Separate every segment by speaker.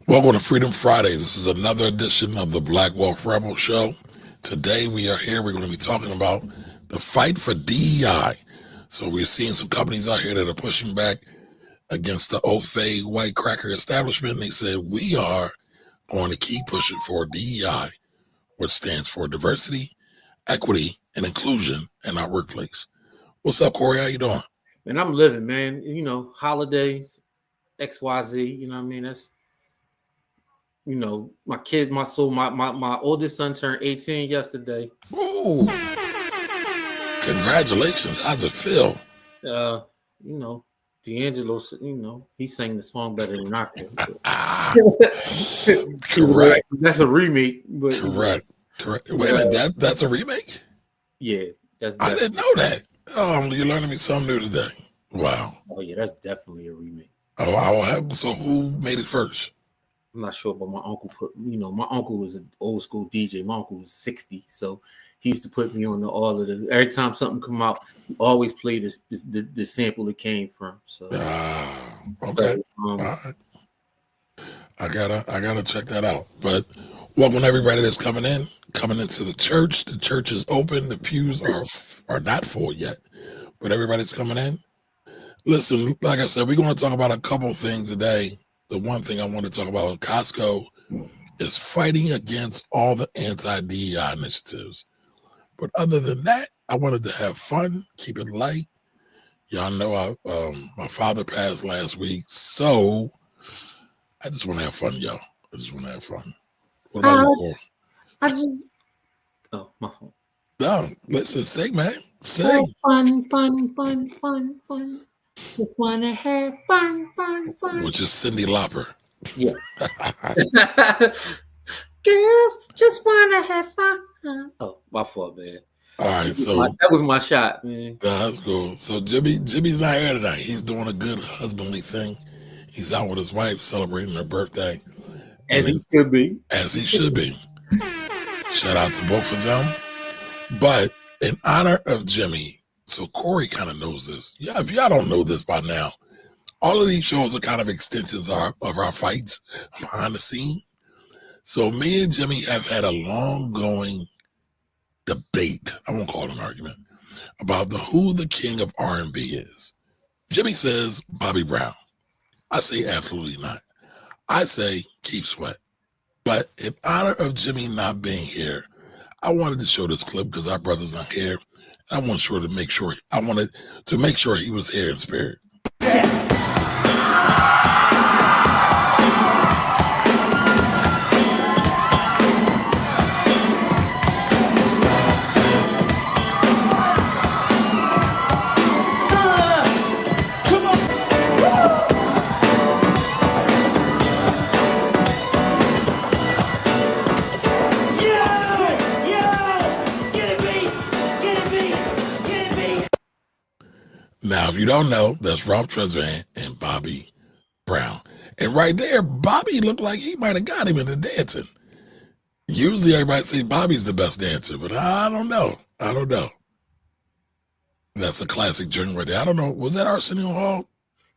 Speaker 1: Welcome to Freedom Fridays. This is another edition of the Black Wealth Rebel Show. Today we are here. We're going to be talking about the fight for DEI. So we're seeing some companies out here that are pushing back against the Ofe white cracker establishment. And they said we are going to keep pushing for DEI, which stands for diversity, equity, and inclusion in our workplace. What's up, Corey? How you doing?
Speaker 2: Man, I'm living, man. Holidays, XYZ. You know what I mean? That's my kids, my oldest son turned 18 yesterday.
Speaker 1: Ooh, congratulations. How's it feel?
Speaker 2: D'Angelo, he sang the song better than I could.
Speaker 1: Correct.
Speaker 2: That's a remake, but
Speaker 1: Correct. Wait a minute, that's a remake?
Speaker 2: Yeah, that's.
Speaker 1: I didn't know that. Oh, you're learning me something new today. Wow.
Speaker 2: Oh yeah, that's definitely a remake.
Speaker 1: Oh, I will have. So who made it first?
Speaker 2: I'm not sure, but my uncle my uncle was an old school DJ. My uncle was 60, so he used to put me on all of the. Every time something come out, he always play the sample it came from. So
Speaker 1: okay. All right. I gotta check that out. But welcome everybody that's coming into the church. The church is open. The pews are not full yet, but everybody's coming in. Listen, like I said, we're going to talk about a couple things today. The one thing I want to talk about, Costco is fighting against all the anti-DEI initiatives. But other than that, I wanted to have fun, keep it light. Y'all know my father passed last week, so I just want to have fun, y'all. I just want to have fun. What about you?
Speaker 2: Oh, my phone.
Speaker 1: No, listen, sing, man. Sing.
Speaker 2: Fun. Just want to have fun.
Speaker 1: Which is Cyndi Lauper.
Speaker 2: Yeah. Girls just want to have fun. Oh, my fault, man.
Speaker 1: All right, so
Speaker 2: that was my shot, man.
Speaker 1: That's cool. So Jimmy's not here tonight. He's doing a good husbandly thing. He's out with his wife celebrating her birthday.
Speaker 2: As he should be.
Speaker 1: As he should be. Shout out to both of them. But in honor of Jimmy, so Corey kind of knows this. Yeah, if y'all don't know this by now, all of these shows are kind of extensions of our fights behind the scene. So me and Jimmy have had a long-going debate, I won't call it an argument, about who the king of R&B is. Jimmy says Bobby Brown. I say absolutely not. I say Keith Sweat. But in honor of Jimmy not being here, I wanted to show this clip because our brother's not here. I wanted to make sure he was here in spirit. Now, if you don't know, that's Ralph Tresvant and Bobby Brown. And right there, Bobby looked like he might have got him in the dancing. Usually everybody say Bobby's the best dancer, but I don't know. That's a classic joint right there. I don't know. Was that Arsenio Hall?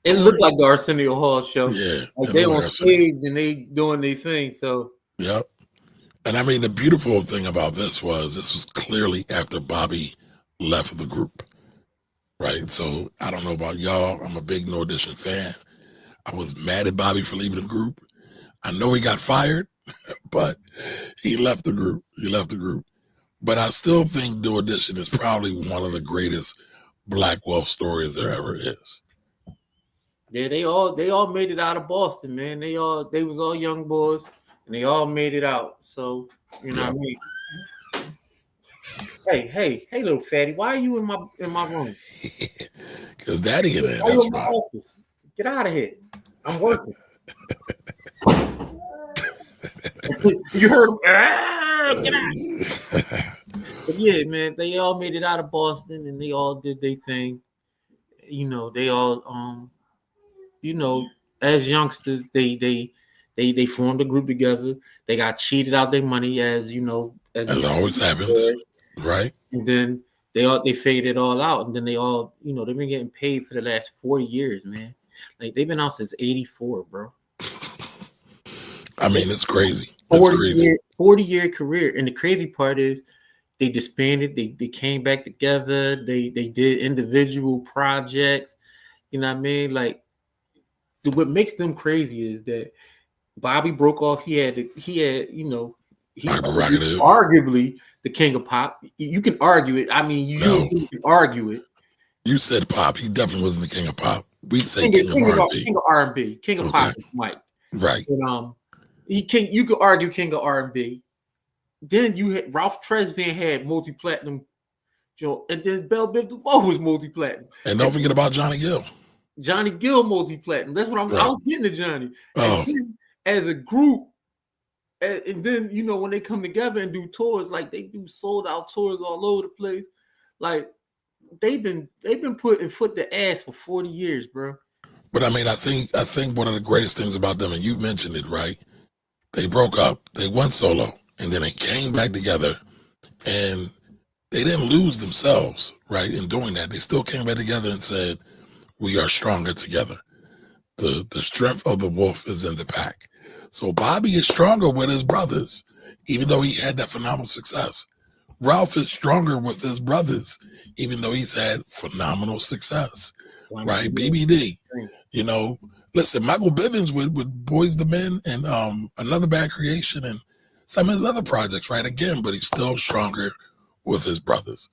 Speaker 2: It looked like the Arsenio Hall show.
Speaker 1: Yeah.
Speaker 2: Like they on stage and they doing their thing. So.
Speaker 1: Yep. And I mean, the beautiful thing about this was clearly after Bobby left the group. Right. So I don't know about y'all. I'm a big No Audition fan. I was mad at Bobby for leaving the group. I know he got fired, but he left the group. But I still think No Audition is probably one of the greatest Black wealth stories there ever is.
Speaker 2: Yeah, they all made it out of Boston, man. They was all young boys and they all made it out. So, you know what I mean? Hey, little fatty, why are you in my room?
Speaker 1: Because Daddy in there.
Speaker 2: That's in my office. Get out of here. I'm working. You heard him. Get out. But yeah, man, they all made it out of Boston and they all did their thing. They all as youngsters, they formed a group together. They got cheated out their money as
Speaker 1: always happens. Right.
Speaker 2: And then they figured it all out. And then they all, they've been getting paid for the last 40 years, man. Like they've been out since 84, bro.
Speaker 1: I mean, it's crazy. It's crazy.
Speaker 2: 40-year career. And the crazy part is they disbanded. They came back together. They did individual projects. You know what I mean? Like, what makes them crazy is that Bobby broke off. He had, he's arguably the king of pop. You can argue it. I mean, you can argue it.
Speaker 1: You said pop. He definitely wasn't the king of pop. We say king of R&B.
Speaker 2: King of R&B. King of pop is Mike.
Speaker 1: Right.
Speaker 2: And you could argue king of R&B. Then you had Ralph Tresvant had multi-platinum, and then Bell Biv DeVoe was multi-platinum.
Speaker 1: And don't forget about Johnny Gill.
Speaker 2: Johnny Gill multi-platinum. That's what I was getting to Johnny. And then, as a group, and then when they come together and do tours, like they do sold out tours all over the place, like they've been putting foot to ass for 40 years, bro.
Speaker 1: But I mean, I think one of the greatest things about them, and you mentioned it, right? They broke up, they went solo, and then they came back together, and they didn't lose themselves, right? In doing that, they still came back together and said, "We are stronger together. The strength of the wolf is in the pack." So Bobby is stronger with his brothers, even though he had that phenomenal success. Ralph is stronger with his brothers, even though he's had phenomenal success, right? BBD, listen, Michael Bivins with Boys the Men and Another Bad Creation and some of his other projects, right? Again, but he's still stronger with his brothers.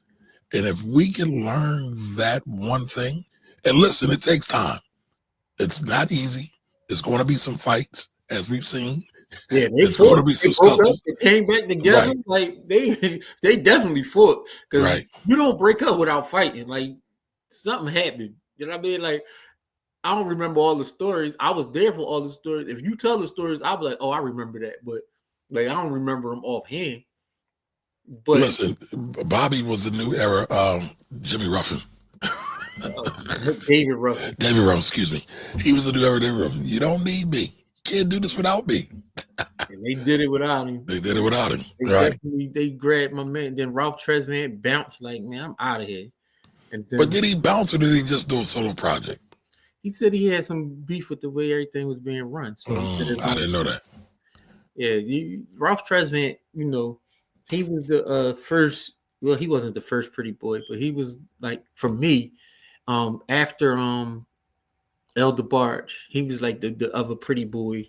Speaker 1: And if we can learn that one thing, and listen, it takes time. It's not easy. There's going to be some fights, as we've seen.
Speaker 2: Yeah,
Speaker 1: there's going to be some scuffles.
Speaker 2: They came back together. Right. Like they definitely fought, because you don't break up without fighting. Like something happened. You know what I mean? Like I don't remember all the stories. I was there for all the stories. If you tell the stories, I'll be like, oh, I remember that. But like I don't remember them offhand. But
Speaker 1: listen, Bobby was the new era Jimmy Ruffin.
Speaker 2: David Ruffin.
Speaker 1: Excuse me. He was the new era David Ruffin. You don't need me. You can't do this without me.
Speaker 2: And they did it without him. They grabbed my man. Then Ralph Tresvant bounced like, man, I'm out of here. And then,
Speaker 1: but did he bounce or did he just do a solo project?
Speaker 2: He said he had some beef with the way everything was being run. So
Speaker 1: I didn't know that.
Speaker 2: Yeah, Ralph Tresvant, he was the first. Well, he wasn't the first pretty boy, but he was like, for me, after El DeBarge, he was like the other pretty boy,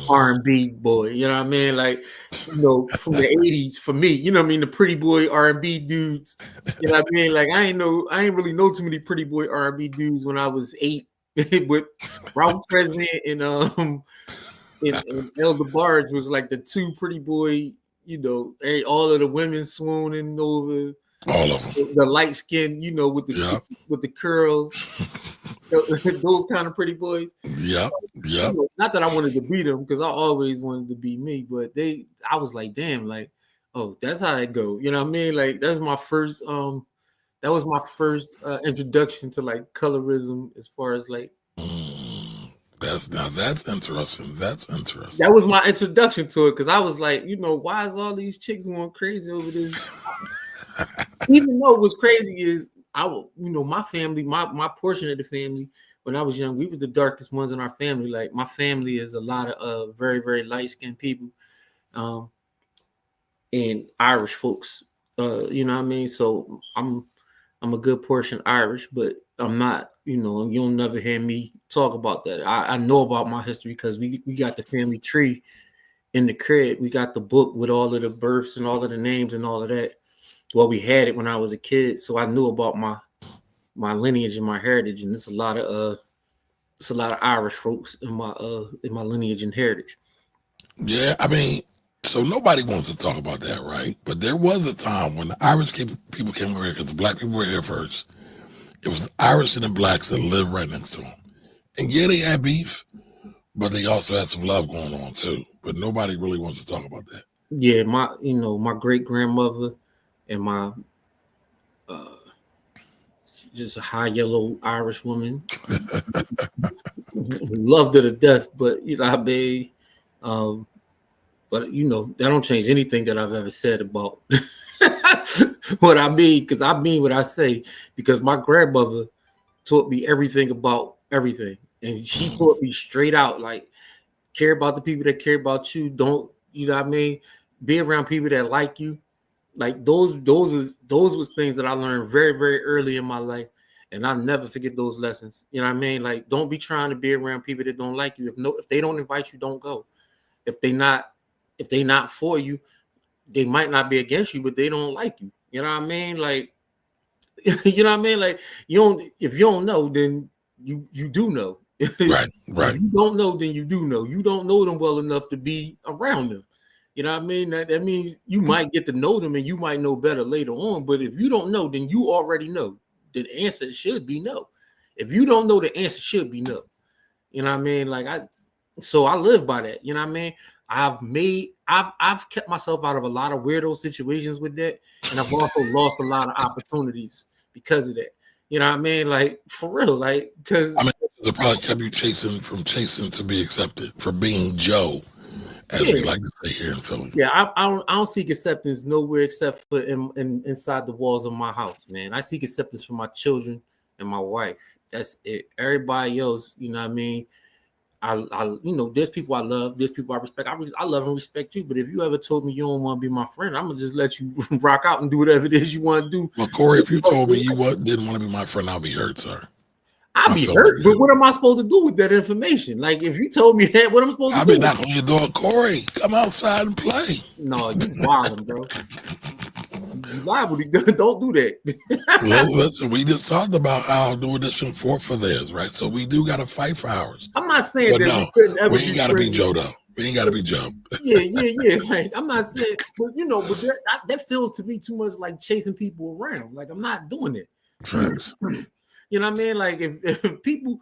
Speaker 2: R&B boy. You know what I mean? Like, from the 80s, for me, the pretty boy R&B dudes. You know what I mean? Like, I ain't really know too many pretty boy R&B dudes when I was 8. But Ralph Tresvant and El DeBarge was like the two pretty boy. All of the women swooning over
Speaker 1: all of them.
Speaker 2: The light skin, with the curls, those kind of pretty boys.
Speaker 1: Yeah.
Speaker 2: Not that I wanted to be them, because I always wanted to be me, but I was like, damn, like, oh, that's how it go. You know what I mean? Like that's my first. That was my first introduction to like colorism, as far as like.
Speaker 1: That's interesting. That's interesting.
Speaker 2: That was my introduction to it, because I was like, why is all these chicks going crazy over this? Even though it was crazy is my family, my portion of the family, when I was young, we was the darkest ones in our family. Like my family is a lot of very, very light-skinned people, and Irish folks. You know what I mean? So I'm a good portion Irish, but I'm not, you'll never hear me talk about that. I know about my history because we got the family tree in the crib. We got the book with all of the births and all of the names and all of that. Well, we had it when I was a kid, so I knew about my lineage and my heritage, and it's a lot of Irish folks in my lineage and heritage.
Speaker 1: Yeah, I mean, so nobody wants to talk about that, right? But there was a time when the Irish people came over here, because the black people were here first. It was the Irish and the blacks that lived right next to them. And yeah, they had beef, but they also had some love going on too. But nobody really wants to talk about that.
Speaker 2: Yeah, my great grandmother and my just a high yellow Irish woman, loved her to death. But but that don't change anything that I've ever said about what I mean, because I mean what I say, because my grandmother taught me everything about everything, and she taught me straight out, like, Care about the people that care about you. Don't, you know what I mean? Be around people that like you. Like those was things that I learned very, very early in my life. And I'll never forget those lessons. You know what I mean? Like, don't be trying to be around people that don't like you. If they don't invite you, don't go. If they not for you, they might not be against you, but they don't like you. You know what I mean? Like, you know what I mean? Like, if you don't know, then you do know.
Speaker 1: Right.
Speaker 2: If you don't know, then you do know. You don't know them well enough to be around them. You know what I mean? That means you might get to know them and you might know better later on. But if you don't know, then you already know. The answer should be no. If you don't know, the answer should be no. You know what I mean? Like, I live by that. You know what I mean? I've kept myself out of a lot of weirdo situations with that, and I've also lost a lot of opportunities because of that. You know what I mean? Like, for real, like, because
Speaker 1: I mean, it probably kept you chasing to be accepted, for being Joe, as we like to say here in Philly.
Speaker 2: Yeah, I don't seek acceptance nowhere except for inside the walls of my house, man. I seek acceptance from my children and my wife. That's it. Everybody else, you know what I mean? I there's people I love, there's people I respect. I love and respect you, but if you ever told me you don't want to be my friend, I'm gonna just let you rock out and do whatever it is you want to do.
Speaker 1: Well, Corey, if you told me you didn't want to be my friend, I'll be hurt, sir.
Speaker 2: I'll be hurt, but what am I supposed to do with that information? Like, if you told me that, what am I supposed to do?
Speaker 1: I'll be knocking on your door, Corey, come outside and play.
Speaker 2: No, you wildin', bro. You liable to don't do that.
Speaker 1: Listen, we just talked about how doing this in for theirs, right? So we do got to fight for ours.
Speaker 2: I'm not saying
Speaker 1: but
Speaker 2: that
Speaker 1: no,
Speaker 2: we couldn't ever
Speaker 1: we ain't got to be Joe, though. We ain't got to be Joe.
Speaker 2: Yeah. Like, I'm not saying, but that feels to me too much like chasing people around. Like, I'm not doing it.
Speaker 1: Thanks.
Speaker 2: You know what I mean? Like, if people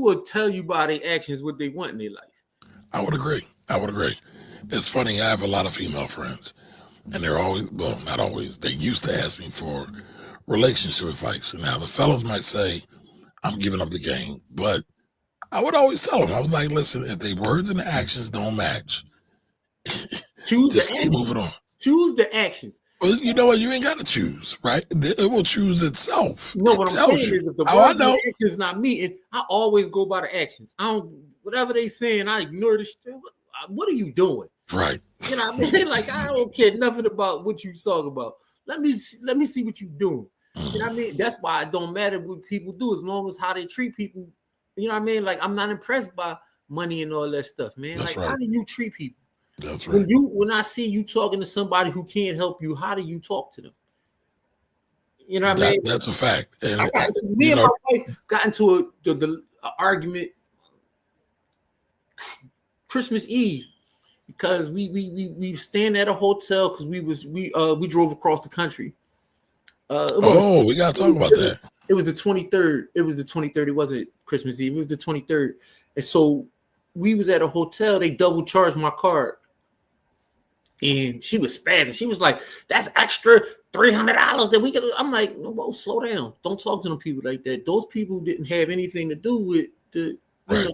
Speaker 2: will tell you by their actions what they want in their life.
Speaker 1: I would agree. It's funny. I have a lot of female friends, and they're always, well, not always. They used to ask me for relationship advice. Now the fellows might say I'm giving up the game, but I would always tell them. I was like, listen, if the words and the actions don't match, just keep moving on.
Speaker 2: Choose the actions.
Speaker 1: Well, you know what? You ain't got to choose, right? It will choose itself.
Speaker 2: No, what I'm saying is, if the words and the actions not meeting, I always go by the actions. I don't, whatever they saying, I ignore the shit. What are you doing?
Speaker 1: Right.
Speaker 2: You know what I mean? Like, I don't care nothing about what you talk about. Let me see what you doing. You know what I mean? That's why it don't matter what people do, as long as how they treat people. You know what I mean? Like, I'm not impressed by money and all that stuff, man.
Speaker 1: That's
Speaker 2: like, how do you treat people?
Speaker 1: That's right.
Speaker 2: When I see you talking to somebody who can't help you, how do you talk to them? You know what I mean?
Speaker 1: That's a fact. And
Speaker 2: me and my wife got into the argument Christmas Eve because we staying at a hotel because we drove across the country.
Speaker 1: We gotta talk about that.
Speaker 2: It was the 23rd. It wasn't Christmas Eve. It was the 23rd. And so we was at a hotel. They double charged my card. And she was spazzing. She was like, that's extra $300 that we could. I'm like, no, slow down. Don't talk to them people like that. Those people didn't have anything to do with the,
Speaker 1: right.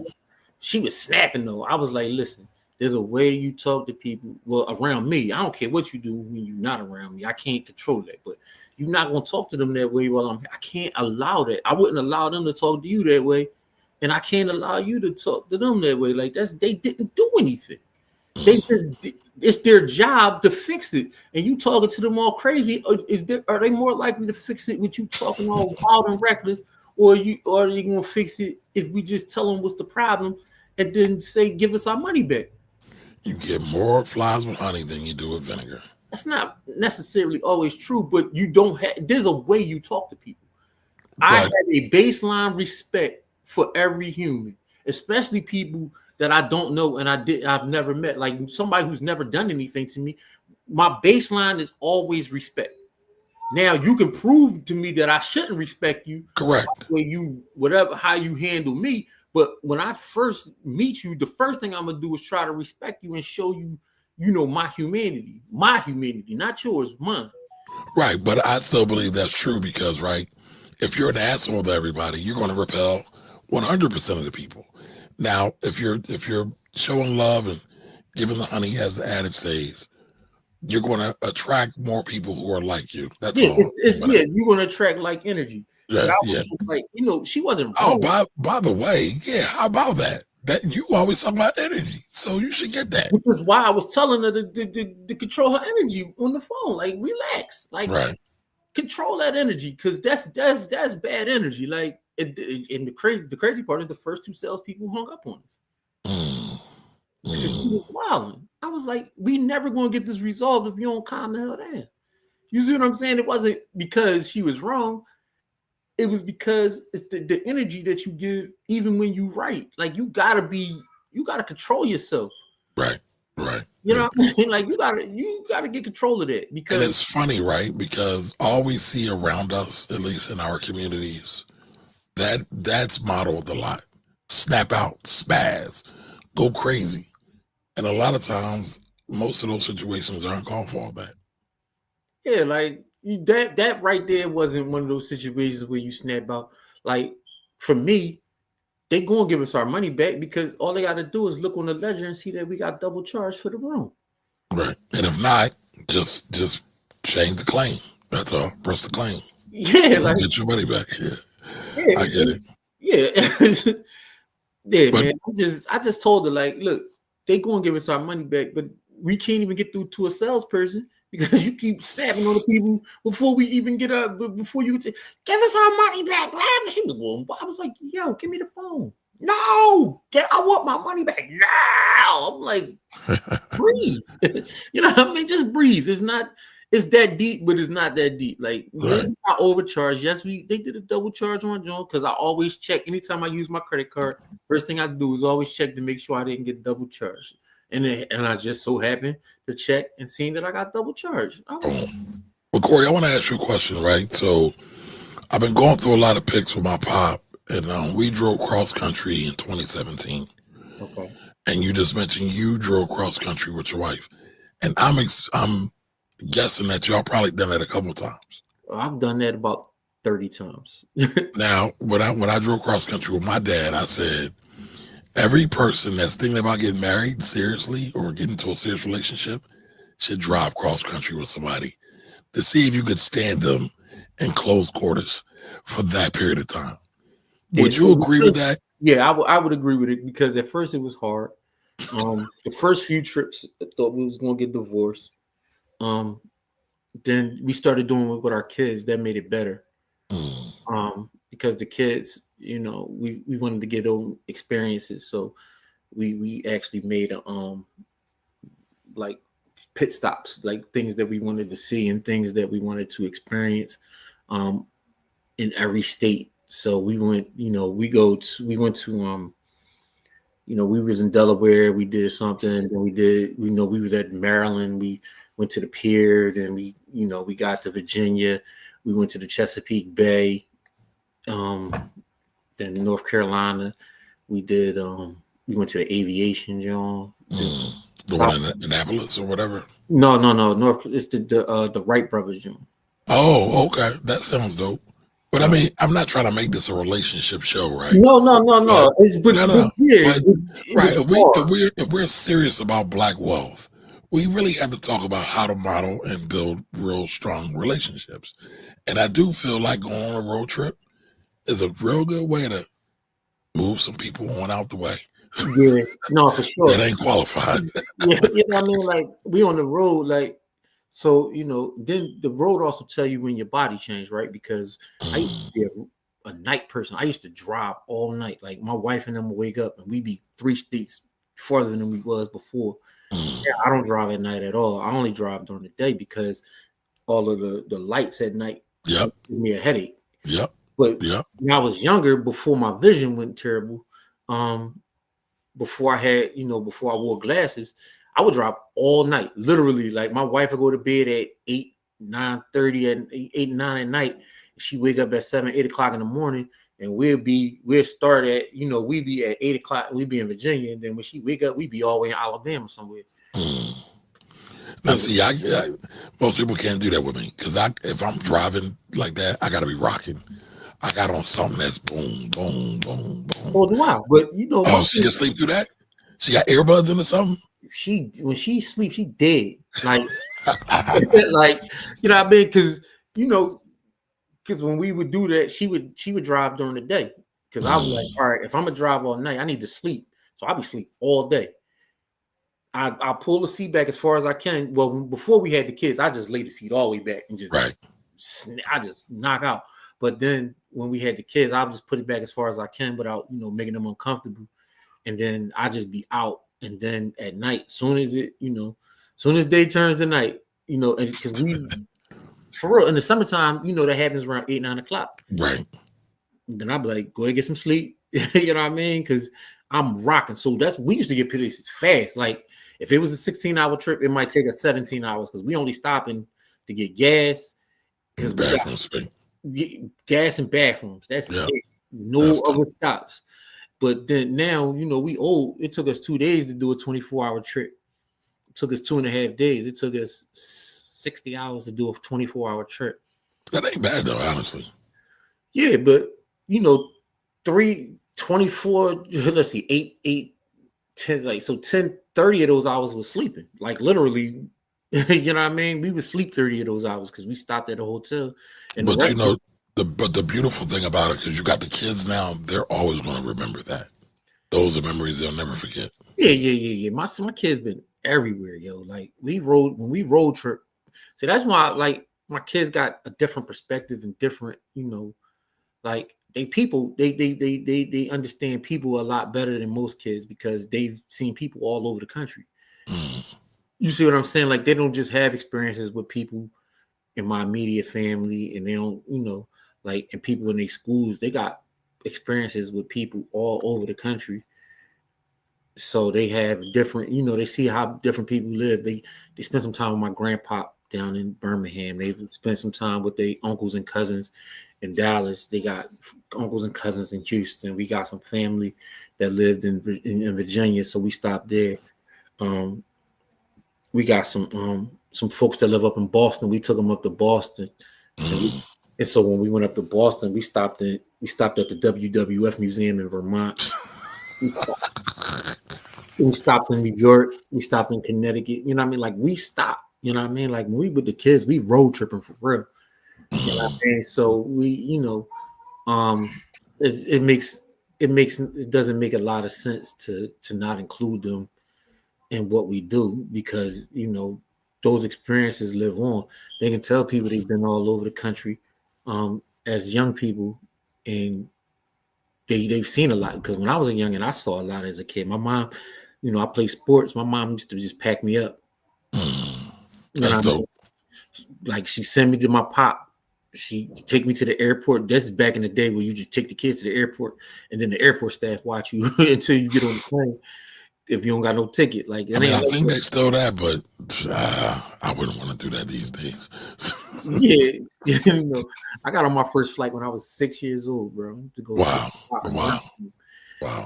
Speaker 2: She was snapping though. I was like, listen, there's a way you talk to people. Well, around me, I don't care what you do when you're not around me. I can't control that, but you're not going to talk to them that way while I can't allow that. I wouldn't allow them to talk to you that way. And I can't allow you to talk to them that way. Like, they didn't do anything. They just, it's their job to fix it. And you talking to them all crazy. Are they more likely to fix it with you talking all wild and reckless? Or are you going to fix it if we just tell them what's the problem and then say, give us our money back?
Speaker 1: You get more flies with honey than you do with vinegar.
Speaker 2: That's not necessarily always true, but you don't have, there's a way you talk to people. I have a baseline respect for every human, especially people that I don't know and I've never met. Like somebody who's never done anything to me, my baseline is always respect. Now you can prove to me that I shouldn't respect you.
Speaker 1: Correct.
Speaker 2: How you handle me. But when I first meet you, the first thing I'm gonna do is try to respect you and show you, my humanity, not yours, mine.
Speaker 1: Right, but I still believe that's true because, right, if you're an asshole to everybody, you're going to repel 100% of the people. Now, if you're showing love and giving the honey, as the adage says, you're going to attract more people who are like you. That's all.
Speaker 2: You're going to attract like energy.
Speaker 1: Yeah.
Speaker 2: Like, she wasn't.
Speaker 1: Oh, by the way, yeah. How about that? that you always talk about energy, so you should get that.
Speaker 2: Which is why I was telling her to control her energy on the phone. Like, relax, like
Speaker 1: Right.
Speaker 2: control that energy, because that's bad energy. Like, and the crazy part is the first two salespeople hung up on us because she was wilding. I was like, we never gonna get this resolved if you don't calm the hell down. You see what I'm saying? It wasn't because she was wrong. It was because it's the energy that you give, even when you write. Like, you gotta control yourself.
Speaker 1: Right. Right.
Speaker 2: You know what I mean? Like, you gotta get control of that, because
Speaker 1: And it's funny, right? Because all we see around us, at least in our communities, that's modeled a lot. Snap out, spaz, go crazy. And a lot of times, most of those situations aren't called for all that.
Speaker 2: yeah, like that right there wasn't one of those situations where you snap out. Like, for me, they gonna give us our money back, because all they gotta do is look on the ledger and see that we got double charged for the room.
Speaker 1: Right. And if not, just change the claim. That's all. Press the claim.
Speaker 2: Yeah, like,
Speaker 1: get your money back. Yeah.
Speaker 2: yeah,
Speaker 1: I get it.
Speaker 2: Yeah. Yeah,
Speaker 1: But-
Speaker 2: man. I just told her, like, look, they gonna give us our money back, but we can't even get through to a salesperson because you keep snapping on the people before we even get up. Before you give us our money back, blah. She was going. I was like, yo, give me the phone. No, I want my money back now. I'm like, breathe. You know what I mean? Just breathe. It's that deep, but it's not that deep. Like,
Speaker 1: Right.
Speaker 2: maybe I overcharged. Yes, they did a double charge on John, because I always check anytime I use my credit card. First thing I do is always check to make sure I didn't get double charged. And I just so happened to check and seeing that I got double charged.
Speaker 1: Well, Corey, I want to ask you a question, right? So I've been going through a lot of pics with my pop, and we drove cross country in 2017.
Speaker 2: Okay.
Speaker 1: And you just mentioned you drove cross country with your wife, and I'm guessing that y'all probably done that a couple times.
Speaker 2: I've done that about 30 times.
Speaker 1: Now, when I drove cross country with my dad, I said, every person that's thinking about getting married seriously or getting into a serious relationship should drive cross country with somebody to see if you could stand them in close quarters for that period of time. Would you agree with that?
Speaker 2: Yeah, I would agree with it, because at first it was hard. The first few trips, I thought we was gonna get divorced. Then we started doing it with our kids. That made it better. Because the kids, we wanted to get own experiences, so we actually made like pit stops, like things that we wanted to see and things that we wanted to experience in every state. So we went, we was in Delaware, we did something, then we was at Maryland, we went to the pier, then we got to Virginia, we went to the Chesapeake Bay, then North Carolina, we did we went to the aviation, John.
Speaker 1: The one in Annapolis or whatever?
Speaker 2: No, North, it's the Wright brothers, John.
Speaker 1: Oh, okay. That sounds dope. But I mean, I'm not trying to make this a relationship show, right?
Speaker 2: No.
Speaker 1: If we're serious about Black wealth, we really have to talk about how to model and build real strong relationships. And I do feel like going on a road trip is a real good way to move some people on out the way.
Speaker 2: Yeah, no, for sure.
Speaker 1: That ain't qualified.
Speaker 2: Yeah, you know what I mean? Like, we on the road, like, so, then the road also tell you when your body changed, right? Because I used to be a night person. I used to drive all night. Like, my wife and them would wake up and we'd be 3 states farther than we was before. Yeah, I don't drive at night at all. I only drive during the day because all of the lights at night give me a headache.
Speaker 1: Yep.
Speaker 2: But when I was younger, before my vision went terrible, before I wore glasses, I would drive all night. Literally, like, my wife would go to bed at 8, 9:30 and 8, 9 at night. She wake up at 7, 8 o'clock in the morning, and we'll start at, we'd be at 8 o'clock, we'd be in Virginia, and then when she wake up, we'd be all the way in Alabama somewhere.
Speaker 1: Now, see, most people can't do that with me, because if I'm driving like that, I got to be rocking. I got on something that's boom, boom, boom, boom.
Speaker 2: Oh, wow. But,
Speaker 1: she can sleep through that? She got earbuds in or something?
Speaker 2: When she sleeps, she dead. Like, like, you know what I mean? Because when we would do that, she would drive during the day. Because I was like, all right, if I'm gonna drive all night, I need to sleep. So I'll be asleep all day. I pull the seat back as far as I can. Well, before we had the kids, I just lay the seat all the way back and just I just knock out. But then when we had the kids, I'll just put it back as far as I can without, making them uncomfortable. And then I just be out. And then at night, soon as day turns to night, and because we, for real, in the summertime, that happens around 8, 9 o'clock.
Speaker 1: Right.
Speaker 2: And then I'll be like, go ahead, get some sleep. You know what I mean? Because I'm rocking. So we used to get places fast. Like if it was a 16-hour trip, it might take us 17 hours because we only stopping to get gas. Because gas and bathrooms. That's it. No other stops. But then now, we old. It took us 2 days to do a 24-hour trip. It took us 2.5 days. It took us 60 hours to do a 24-hour trip.
Speaker 1: That ain't bad though, honestly.
Speaker 2: Yeah, but 24, let's see, 8, 10, like so 10, 30 of those hours was sleeping. Like literally, you know what I mean? We would sleep 30 of those hours because we stopped at a hotel. And
Speaker 1: but the beautiful thing about it, because you got the kids now, they're always going to remember that. Those are memories they'll never forget.
Speaker 2: Yeah. My kids been everywhere, yo. Like when we road trip. See, that's why like my kids got a different perspective and different, like they understand people a lot better than most kids because they've seen people all over the country. You see what I'm saying? Like they don't just have experiences with people in my immediate family, and they don't, like and people in their schools. They got experiences with people all over the country. So they have different, they see how different people live. They spend some time with my grandpa down in Birmingham. They spent some time with their uncles and cousins in Dallas. They got uncles and cousins in Houston. We got some family that lived in Virginia, so we stopped there. We got some folks that live up in Boston. We took them up to Boston, and so when we went up to Boston, we stopped at the WWF Museum in Vermont. We stopped in New York. We stopped in Connecticut. You know what I mean? Like we stopped. You know what I mean? Like when we with the kids, we road tripping for real. You know what I mean? So we, it doesn't make a lot of sense to not include them in what we do because those experiences live on. They can tell people they've been all over the country as young people, and they've seen a lot. Because when I was a young and I saw a lot as a kid. My mom, I played sports. My mom used to just pack me up.
Speaker 1: That's dope.
Speaker 2: Like she sent me to my pop. She take me to the airport. That's back in the day where you just take the kids to the airport and then the airport staff watch you until you get on the plane. If you don't got no ticket, like
Speaker 1: I think they still that, but I wouldn't want to do that these days.
Speaker 2: Yeah, I got on my first flight when I was 6 years old, bro. To go.
Speaker 1: Wow.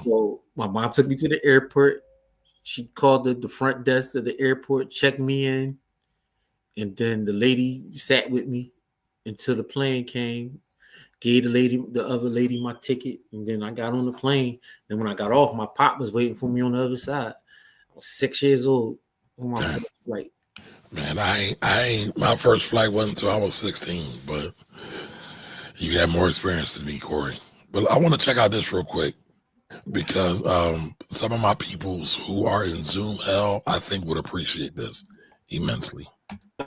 Speaker 2: So my mom took me to the airport. She called the front desk of the airport, checked me in, and then the lady sat with me until the plane came. Gave the other lady my ticket, and then I got on the plane. Then when I got off, my pop was waiting for me on the other side. I was 6 years old on my first flight.
Speaker 1: Man, I ain't. My first flight wasn't until I was 16, but you had more experience than me, Corey. But I want to check out this real quick because some of my peoples who are in Zoom hell, I think, would appreciate this immensely.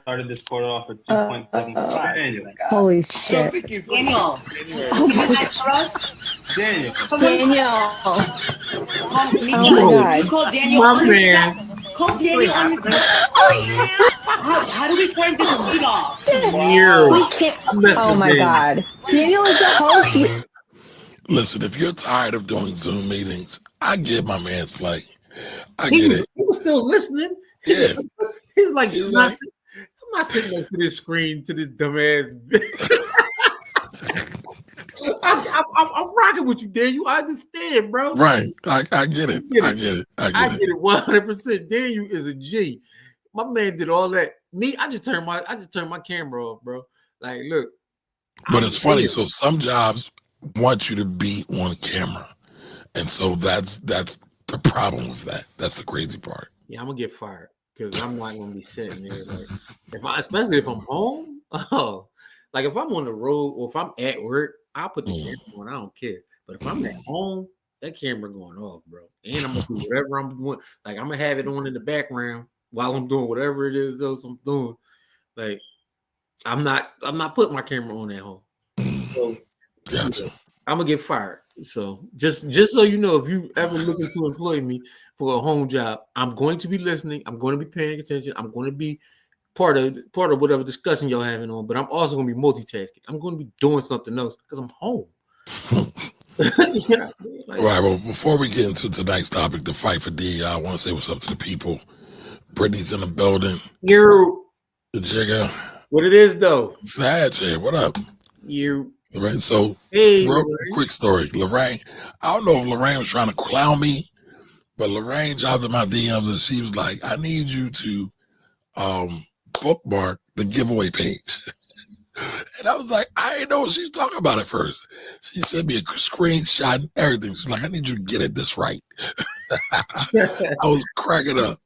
Speaker 3: Started this quarter off at 2.75.
Speaker 4: Holy shit.
Speaker 5: Daniel.
Speaker 3: Daniel.
Speaker 5: Daniel.
Speaker 4: Oh my God.
Speaker 5: Call Daniel.
Speaker 2: My man.
Speaker 5: Call Daniel on his. Oh yeah. How do we turn this feed off?
Speaker 4: We can't. Oh my God. Daniel is the host.
Speaker 1: Listen, if you're tired of doing Zoom meetings, I get my man's plight. I get it.
Speaker 2: He was still listening.
Speaker 1: Yeah.
Speaker 2: He's like, I'm not sitting next to this screen to this dumbass. I'm rocking with you, Daniel. I understand, bro.
Speaker 1: Right. I get it. I get it
Speaker 2: 100%. Daniel is a G. My man did all that. Me, I just turned my camera off, bro. Like, look.
Speaker 1: But it's funny. So some jobs want you to be on camera, and so that's the problem with that. That's the crazy part.
Speaker 2: Yeah, I'm gonna get fired because I'm not gonna be sitting there like especially if I'm home. Like if I'm on the road or if I'm at work, I'll put the camera on. I don't care. But if I'm at home, that camera going off, bro. And I'm gonna do whatever I'm doing. Like I'm gonna have it on in the background while I'm doing whatever it is else I'm doing. Like I'm not putting my camera on at home. So
Speaker 1: Gotcha.
Speaker 2: I'm gonna get fired. So just so you know, if you ever looking to employ me for a home job, I'm going to be listening. I'm going to be paying attention. I'm going to be part of whatever discussion y'all having on. But I'm also going to be multitasking. I'm going to be doing something else because I'm home.
Speaker 1: Yeah, like, all right. Well, before we get into tonight's topic, the fight for DEI, I want to say what's up to the people. Brittany's in the building.
Speaker 2: You,
Speaker 1: the Jigger.
Speaker 2: What it is though?
Speaker 1: Fad here. What up?
Speaker 2: You.
Speaker 1: Right. So, real quick story. Lorraine, I don't know if Lorraine was trying to clown me, but Lorraine dropped in my DMs and she was like, I need you to bookmark the giveaway page. And I was like, I didn't know what she was talking about at first. She sent me a screenshot and everything. She's like, I need you to get it this right. I was cracking up.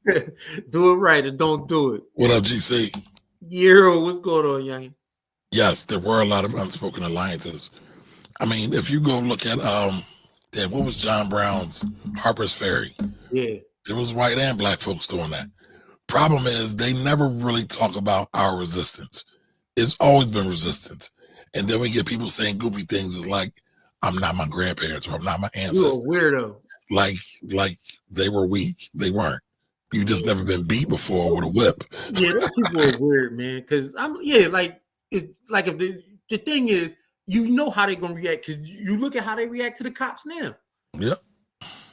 Speaker 2: Do it right and don't do it.
Speaker 1: What up, GC?
Speaker 2: Yeah, what's going on, young?
Speaker 1: Yes, there were a lot of unspoken alliances. I mean, if you go look at what was John Brown's Harper's Ferry?
Speaker 2: Yeah.
Speaker 1: There was white and black folks doing that. Problem is they never really talk about our resistance. It's always been resistance. And then we get people saying goofy things is like, I'm not my grandparents or I'm not my ancestors.
Speaker 2: You're a weirdo.
Speaker 1: Like they were weak. They weren't. You just never been beat before with a whip.
Speaker 2: Yeah, those people are weird, man. Because if the thing is, you know how they're gonna react because you look at how they react to the cops now.
Speaker 1: Yep.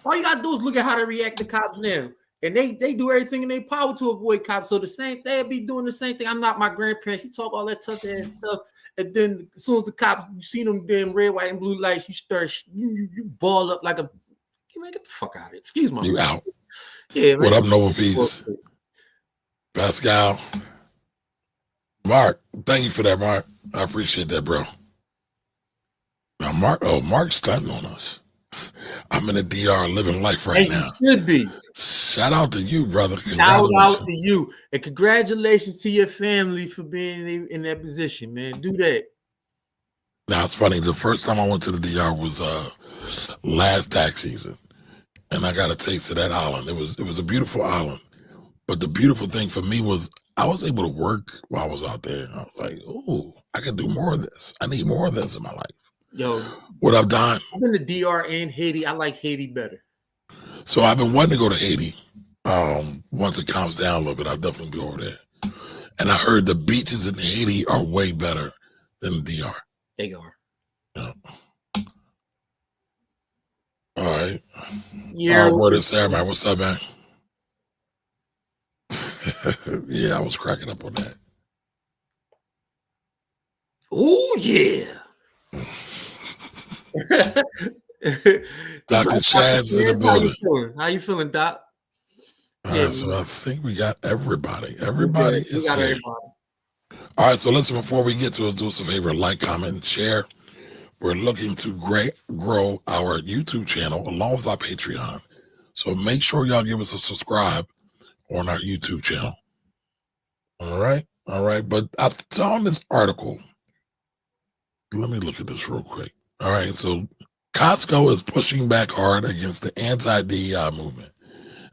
Speaker 2: All you gotta do is look at how they react to cops now. And they do everything in their power to avoid cops. So they'll be doing the same thing. I'm not my grandparents. You talk all that tough ass stuff. And then as soon as the cops, you see them damn red, white, and blue lights, you start, you ball up like a, man, get the fuck out of here. Excuse me.
Speaker 1: You out.
Speaker 2: Yeah, man.
Speaker 1: What up, Nova Peace? Pascal. Mark, thank you for that, Mark. I appreciate that, bro. Now, Mark's stunting on us. I'm in a DR living life right now.
Speaker 2: Should be.
Speaker 1: Shout out to you, brother.
Speaker 2: Shout out to you. And congratulations to your family for being in that position, man. Do that.
Speaker 1: Now, it's funny. The first time I went to the DR was last tax season. And I got a taste of that island. It was a beautiful island. But the beautiful thing for me was I was able to work while I was out there. I was like, oh, I can do more of this. I need more of this in my life.
Speaker 2: Yo,
Speaker 1: what up, Don?
Speaker 2: I've been to DR and Haiti. I like Haiti better.
Speaker 1: So I've been wanting to go to Haiti. Once it calms down a little bit, I'll definitely be over there. And I heard the beaches in Haiti are way better than the DR.
Speaker 2: They are.
Speaker 1: Yeah. All right.
Speaker 2: Yeah.
Speaker 1: All right, word is Samurai. What's up, man? Yeah, I was cracking up on that.
Speaker 2: Oh, yeah.
Speaker 1: Dr. Chad's in the building.
Speaker 2: How you feeling, Doc?
Speaker 1: So I think we got everybody. Everybody is here.
Speaker 2: Everybody.
Speaker 1: All right, so listen, before we get to it, do us a favor, like, comment, and share. We're looking to grow our YouTube channel along with our Patreon. So make sure y'all give us a subscribe on our YouTube channel. All right. But I found this article. Let me look at this real quick. All right. So Costco is pushing back hard against the anti-DEI movement.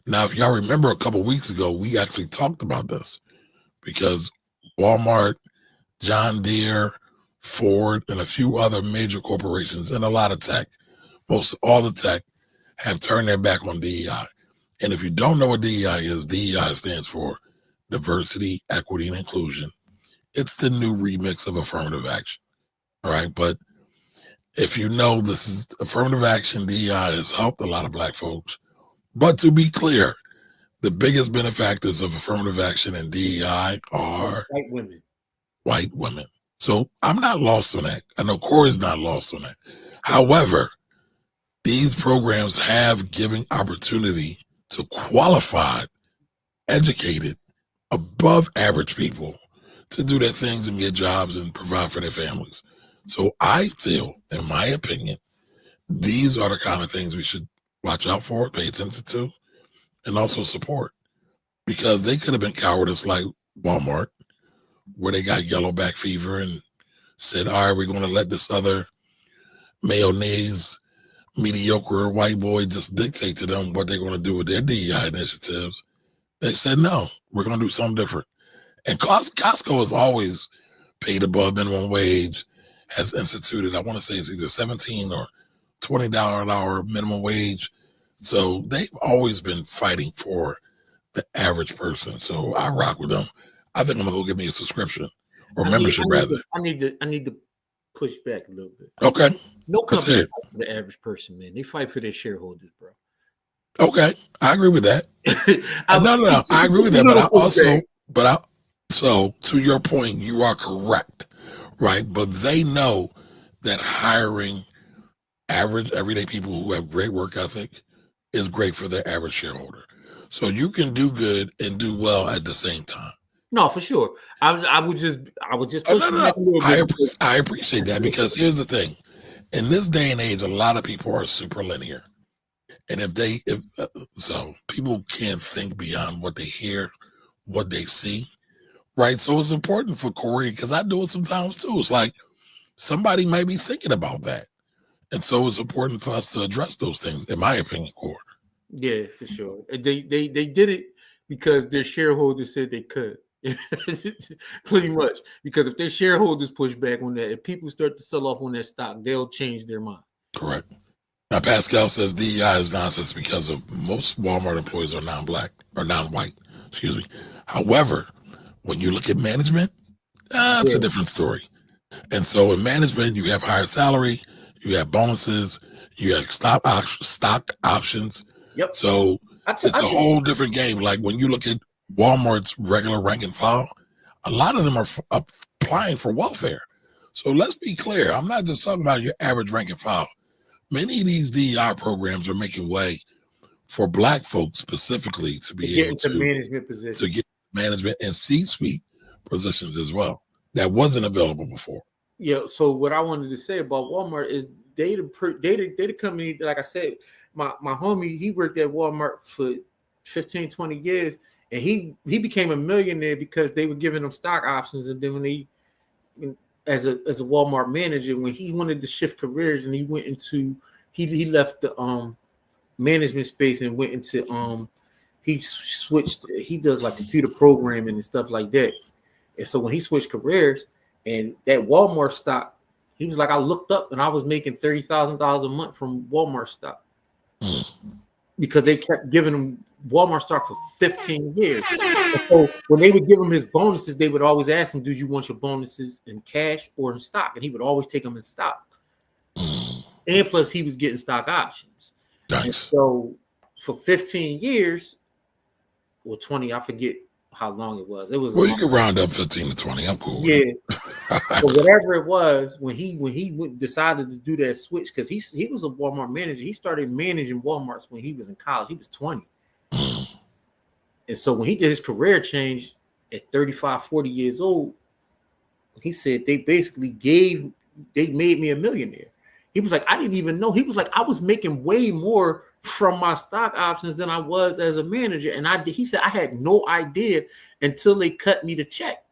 Speaker 1: Now, if y'all remember a couple weeks ago, we actually talked about this because Walmart, John Deere, Ford, and a few other major corporations and a lot of tech, most all the tech, have turned their back on DEI. And if you don't know what DEI is, DEI stands for diversity, equity, and inclusion. It's the new remix of affirmative action. All right. But if you know this is affirmative action, DEI has helped a lot of black folks. But to be clear, the biggest benefactors of affirmative action and DEI are white women. So I'm not lost on that. I know Corey's not lost on that. However, these programs have given opportunity to qualified, educated, above average people to do their things and get jobs and provide for their families. So I feel, in my opinion, these are the kind of things we should watch out for, pay attention to, and also support. Because they could have been cowardice like Walmart, where they got yellowback fever and said, all right, we're going to let this other mayonnaise mediocre white boy just dictate to them what they're going to do with their DEI initiatives. They said, no, we're going to do something different. And Costco has always paid above minimum wage, has instituted, I want to say it's either $17 or $20 an hour minimum wage. So they've always been fighting for the average person. So I rock with them. I think I'm going to go get me a subscription or membership rather.
Speaker 2: I need to push back a little bit.
Speaker 1: Okay.
Speaker 2: No company fight for the average person, man. They fight for their shareholders, bro.
Speaker 1: Okay, I agree with that. No, I agree with that. So to your point, you are correct, right? But they know that hiring average, everyday people who have great work ethic is great for their average shareholder. So you can do good and do well at the same time.
Speaker 2: No, for sure. I would just.
Speaker 1: I appreciate that, because here's the thing: in this day and age, a lot of people are super linear. And so people can't think beyond what they hear, what they see, right? So it's important for Corey, because I do it sometimes too. It's like somebody might be thinking about that. And so it's important for us to address those things, in my opinion, Corey.
Speaker 2: Yeah, for sure. They did it because their shareholders said they could. Pretty much. Because if their shareholders push back on that, if people start to sell off on that stock, they'll change their mind.
Speaker 1: Correct. Now, Pascal says DEI is nonsense because of most Walmart employees are non-black or non-white. Excuse me. However, when you look at management, it's a different story. And so in management, you have higher salary, you have bonuses, you have stock options.
Speaker 2: Yep.
Speaker 1: So it's a whole different game. Like when you look at Walmart's regular rank and file, a lot of them are applying for welfare. So let's be clear. I'm not just talking about your average rank and file. Many of these DEI programs are making way for Black folks specifically to be able to
Speaker 2: management positions,
Speaker 1: to get management and C-suite positions as well. That wasn't available before.
Speaker 2: Yeah. So what I wanted to say about Walmart is they the company. Like I said, my homie, he worked at Walmart for 15, 20 years, and he became a millionaire because they were giving him stock options. And then when as a Walmart manager, when he wanted to shift careers and he went into he left the management space and went into he does like computer programming and stuff like that. And so when he switched careers and that Walmart stock, he was like, I looked up and I was making $30,000 a month from Walmart stock because they kept giving him Walmart stock for 15 years. And so when they would give him his bonuses, they would always ask him, "Did you want your bonuses in cash or in stock?" And he would always take them in stock. And plus, he was getting stock options.
Speaker 1: Nice.
Speaker 2: And so for 15 years or 20, I forget how long it was. It was
Speaker 1: you can round up 15 to 20. I'm cool.
Speaker 2: Yeah. So whatever it was, when he decided to do that switch, because he was a Walmart manager. He started managing Walmarts when he was in college. He was 20. And so when he did his career change at 35, 40 years old, he said they made me a millionaire. He was like, I didn't even know. He was like, I was making way more from my stock options than I was as a manager. And he said, I had no idea until they cut me the check.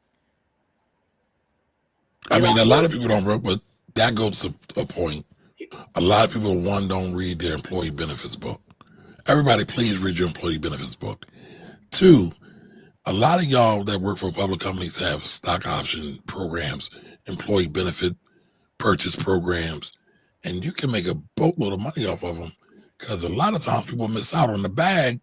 Speaker 1: I mean, a lot of people don't, but that goes to a point. A lot of people, one, don't read their employee benefits book. Everybody, please read your employee benefits book. Two, a lot of y'all that work for public companies have stock option programs, employee benefit purchase programs, and you can make a boatload of money off of them because a lot of times people miss out on the bag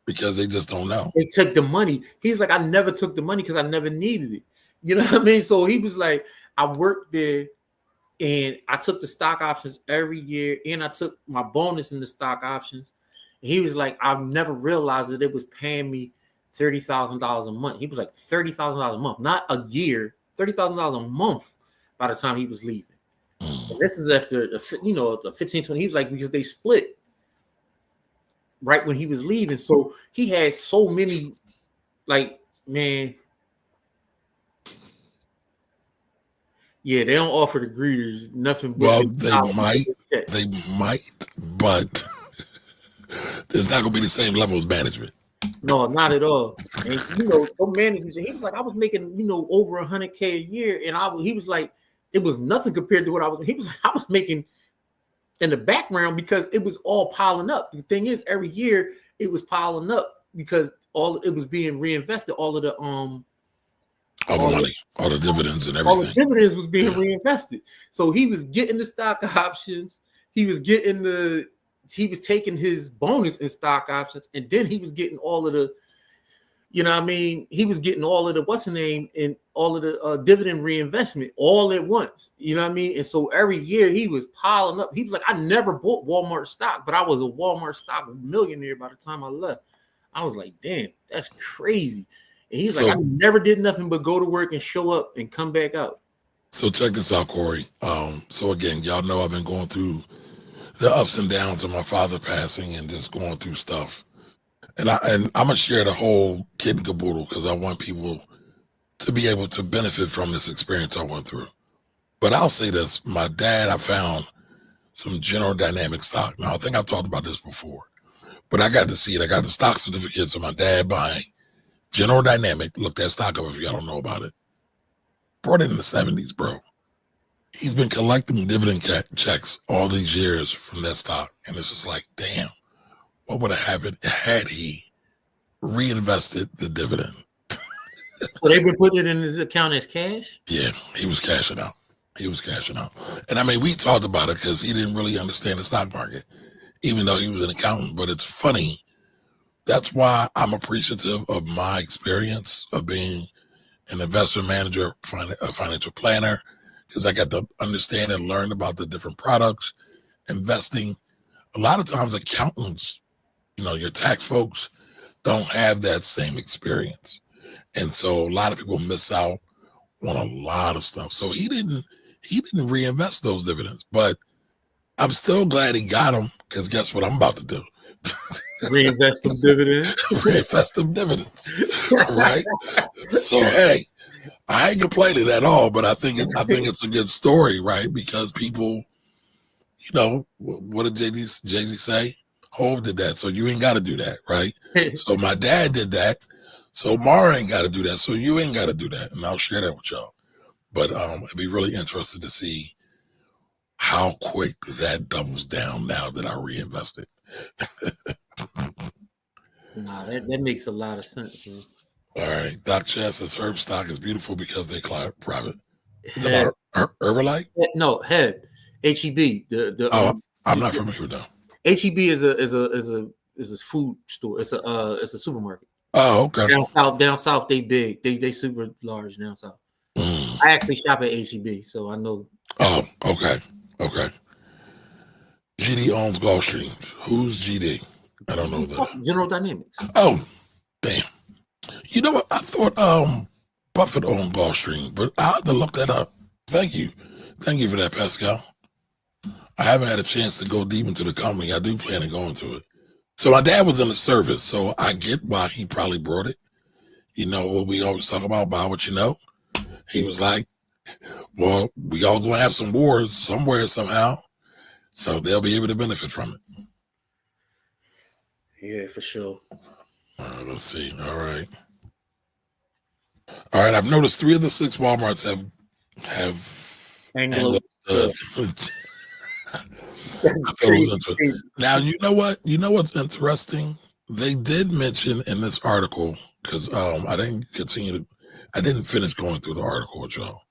Speaker 1: because they just don't know.
Speaker 2: They took the money. He's like, I never took the money because I never needed it. You know what I mean? So he was like, I worked there and I took the stock options every year and I took my bonus in the stock options. And he was like, I've never realized that it was paying me $30,000 a month. He was like, $30,000 a month, not a year, $30,000 a month by the time he was leaving. And this is after, the 15, 20. He was like, because they split right when he was leaving. So he had so many, like, man. Yeah, they don't offer the greeters nothing.
Speaker 1: Well, they might, but it's not going to be the same level as management.
Speaker 2: No, not at all. And no management. He was like, I was making over $100K a year, and he was like, it was nothing compared to what I was. He was like, I was making in the background because it was all piling up. The thing is, every year it was piling up because it was being reinvested. All the
Speaker 1: money, all the dividends and everything.
Speaker 2: All the dividends was being reinvested. So he was getting the stock options. He was taking his bonus in stock options, and then he was getting all of the, you know what I mean? He was getting all of the, what's the name, and all of the dividend reinvestment all at once. You know what I mean? And so every year he was piling up. He was like, I never bought Walmart stock, but I was a Walmart stock millionaire by the time I left. I was like, damn, that's crazy. And he's like, I never did nothing but go to work and show up and come back out.
Speaker 1: So check this out, Corey. So again, y'all know I've been going through the ups and downs of my father passing and just going through stuff. And I'm gonna share the whole kit and caboodle because I want people to be able to benefit from this experience I went through. But I'll say this: my dad, I found some General Dynamics stock. Now I think I've talked about this before, but I got to see it. I got the stock certificates of my dad buying General Dynamics. Look that stock up if y'all don't know about it. Brought it in the 70s, bro. He's been collecting dividend checks all these years from that stock, and it's just like, damn. What would have happened had he reinvested the dividend?
Speaker 2: So they've been putting it in his account as cash?
Speaker 1: Yeah, he was cashing out. And I mean, we talked about it because he didn't really understand the stock market, even though he was an accountant. But it's funny. That's why I'm appreciative of my experience of being an investment manager, a financial planner, because I got to understand and learn about the different products, investing. A lot of times accountants, your tax folks don't have that same experience. And so a lot of people miss out on a lot of stuff. So he didn't reinvest those dividends, but I'm still glad he got them because guess what I'm about to do?
Speaker 2: Reinvest them dividends.
Speaker 1: Reinvest them dividends. Right? So, hey, I ain't complaining at all, but I think it's a good story, right? Because people, what did Jay-Z say? Hove did that, so you ain't got to do that, right? So my dad did that, so Mara ain't got to do that, so you ain't got to do that, and I'll share that with y'all. But it'd be really interesting to see how quick that doubles down now that I reinvested.
Speaker 2: Nah, that makes a lot of sense, man.
Speaker 1: All right, Doc Chess says Herb stock is beautiful because they private. Is it about Herbalife?
Speaker 2: No, Head. HEB.
Speaker 1: I'm not familiar with them.
Speaker 2: HEB is a food store. It's a supermarket.
Speaker 1: Oh, okay.
Speaker 2: Down south, they big. They super large down south. I actually shop at HEB, so I know.
Speaker 1: Oh, okay. GD owns Gulfstream. Who's GD? I don't know that.
Speaker 2: General Dynamics.
Speaker 1: Oh, damn. You know what? I thought Buffett owned Gulfstream, but I have to look that up. Thank you for that, Pascal. I haven't had a chance to go deep into the company. I do plan on going to it. So my dad was in the service, so I get why he probably brought it. You know what we always talk about, buy what you know. He was like, well, we all gonna have some wars somewhere, somehow. So they'll be able to benefit from it.
Speaker 2: Yeah, for sure.
Speaker 1: Let's see. All right. I've noticed 3 of the 6 Walmarts have Anglo. Now, you know what? You know what's interesting? They did mention in this article, because I didn't finish going through the article with y'all.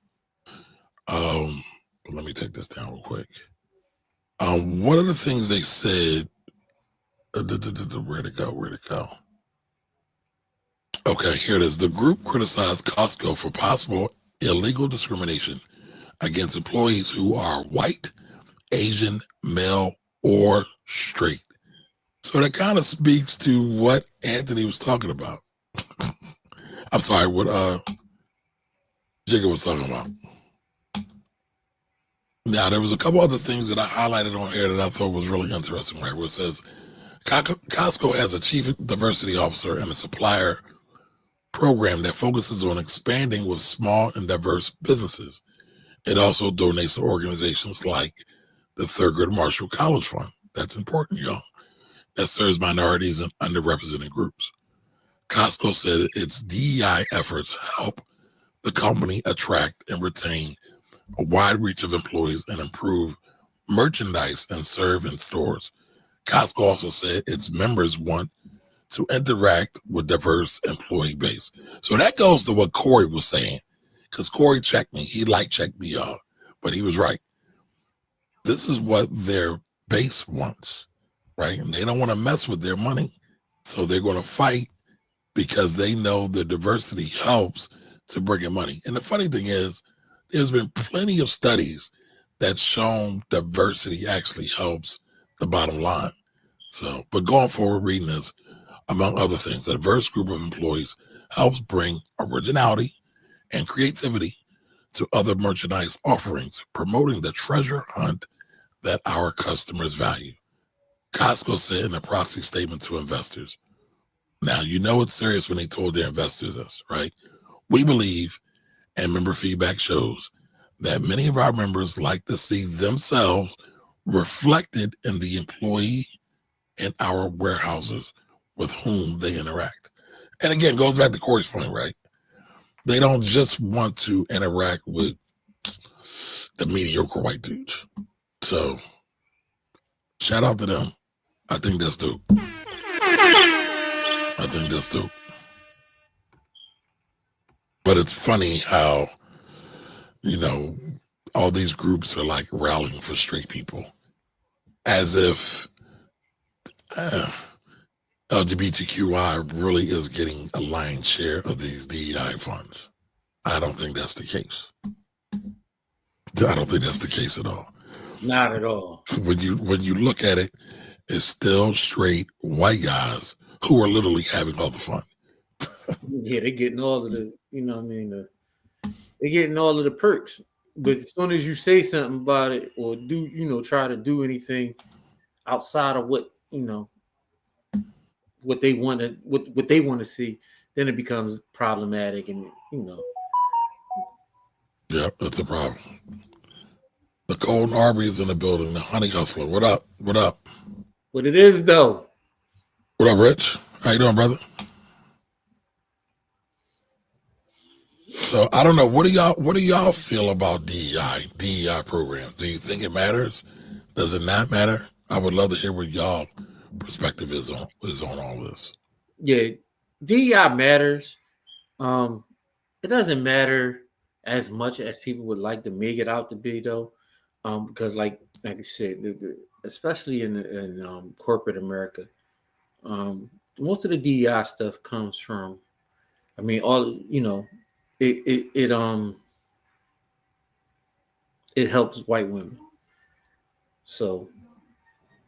Speaker 1: Let me take this down real quick. One of the things they said, where'd it go? Okay, here it is. The group criticized Costco for possible illegal discrimination against employees who are white, Asian, male, or straight. So that kind of speaks to what Anthony was talking about. I'm sorry, what Jigga was talking about. Now, there was a couple other things that I highlighted on here that I thought was really interesting, right? Where it says, Costco has a chief diversity officer and a supplier program that focuses on expanding with small and diverse businesses. It also donates to organizations like the Thurgood Marshall College Fund. That's important, y'all. That serves minorities and underrepresented groups. Costco said its DEI efforts help the company attract and retain a wide reach of employees and improve merchandise and serve in stores. Costco also said its members want to interact with diverse employee base. So that goes to what Corey was saying, because Corey checked me. He checked me, y'all, but he was right. This is what their base wants, right? And they don't want to mess with their money. So they're going to fight because they know the diversity helps to bring in money. And the funny thing is, there's been plenty of studies that's shown diversity actually helps the bottom line. So, but going forward, reading this, among other things, a diverse group of employees helps bring originality and creativity to other merchandise offerings, promoting the treasure hunt that our customers value. Costco said in a proxy statement to investors. Now, you know it's serious when they told their investors this, right? We believe, and member feedback shows, that many of our members like to see themselves reflected in the employee in our warehouses with whom they interact. And again, goes back to Corey's point, right? They don't just want to interact with the mediocre white dudes. So, shout out to them. I think that's dope. But it's funny how, all these groups are like rallying for straight people as if LGBTQI really is getting a lion's share of these DEI funds. I don't think that's the case. I don't think that's the case at all.
Speaker 2: Not at all.
Speaker 1: When you look at it, it's still straight white guys who are literally having all the fun.
Speaker 2: Yeah, they're getting all of the, they're getting all of the perks. But as soon as you say something about it or do, try to do anything outside of what, what they want to see, then it becomes problematic and,
Speaker 1: Yep, that's a problem. The Colton Arby is in the building, the Honey Hustler. What up?
Speaker 2: What it is, though.
Speaker 1: What up, Rich? How you doing, brother? So I don't know. What do y'all feel about DEI programs? Do you think it matters? Does it not matter? I would love to hear what y'all perspective is on all this.
Speaker 2: Yeah, DEI matters. It doesn't matter as much as people would like to make it out to be, though, because like you said, especially in corporate America, most of the DEI stuff comes from, it helps white women. So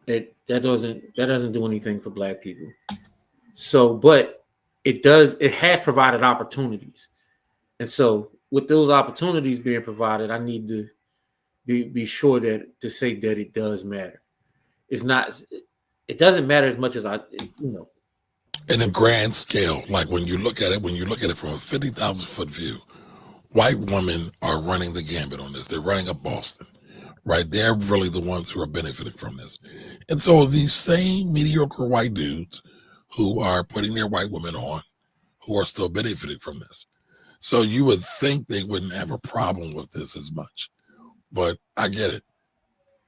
Speaker 2: that doesn't do anything for black people. So, but it has provided opportunities. And so with those opportunities being provided, I need to be sure to say that it does matter. It doesn't matter as much as
Speaker 1: In a grand scale, like when you look at it from a 50,000 foot view, white women are running the gambit on this. They're running up Boston, right? They're really the ones who are benefiting from this. And so these same mediocre white dudes who are putting their white women on, who are still benefiting from this. So you would think they wouldn't have a problem with this as much. But I get it.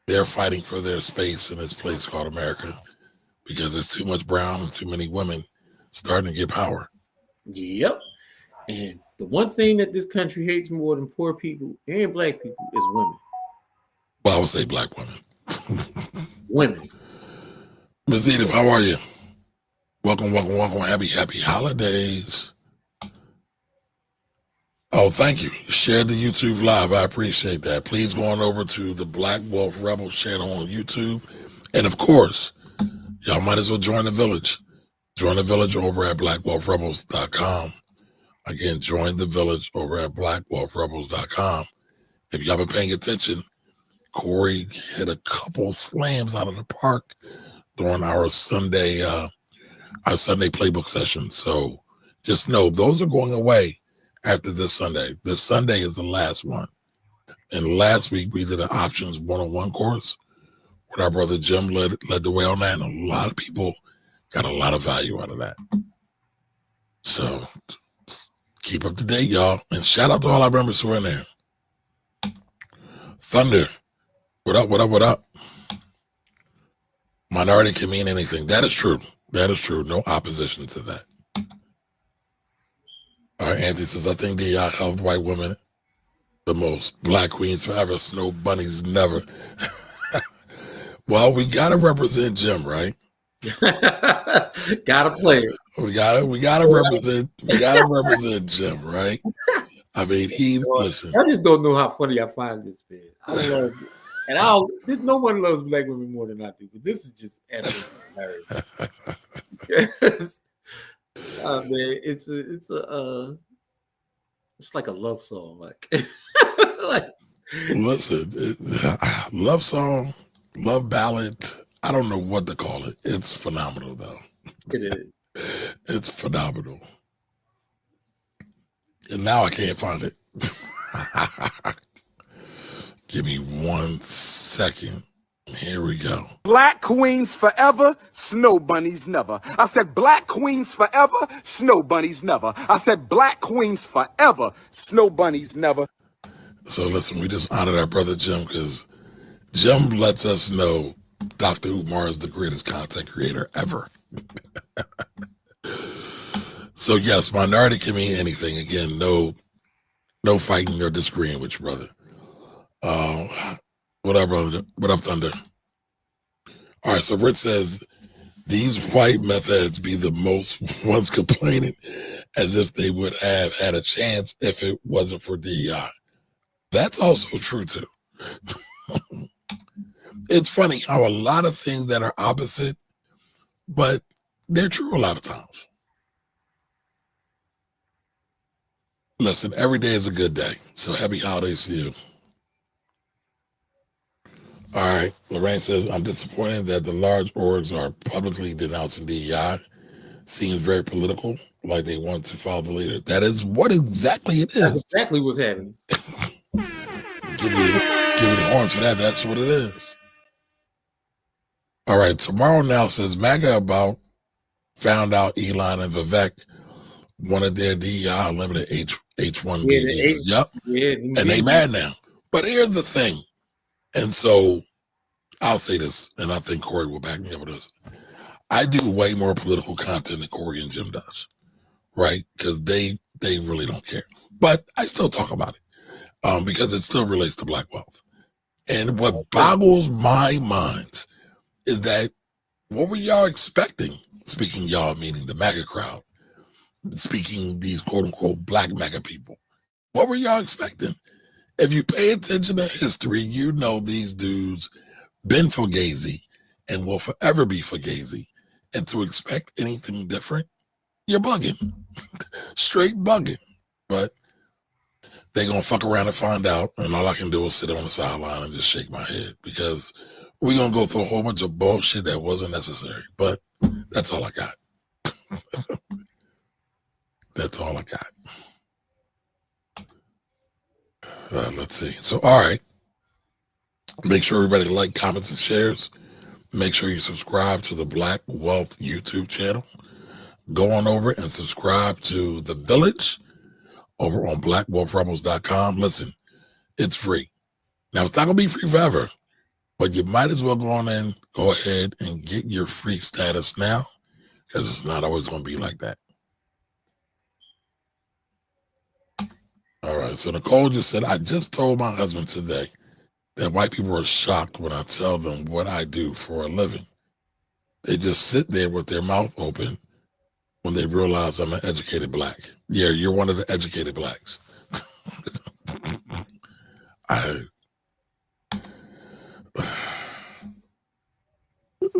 Speaker 1: They're fighting for their space in this place called America because there's too much brown and too many women starting to get power.
Speaker 2: Yep. And the one thing that this country hates more than poor people and black people is women.
Speaker 1: Well, I would say black women.
Speaker 2: Women.
Speaker 1: Ms. Edith, how are you? Welcome. Happy holidays. Oh, thank you. Share the YouTube live. I appreciate that. Please go on over to the Black Wolf Rebels channel on YouTube. And of course, y'all might as well join the village. Join the village over at blackwolfrebels.com. Again, join the village over at blackwolfrebels.com. If y'all been paying attention, Corey hit a couple slams out of the park during our Sunday playbook session. So just know those are going away after this Sunday. This Sunday is the last one. And last week we did an options 101 course with our brother Jim led the way on that. And a lot of people got a lot of value out of that. So keep up to date, y'all. And shout out to all our members who are in there. Thunder. What up? Minority can mean anything. That is true. That is true. No opposition to that. All right, Anthony says, I think DEI helped white women the most. Black queens forever, snow bunnies never. Well, we gotta represent Jim, right?
Speaker 2: Gotta play it.
Speaker 1: We gotta represent Jim, right? I mean, listen.
Speaker 2: I just don't know how funny I find this, man. I love it. And no one loves black women more than I do, but this is just absolutely hilarious. Man, it's like a love song, like
Speaker 1: listen, love song, love ballad. I don't know what to call it. It's phenomenal, though.
Speaker 2: It is.
Speaker 1: It's phenomenal. And now I can't find it. Give me 1 second. Here we go.
Speaker 6: Black queens forever, snow bunnies never. I said black queens forever, snow bunnies never. I said black queens forever, snow bunnies never.
Speaker 1: So listen, we just honored our brother Jim because Jim lets us know Dr. Umar is the greatest content creator ever. So yes, minority can mean anything. Again, no fighting or disagreeing with your brother. What up, brother? What up, Thunder? All right, so Rich says, these white meth heads be the most ones complaining as if they would have had a chance if it wasn't for DEI. That's also true, too. It's funny how a lot of things that are opposite, but they're true a lot of times. Listen, every day is a good day, so happy holidays to you. All right, Lorraine says, I'm disappointed that the large orgs are publicly denouncing DEI. Seems very political, like they want to follow the leader. That is what exactly it is.
Speaker 2: That's exactly what's happening.
Speaker 1: Give me the horns for that. That's what it is. All right, Tomorrow Now says, MAGA found out Elon and Vivek wanted their DEI limited H1B visas. Yep.
Speaker 2: Yeah,
Speaker 1: and they mad now. But here's the thing. And so I'll say this, and I think Corey will back me up with this. I do way more political content than Corey and Jim does, right? Because they really don't care. But I still talk about it because it still relates to Black wealth. And what boggles my mind is that what were y'all expecting? Speaking y'all, meaning the MAGA crowd, speaking these quote-unquote Black MAGA people. What were y'all expecting? If you pay attention to history, you know these dudes been fugazi and will forever be fugazi. And to expect anything different, you're bugging. Straight bugging. But they're going to fuck around and find out. And all I can do is sit on the sideline and just shake my head because we're going to go through a whole bunch of bullshit that wasn't necessary. But that's all I got. That's all I got. Let's see. So, all right. Make sure everybody like, comments, and shares. Make sure you subscribe to the Black Wealth YouTube channel. Go on over and subscribe to The Village over on blackwealthrebels.com. Listen, it's free. Now, it's not going to be free forever, but you might as well go on in, go ahead and get your free status now because it's not always going to be like that. All right, so Nicole just said, I just told my husband today that white people are shocked when I tell them what I do for a living. They just sit there with their mouth open when they realize I'm an educated Black. Yeah, you're one of the educated Blacks.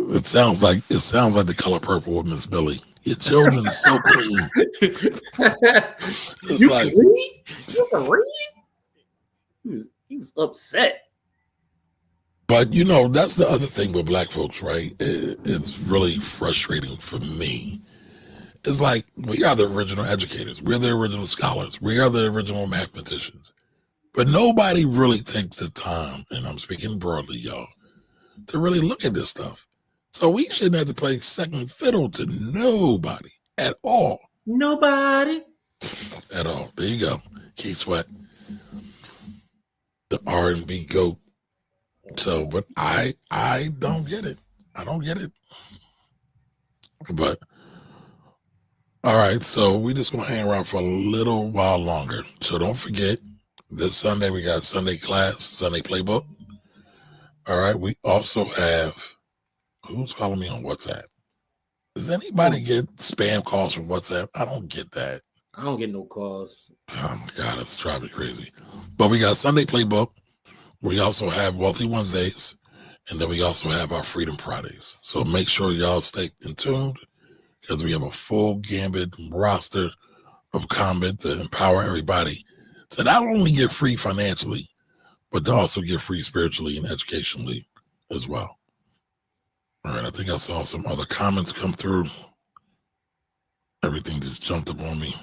Speaker 1: It sounds like The Color Purple with Miss Billy. Your children are so clean. It's
Speaker 2: you
Speaker 1: like,
Speaker 2: can read? You can read? He was upset.
Speaker 1: But, you know, that's the other thing with Black folks, right? It's really frustrating for me. It's like, we are the original educators. We're the original scholars. We are the original mathematicians. But nobody really takes the time, and I'm speaking broadly, y'all, to really look at this stuff. So we shouldn't have to play second fiddle to nobody at all.
Speaker 2: Nobody.
Speaker 1: At all. There you go. Keith Sweat, the R&B GOAT. So, but I don't get it. I don't get it. But all right, so we just gonna hang around for a little while longer. So don't forget, this Sunday we got Sunday class, Sunday playbook. All right, we also have, who's calling me on WhatsApp? Does anybody get spam calls from WhatsApp? I don't get that.
Speaker 2: I don't get no calls.
Speaker 1: Oh my God, it's driving me crazy. But we got Sunday playbook. We also have Wealthy Wednesdays. And then we also have our Freedom Fridays. So make sure y'all stay in tune because we have a full gambit roster of content to empower everybody to not only get free financially, but to also get free spiritually and educationally as well. All right, I think I saw some other comments come through. Everything just jumped up on me.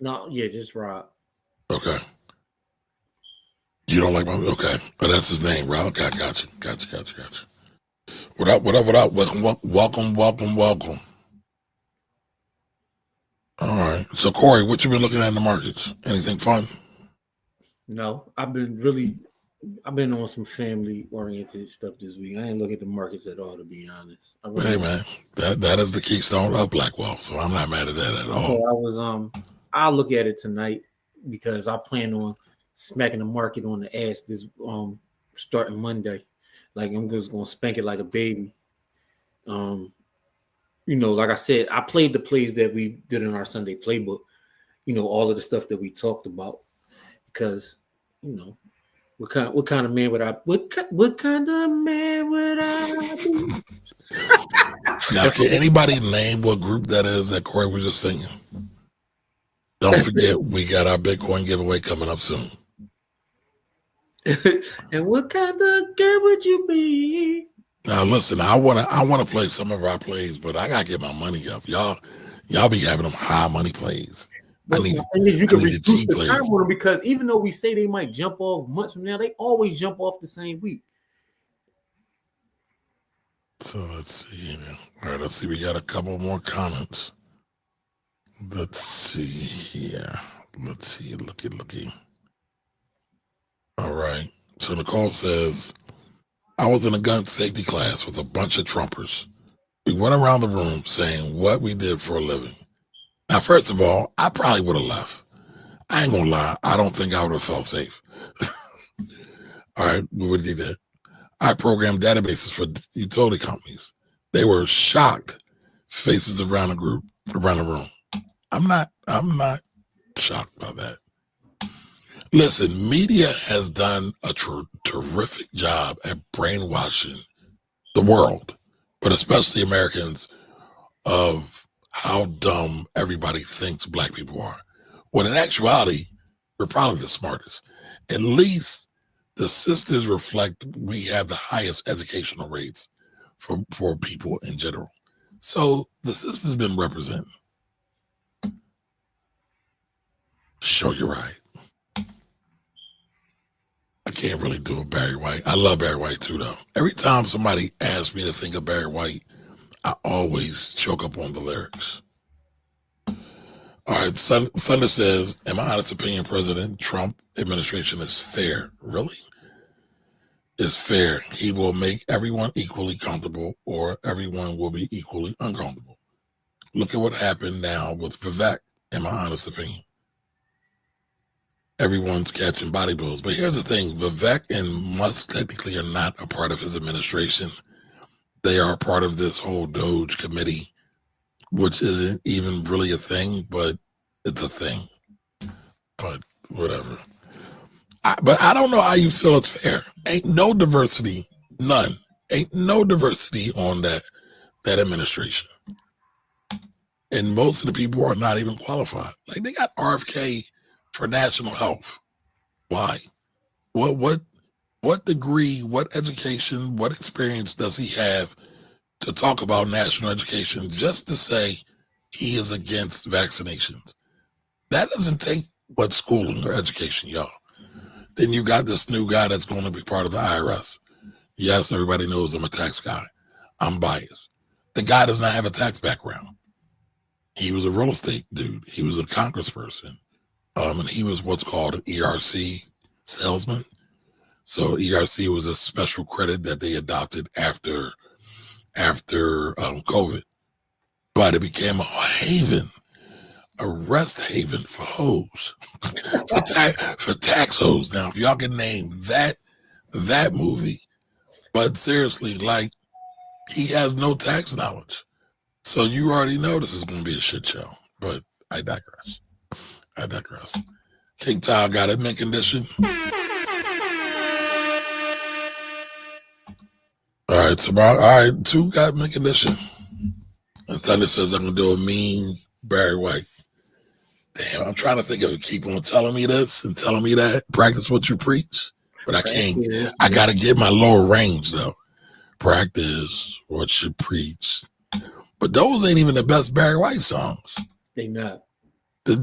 Speaker 2: No, yeah, just Rob.
Speaker 1: Okay. You don't like my, okay. Oh, that's his name, Rob. Gotcha. What up? Welcome. All right. So, Corey, what you been looking at in the markets? Anything fun?
Speaker 2: No, I've been on some family-oriented stuff this week. I ain't look at the markets at all, to be honest.
Speaker 1: Hey, man, that is the keystone of Black Wealth, so I'm not mad at that at all.
Speaker 2: So I'll look at it tonight because I plan on smacking the market on the ass this starting Monday. Like I'm just gonna spank it like a baby. Like I said, I played the plays that we did in our Sunday playbook. All of the stuff that we talked about because what kind of man would I be?
Speaker 1: Now, can anybody name what group that is that Corey was just singing? Don't forget, we got our Bitcoin giveaway coming up soon.
Speaker 2: And what kind of girl would you be?
Speaker 1: Now, listen, I wanna play some of our plays, but I gotta get my money up. Y'all be having them high money plays.
Speaker 2: But you can reduce the time on them because even though we say they might jump off months from now, they always jump off the same week.
Speaker 1: So let's see. All right, let's see. We got a couple more comments. Let's see here. Let's see. Looky. All right. So Nicole says, I was in a gun safety class with a bunch of Trumpers. We went around the room saying what we did for a living. Now, first of all, I probably would have left. I ain't gonna lie. I don't think I would have felt safe. All right. We would have did that. I programmed databases for utility companies. They were shocked faces around the room. I'm not shocked by that. Listen, media has done a terrific job at brainwashing the world, but especially Americans, of how dumb everybody thinks Black people are. When in actuality, we're probably the smartest. At least the sisters reflect we have the highest educational rates for people in general. So the sisters been representing. Show you right. I can't really do a Barry White. I love Barry White too, though. Every time somebody asks me to think of Barry White, I always choke up on the lyrics. All right, Thunder says, in my honest opinion, President Trump administration is fair. Really? Is fair. He will make everyone equally comfortable or everyone will be equally uncomfortable. Look at what happened now with Vivek, in my honest opinion. Everyone's catching body blows. But here's the thing, Vivek and Musk technically are not a part of his administration. They are part of this whole Doge committee, which isn't even really a thing, but it's a thing. But whatever. But I don't know how you feel it's fair. Ain't no diversity, none. Ain't no diversity on that administration. And most of the people are not even qualified. Like they got RFK for national health. Why? What degree, what education, what experience does he have to talk about national education just to say he is against vaccinations? That doesn't take much schooling or education, y'all. Then you got this new guy that's going to be part of the IRS. Yes, everybody knows I'm a tax guy. I'm biased. The guy does not have a tax background. He was a real estate dude. He was a congressperson. And he was what's called an ERC salesman. So ERC was a special credit that they adopted after COVID, but it became a haven, a rest haven for hoes, for tax hoes. Now, if y'all can name that movie, but seriously, like, he has no tax knowledge, so you already know this is going to be a shit show. But I digress. King Tile got it mint condition. All right, tomorrow. All right, 2 got mint condition. And Thunder says I'm gonna do a mean Barry White. Damn, I'm trying to think of it. Keep on telling me this and telling me that. Practice what you preach, but I can't. I gotta get my lower range though. Practice what you preach, but those ain't even the best Barry White songs.
Speaker 2: They not.
Speaker 1: The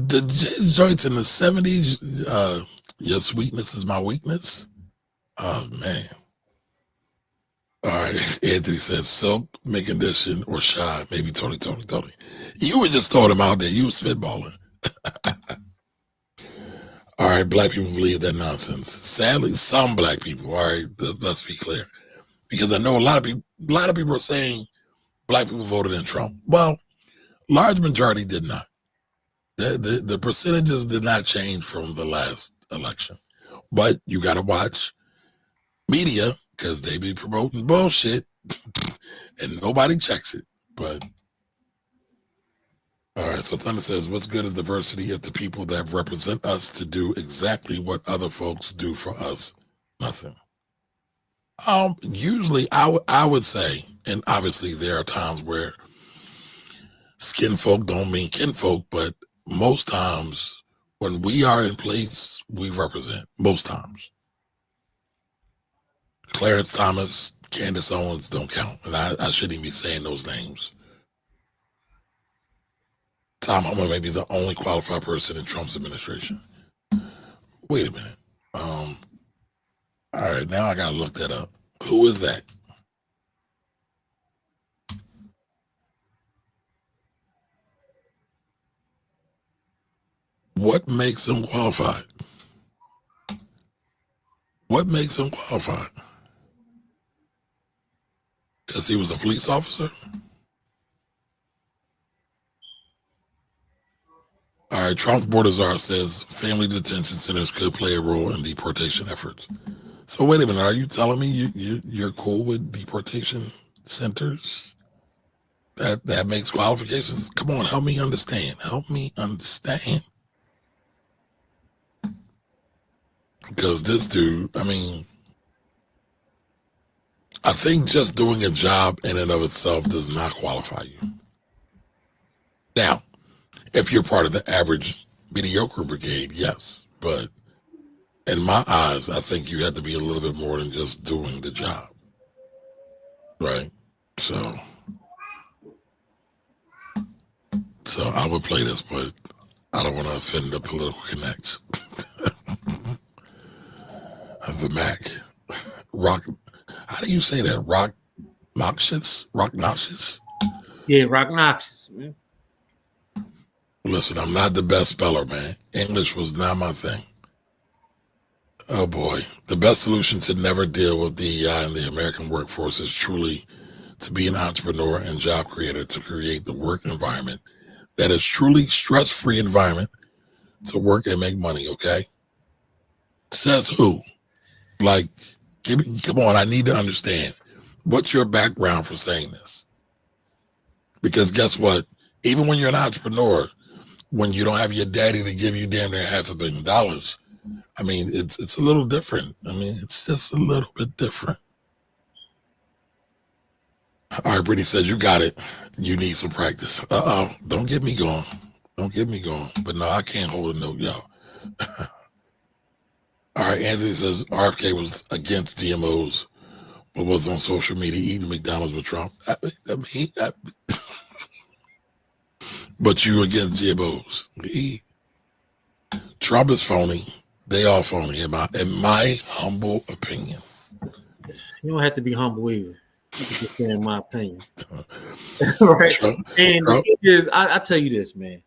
Speaker 1: joints in the 70s. Your sweetness is my weakness. Oh man. All right, Anthony says Silk, mint condition, or Shy. Maybe Tony. You were just throwing him out there. You were spitballing. All right, black people believe that nonsense. Sadly, some black people. All right, let's be clear, because I know a lot of people are saying black people voted in Trump. Well, large majority did not. The percentages did not change from the last election, but you got to watch media because they be promoting bullshit and nobody checks it. But all right, so Thunder says, what's good is diversity if the people that represent us to do exactly what other folks do for us? Nothing. Usually I would say, and obviously there are times where skin folk don't mean kinfolk, but most times when we are in place, we represent. Most times. Clarence Thomas, Candace Owens don't count, and I shouldn't even be saying those names. Tom Homan may be the only qualified person in Trump's administration. Wait a minute. All right, now I gotta look that up. Who is that? What makes him qualified? What makes him qualified? Because he was a police officer? All right, Trump's border czar says family detention centers could play a role in deportation efforts. So wait a minute, are you telling me you're cool with deportation centers? That makes qualifications? Come on, help me understand. Because this dude, I think just doing a job in and of itself does not qualify you. Now, if you're part of the average mediocre brigade, yes. But in my eyes, I think you have to be a little bit more than just doing the job. Right? So I would play this, but I don't want to offend the political connects. The Mac. Rock. How do you say that? Rock noxious?
Speaker 2: Yeah, rock noxious, man.
Speaker 1: Listen, I'm not the best speller, man. English was not my thing. Oh boy. The best solution to never deal with DEI in the American workforce is truly to be an entrepreneur and job creator, to create the work environment that is truly stress-free environment to work and make money, okay? Says who? Like, come on, I need to understand. What's your background for saying this? Because guess what? Even when you're an entrepreneur, when you don't have your daddy to give you damn near $500 million, it's a little different. It's just a little bit different. All right, Brittany says, you got it. You need some practice. Don't get me going. But no, I can't hold a note, y'all. All right, Anthony says RFK was against GMOs, but was on social media eating McDonald's with Trump. But you against GMOs. Trump is phony. They all phony, in my humble opinion.
Speaker 2: You don't have to be humble either. You can just say in my opinion. Right.
Speaker 1: Trump,
Speaker 2: and the thing is, I tell you this, man.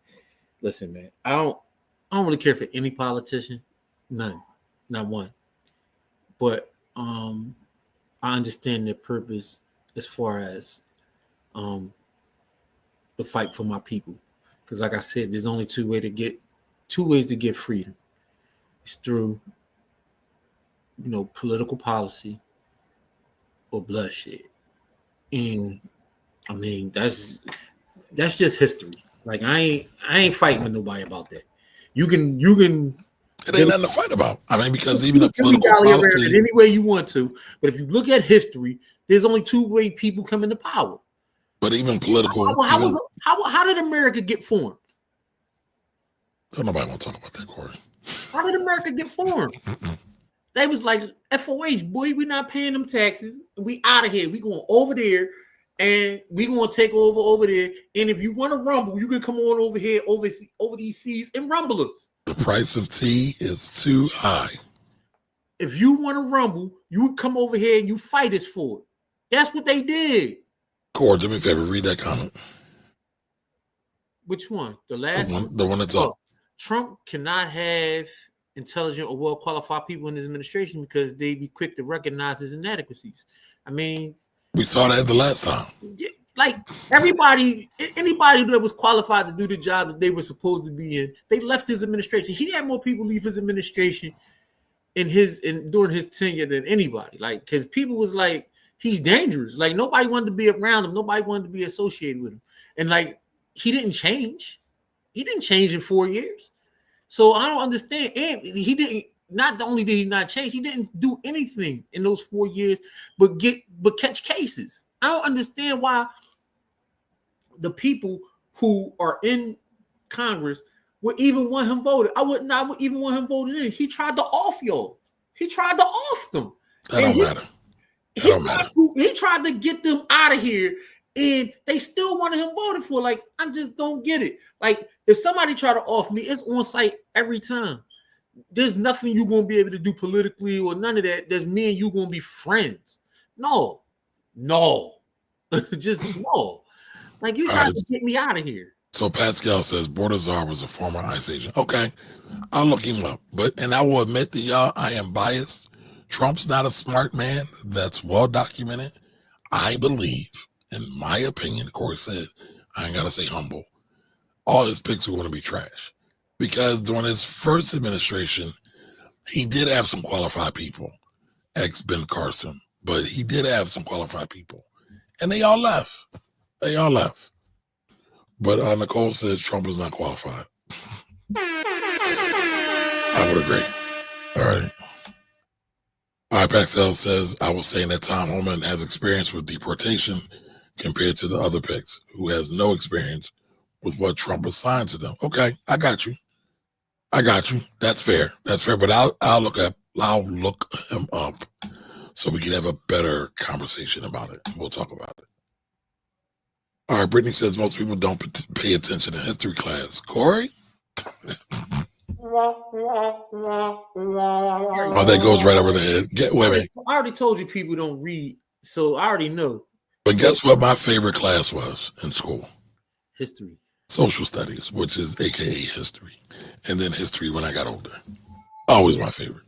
Speaker 2: Listen, man, I don't really care for any politician. None. Not one. but I understand their purpose as far as the fight for my people. Because like I said, there's only two ways to get freedom. It's through, political policy or bloodshed. And I mean, that's just history. Like I ain't fighting with nobody about that. You can
Speaker 1: It ain't nothing to fight about. I mean, because even the political
Speaker 2: policy, any way you want to, but if you look at history, there's only two ways people come into power.
Speaker 1: But even political,
Speaker 2: how did America get formed?
Speaker 1: Don't nobody want to talk about that, Corey.
Speaker 2: How did America get formed? They was like, FOH, boy, we not paying them taxes. We out of here. We going over there, and we going to take over there. And if you want to rumble, you can come on over here, over these seas and rumble us.
Speaker 1: The price of tea is too high.
Speaker 2: If you want to rumble, you would come over here and you fight us for it. That's what they did.
Speaker 1: Corey, do me a favor, read that comment.
Speaker 2: Which one? The last
Speaker 1: one? The one that's up.
Speaker 2: Trump cannot have intelligent or well-qualified people in his administration because they be quick to recognize his inadequacies. I mean,
Speaker 1: we saw that the last time.
Speaker 2: Like anybody that was qualified to do the job that they were supposed to be in, they left his administration. He had more people leave his administration during his tenure than anybody. Like, because people was like, he's dangerous. Like nobody wanted to be around him. Nobody wanted to be associated with him. And like, he didn't change. He didn't change in 4 years. So I don't understand. And he didn't, not only did he not change, he didn't do anything in those 4 years but catch cases. I don't understand why the people who are in Congress would even want him voted. I would not even want him voted in. He tried to off y'all. He tried to off them.
Speaker 1: That don't matter.
Speaker 2: He tried to get them out of here. And they still wanted him voted for. Like, I just don't get it. Like, if somebody try to off me, it's on site every time. There's nothing you're going to be able to do politically or none of that. There's me and you going to be friends. No. Just no. Like, you trying to get me out of here.
Speaker 1: So Pascal says Bortazar was a former ICE agent. Okay, I'll look him up. And I will admit to y'all, I am biased. Trump's not a smart man. That's well documented. I believe, in my opinion, Corey said, I ain't got to say humble, all his picks are going to be trash. Because during his first administration, he did have some qualified people, ex-Ben Carson, but he did have some qualified people. And they all left. But Nicole says Trump is not qualified. I would agree. All right. Paxel says, I was saying that Tom Homan has experience with deportation compared to the other picks who has no experience with what Trump assigned to them. Okay, I got you. That's fair. But I'll look him up so we can have a better conversation about it. We'll talk about it. All right, Brittany says most people don't pay attention in history class. Corey? Oh, that goes right over the head. Wait a minute.
Speaker 2: I already told you people don't read, so I already know.
Speaker 1: But guess what my favorite class was in school?
Speaker 2: History.
Speaker 1: Social studies, which is AKA history. And then history when I got older. Always my favorite.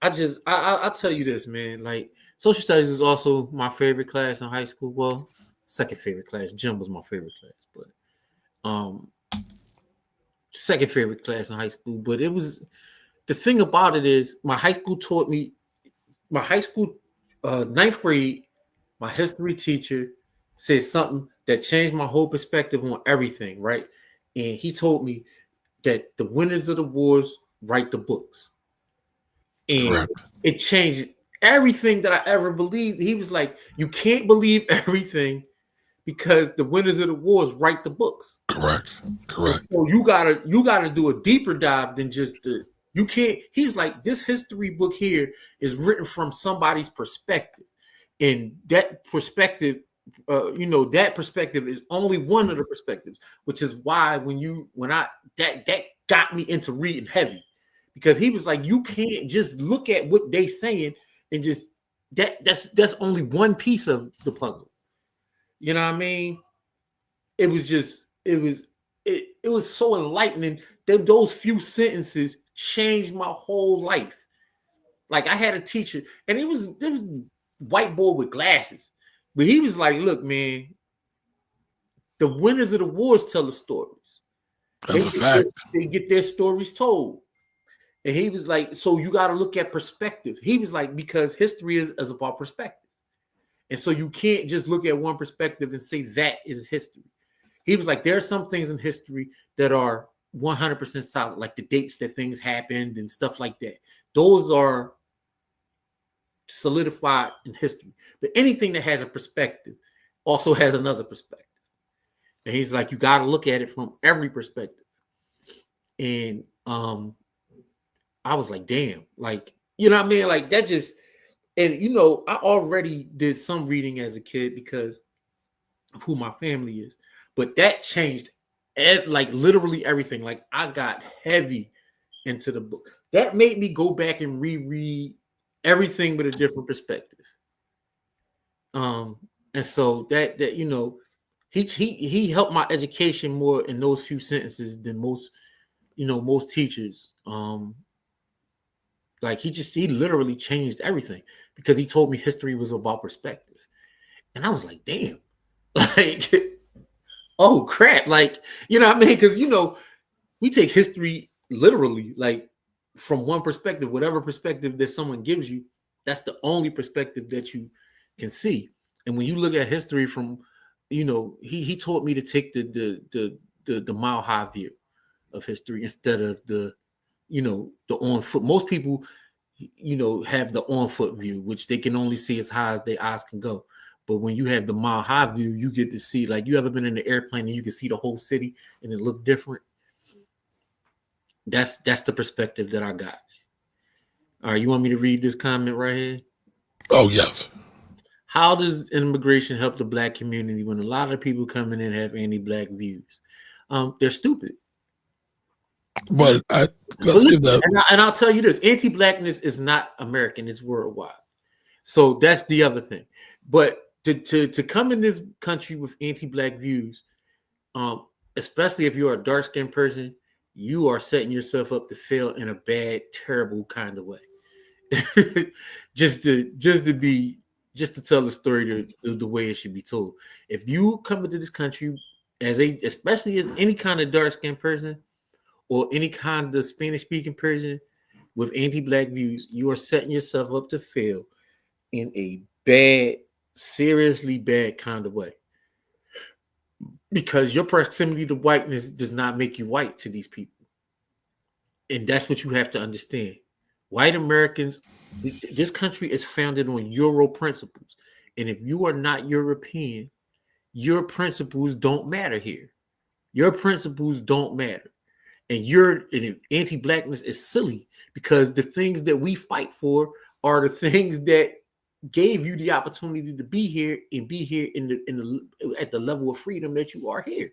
Speaker 2: I'll tell you this, man. Like, social studies was also my favorite class in high school. Well, second favorite class. Gym was my favorite class, but second favorite class in high school. But it was, the thing about it is my high school taught me, ninth grade, my history teacher said something that changed my whole perspective on everything, right? And he told me that the winners of the wars write the books. And
Speaker 1: Correct.
Speaker 2: It changed everything that I ever believed. He was like, you can't believe everything because the winners of the wars write the books.
Speaker 1: Correct.
Speaker 2: So you gotta do a deeper dive than just you can't. He's like, this history book here is written from somebody's perspective, and that perspective, that perspective is only one of the perspectives, which is why that got me into reading heavy, because he was like, you can't just look at what they saying and just that's only one piece of the puzzle. You know what I mean? It was so enlightening that those few sentences changed my whole life. Like I had a teacher, and there was white boy with glasses, but he was like, "Look, man, the winners of the wars tell the stories.
Speaker 1: That's a fact.
Speaker 2: They get their stories told." And he was like, "So you got to look at perspective." He was like, "Because history is about perspective, and so you can't just look at one perspective and say that is history." He was like, "There are some things in history that are 100% solid, like the dates that things happened and stuff like that. Those are solidified in history. But anything that has a perspective also has another perspective." And he's like, "You got to look at it from every perspective." And I was like, damn, like, you know what I mean? Like that just, and you know, I already did some reading as a kid because of who my family is, but that changed like literally everything. Like I got heavy into the book. That made me go back and reread everything with a different perspective. And so that you know, he helped my education more in those few sentences than most teachers. Like he literally changed everything because he told me history was about perspective. And I was like, damn, like, oh crap. Like, you know what I mean? Because, you know, we take history literally, like from one perspective, whatever perspective that someone gives you, that's the only perspective that you can see. And when you look at history from, you know, he taught me to take the mile high view of history instead of the, you know, the on foot. Most people, you know, have the on foot view, which they can only see as high as their eyes can go. But when you have the mile high view, you get to see, like, you ever been in the airplane and you can see the whole city and it look different? That's the perspective that I got. All right, you want me to read this comment right here?
Speaker 1: Oh, yes.
Speaker 2: How does immigration help the Black community when a lot of people coming in have anti-Black views? They're stupid.
Speaker 1: But let's give that.
Speaker 2: And I'll tell you this: anti-Blackness is not American; it's worldwide. So that's the other thing. But to come in this country with anti-Black views, especially if you're a dark-skinned person, you are setting yourself up to fail in a bad, terrible kind of way. just to tell the story the way it should be told. If you come into this country especially as any kind of dark-skinned person or any kind of Spanish-speaking person with anti-Black views, you are setting yourself up to fail in a bad, seriously bad kind of way. Because your proximity to whiteness does not make you white to these people. And that's what you have to understand. White Americans, this country is founded on Euro principles. And if you are not European, your principles don't matter here. Your principles don't matter. And anti-Blackness is silly because the things that we fight for are the things that gave you the opportunity to be here and be here at the level of freedom that you are here.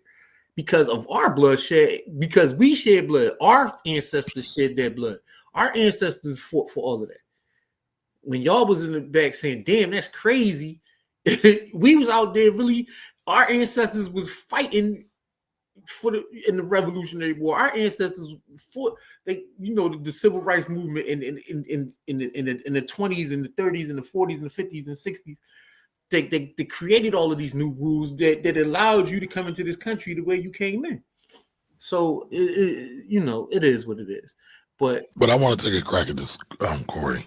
Speaker 2: Because of our bloodshed, because we shed blood, our ancestors shed their blood. Our ancestors fought for all of that. When y'all was in the back saying, damn, that's crazy, we was out there really, our ancestors was fighting in the Revolutionary War. Our ancestors fought, the civil rights movement in the 20s and the 30s and the 40s and the 50s and 60s. They created all of these new rules that allowed you to come into this country the way you came in. So it is what it is. But
Speaker 1: I want to take a crack at this, Corey,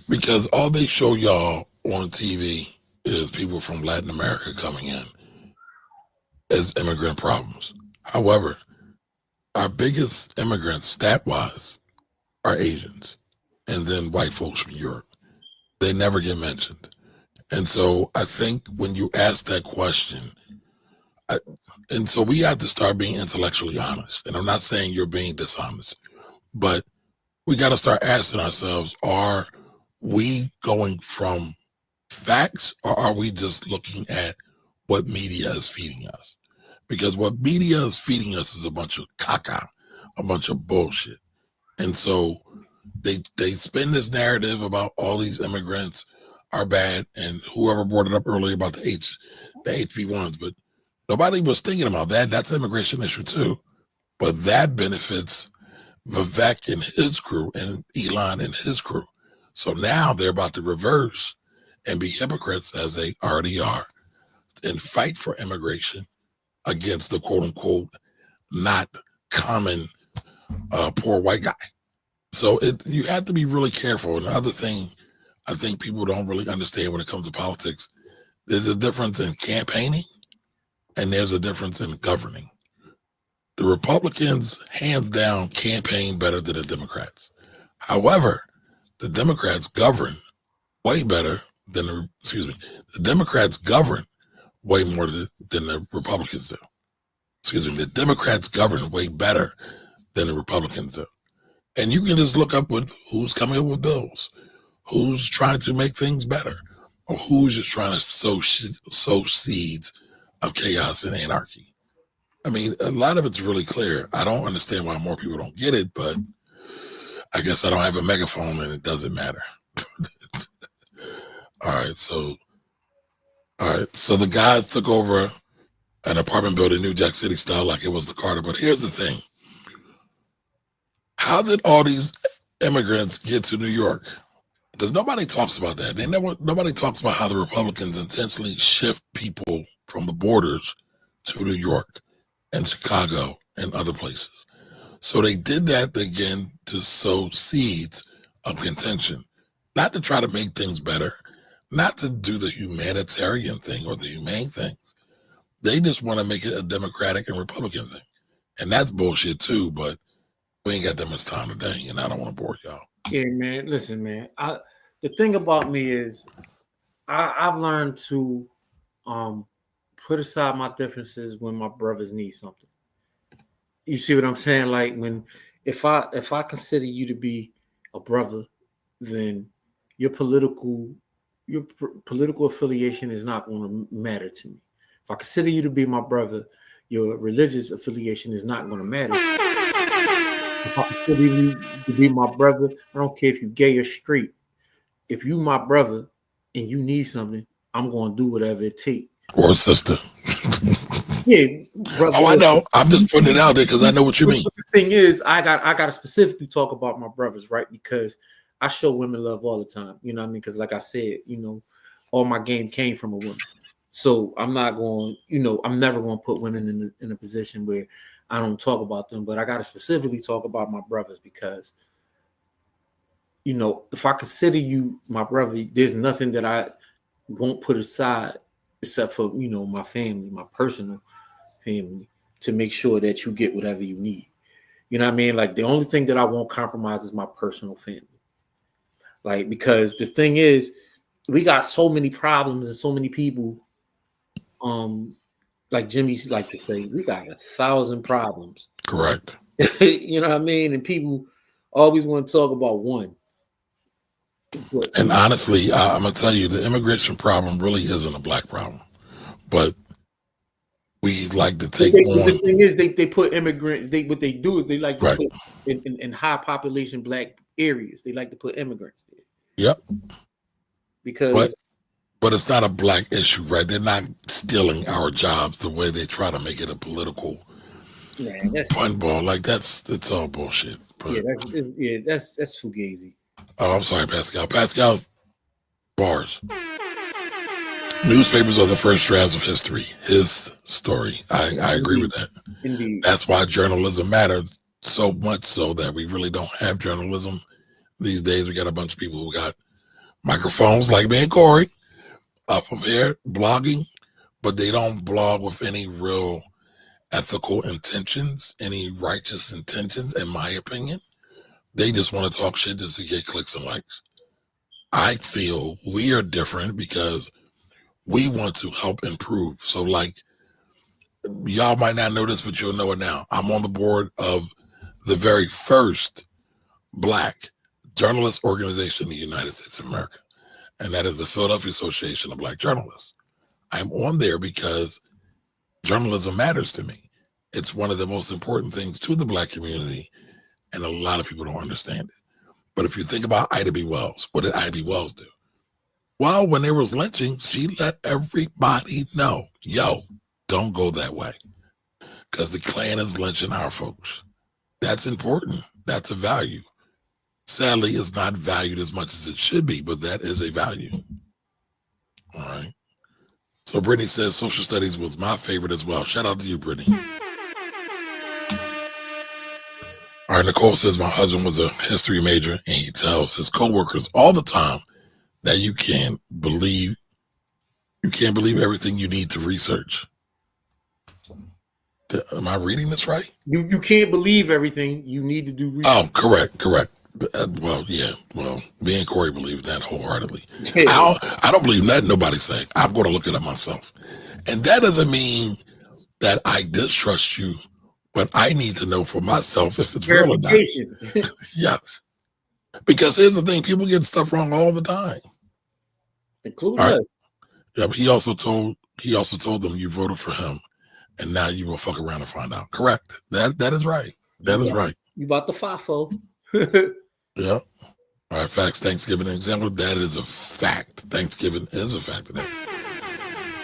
Speaker 1: because all they show y'all on TV is people from Latin America coming in as immigrant problems. However, our biggest immigrants, stat-wise, are Asians, and then white folks from Europe. They never get mentioned. And so I think when you ask that question, and so we have to start being intellectually honest. And I'm not saying you're being dishonest, but we got to start asking ourselves, are we going from facts or are we just looking at what media is feeding us? Because what media is feeding us is a bunch of caca, a bunch of bullshit. And so they spin this narrative about all these immigrants are bad, and whoever brought it up earlier about the HB1s, but nobody was thinking about that. That's an immigration issue too. But that benefits Vivek and his crew and Elon and his crew. So now they're about to reverse and be hypocrites, as they already are, and fight for immigration against the quote unquote not common poor white guy. So you have to be really careful. And the other thing I think people don't really understand when it comes to politics, there's a difference in campaigning and there's a difference in governing. The Republicans, hands down, campaign better than the Democrats. However, the Democrats govern way better than the Democrats govern way more than the Republicans do. The Democrats govern way better than the Republicans do. And you can just look up with who's coming up with bills, who's trying to make things better, or who's just trying to sow seeds of chaos and anarchy. I mean, a lot of it's really clear. I don't understand why more people don't get it, but I guess I don't have a megaphone and it doesn't matter. All right, so the guys took over an apartment building, New Jack City style, like it was the Carter. But here's the thing. How did all these immigrants get to New York? Because nobody talks about that. Nobody talks about how the Republicans intentionally shift people from the borders to New York and Chicago and other places. So they did that again to sow seeds of contention, not to try to make things better, not to do the humanitarian thing or the humane things. They just want to make it a Democratic and Republican thing. And that's bullshit too, but we ain't got that much time today, and I don't want to bore y'all.
Speaker 2: Yeah, man. Listen, man. The thing about me is I've learned to put aside my differences when my brothers need something. You see what I'm saying? Like if I consider you to be a brother, then your political affiliation is not going to matter to me. If I consider you to be my brother, your religious affiliation is not going to matter to me. If I consider you to be my brother, I don't care if you're gay or straight. If you my brother and you need something, I'm going to do whatever it takes.
Speaker 1: Or sister.
Speaker 2: Yeah, brother.
Speaker 1: Oh, I know. I'm just putting it out there because I know what you mean.
Speaker 2: The thing is, I got to specifically talk about my brothers, right? Because I show women love all the time. You know what I mean? Because like I said, all my game came from a woman. So I'm not going, I'm never going to put women in a position where I don't talk about them. But I got to specifically talk about my brothers because, if I consider you my brother, there's nothing that I won't put aside except for, my family, my personal family, to make sure that you get whatever you need. You know what I mean? Like the only thing that I won't compromise is my personal family. Like, because the thing is, we got so many problems and so many people, like Jimmy like to say, we got 1,000 problems.
Speaker 1: Correct.
Speaker 2: You know what I mean? And people always want to talk about one.
Speaker 1: And honestly, I'm going to tell you, the immigration problem really isn't a black problem. But we like to take on.
Speaker 2: The thing is, they put immigrants, what they do is they like to put in high population black areas, they like to put immigrants there.
Speaker 1: Yep.
Speaker 2: Because.
Speaker 1: But it's not a black issue, right? They're not stealing our jobs the way they try to make it a political fun ball. Like it's all bullshit. But,
Speaker 2: that's fugazi.
Speaker 1: Oh, I'm sorry, Pascal. Pascal's bars. Newspapers are the first drafts of history. His story. I agree with that.
Speaker 2: Indeed.
Speaker 1: That's why journalism matters so much so that we really don't have journalism these days. We got a bunch of people who got microphones like me and Corey up from here blogging, but they don't blog with any real ethical intentions, any righteous intentions, in my opinion. They just want to talk shit just to get clicks and likes. I feel we are different because we want to help improve. So like, y'all might not know this, but you'll know it now. I'm on the board of the very first black journalist organization in the United States of America. And that is the Philadelphia Association of Black Journalists. I'm on there because journalism matters to me. It's one of the most important things to the black community, and a lot of people don't understand it. But if you think about Ida B. Wells, what did Ida B. Wells do? Well, when there was lynching, she let everybody know, yo, don't go that way, because the Klan is lynching our folks. That's important. That's a value. Sadly, it's not valued as much as it should be, but that is a value. All right. So Brittany says social studies was my favorite as well. Shout out to you, Brittany. All right, Nicole says my husband was a history major, and he tells his coworkers all the time that you can't believe everything you need to research. Am I reading this right?
Speaker 2: You can't believe everything you need to do research.
Speaker 1: Oh, correct. Well, yeah. Well, me and Corey believe that wholeheartedly.
Speaker 2: Yeah.
Speaker 1: I don't believe nothing nobody's saying. I'm going to look it up myself. And that doesn't mean that I distrust you, but I need to know for myself if it's real or not. Yes. Because here's the thing, people get stuff wrong all the time.
Speaker 2: Including us.
Speaker 1: Yeah, but he also told them you voted for him, and now you will fuck around and find out. Correct. That is right. That is right.
Speaker 2: You bought the FIFO.
Speaker 1: Yeah. All right, facts. Thanksgiving example. That is a fact. Thanksgiving is a fact of that.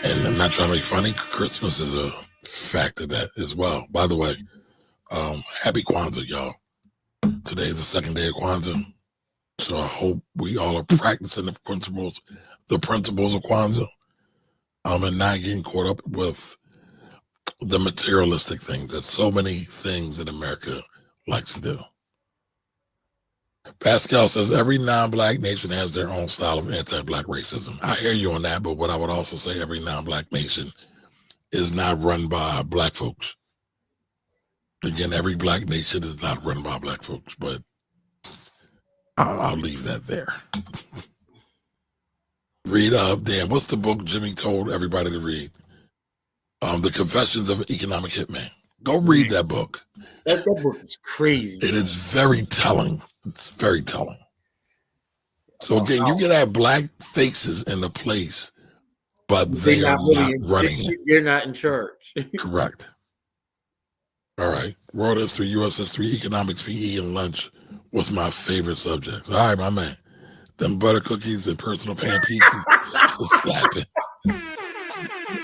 Speaker 1: And I'm not trying to be funny. Christmas is a fact of that as well. By the way, happy Kwanzaa, y'all. Today is the second day of Kwanzaa. So I hope we all are practicing the principles of Kwanzaa. And not getting caught up with the materialistic things that so many things in America likes to do. Pascal says every non-black nation has their own style of anti-black racism. I hear you on that, but what I would also say, every non-black nation is not run by black folks. Again, every black nation is not run by black folks, but I'll leave that there. Read Dan, what's the book Jimmy told everybody to read? The Confessions of an Economic Hitman. Go read that book.
Speaker 2: That book is crazy.
Speaker 1: It is very telling. It's very telling. So again, you can have black faces in the place, but they are not running it.
Speaker 2: They're not in charge.
Speaker 1: Correct. All right. World history, U.S. history, economics, PE, and lunch was my favorite subject. All right, my man. Them butter cookies and personal pan pizzas was slapping.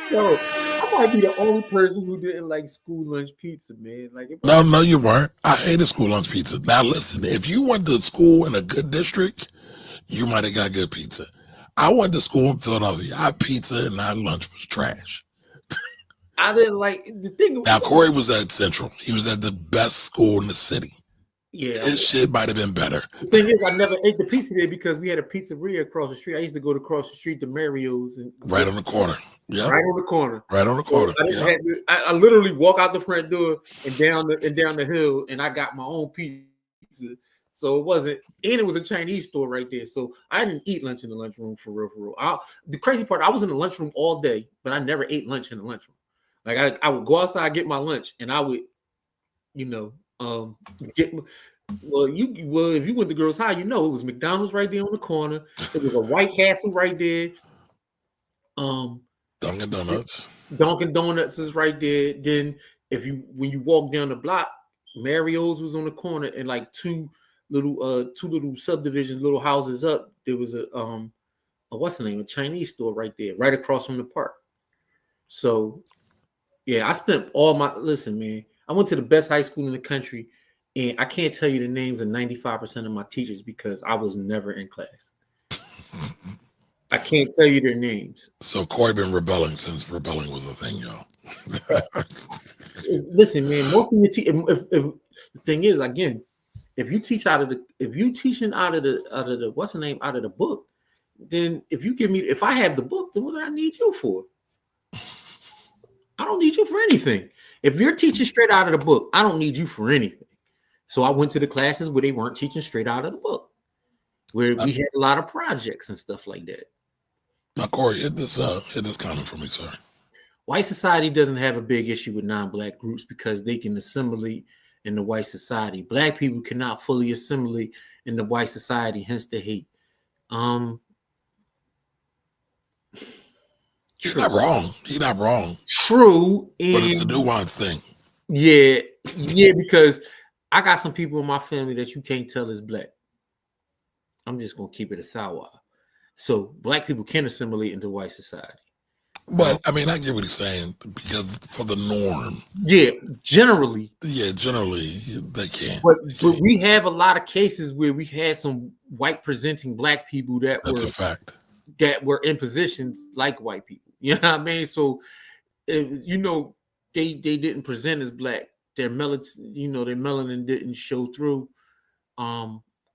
Speaker 2: Yo, I might be the only person who didn't like school lunch pizza, man.
Speaker 1: No, you weren't. I hated school lunch pizza. Now listen, if you went to school in a good district, you might have got good pizza. I went to school in Philadelphia. Our pizza and our lunch was trash.
Speaker 2: I didn't like the thing.
Speaker 1: Now Corey was at Central. He was at the best school in the city.
Speaker 2: Yeah,
Speaker 1: his shit might have been better.
Speaker 2: The thing is, I never ate the pizza there because we had a pizzeria across the street. I used to go across the street to Mario's and
Speaker 1: right on the corner. Yeah,
Speaker 2: right on the corner.
Speaker 1: Right on the corner.
Speaker 2: So I literally walk out the front door and down the hill, and I got my own pizza. So it wasn't, and it was a Chinese store right there. So I didn't eat lunch in the lunchroom for real. The crazy part, I was in the lunchroom all day, but I never ate lunch in the lunchroom. Like I would go outside, get my lunch, and I would, if you went to Girls High, it was McDonald's right there on the corner. It was a White Castle right there.
Speaker 1: Dunkin'
Speaker 2: Donuts is right there. Then when you walk down the block, Mario's was on the corner, and like two little subdivisions, little houses up, there was a Chinese store right there, right across from the park. So yeah, I spent listen, man, I went to the best high school in the country, and I can't tell you the names of 95% of my teachers because I was never in class. I can't tell you their names.
Speaker 1: So Corey been rebelling since rebelling was a thing, y'all.
Speaker 2: Listen, man, if the thing is, again, if you teaching out of the book, then if I have the book, then what do I need you for? I don't need you for anything. If you're teaching straight out of the book, I don't need you for anything. So I went to the classes where they weren't teaching straight out of the book, where we had a lot of projects and stuff like that.
Speaker 1: Now, Corey, hit this comment for me, sir.
Speaker 2: White society doesn't have a big issue with non-black groups because they can assimilate in the white society. Black people cannot fully assimilate in the white society, hence the hate.
Speaker 1: He's not wrong.
Speaker 2: True.
Speaker 1: But it's a nuanced thing.
Speaker 2: Yeah, because I got some people in my family that you can't tell is black. I'm just going to keep it a sour. So black people can assimilate into white society.
Speaker 1: But I mean, I get what he's saying because for the norm.
Speaker 2: Yeah, generally.
Speaker 1: Yeah, generally they can't.
Speaker 2: But we have a lot of cases where we had some white presenting black people that
Speaker 1: That's a fact.
Speaker 2: That were in positions like white people. You know what I mean? So, you know, they didn't present as black. Their melanin didn't show through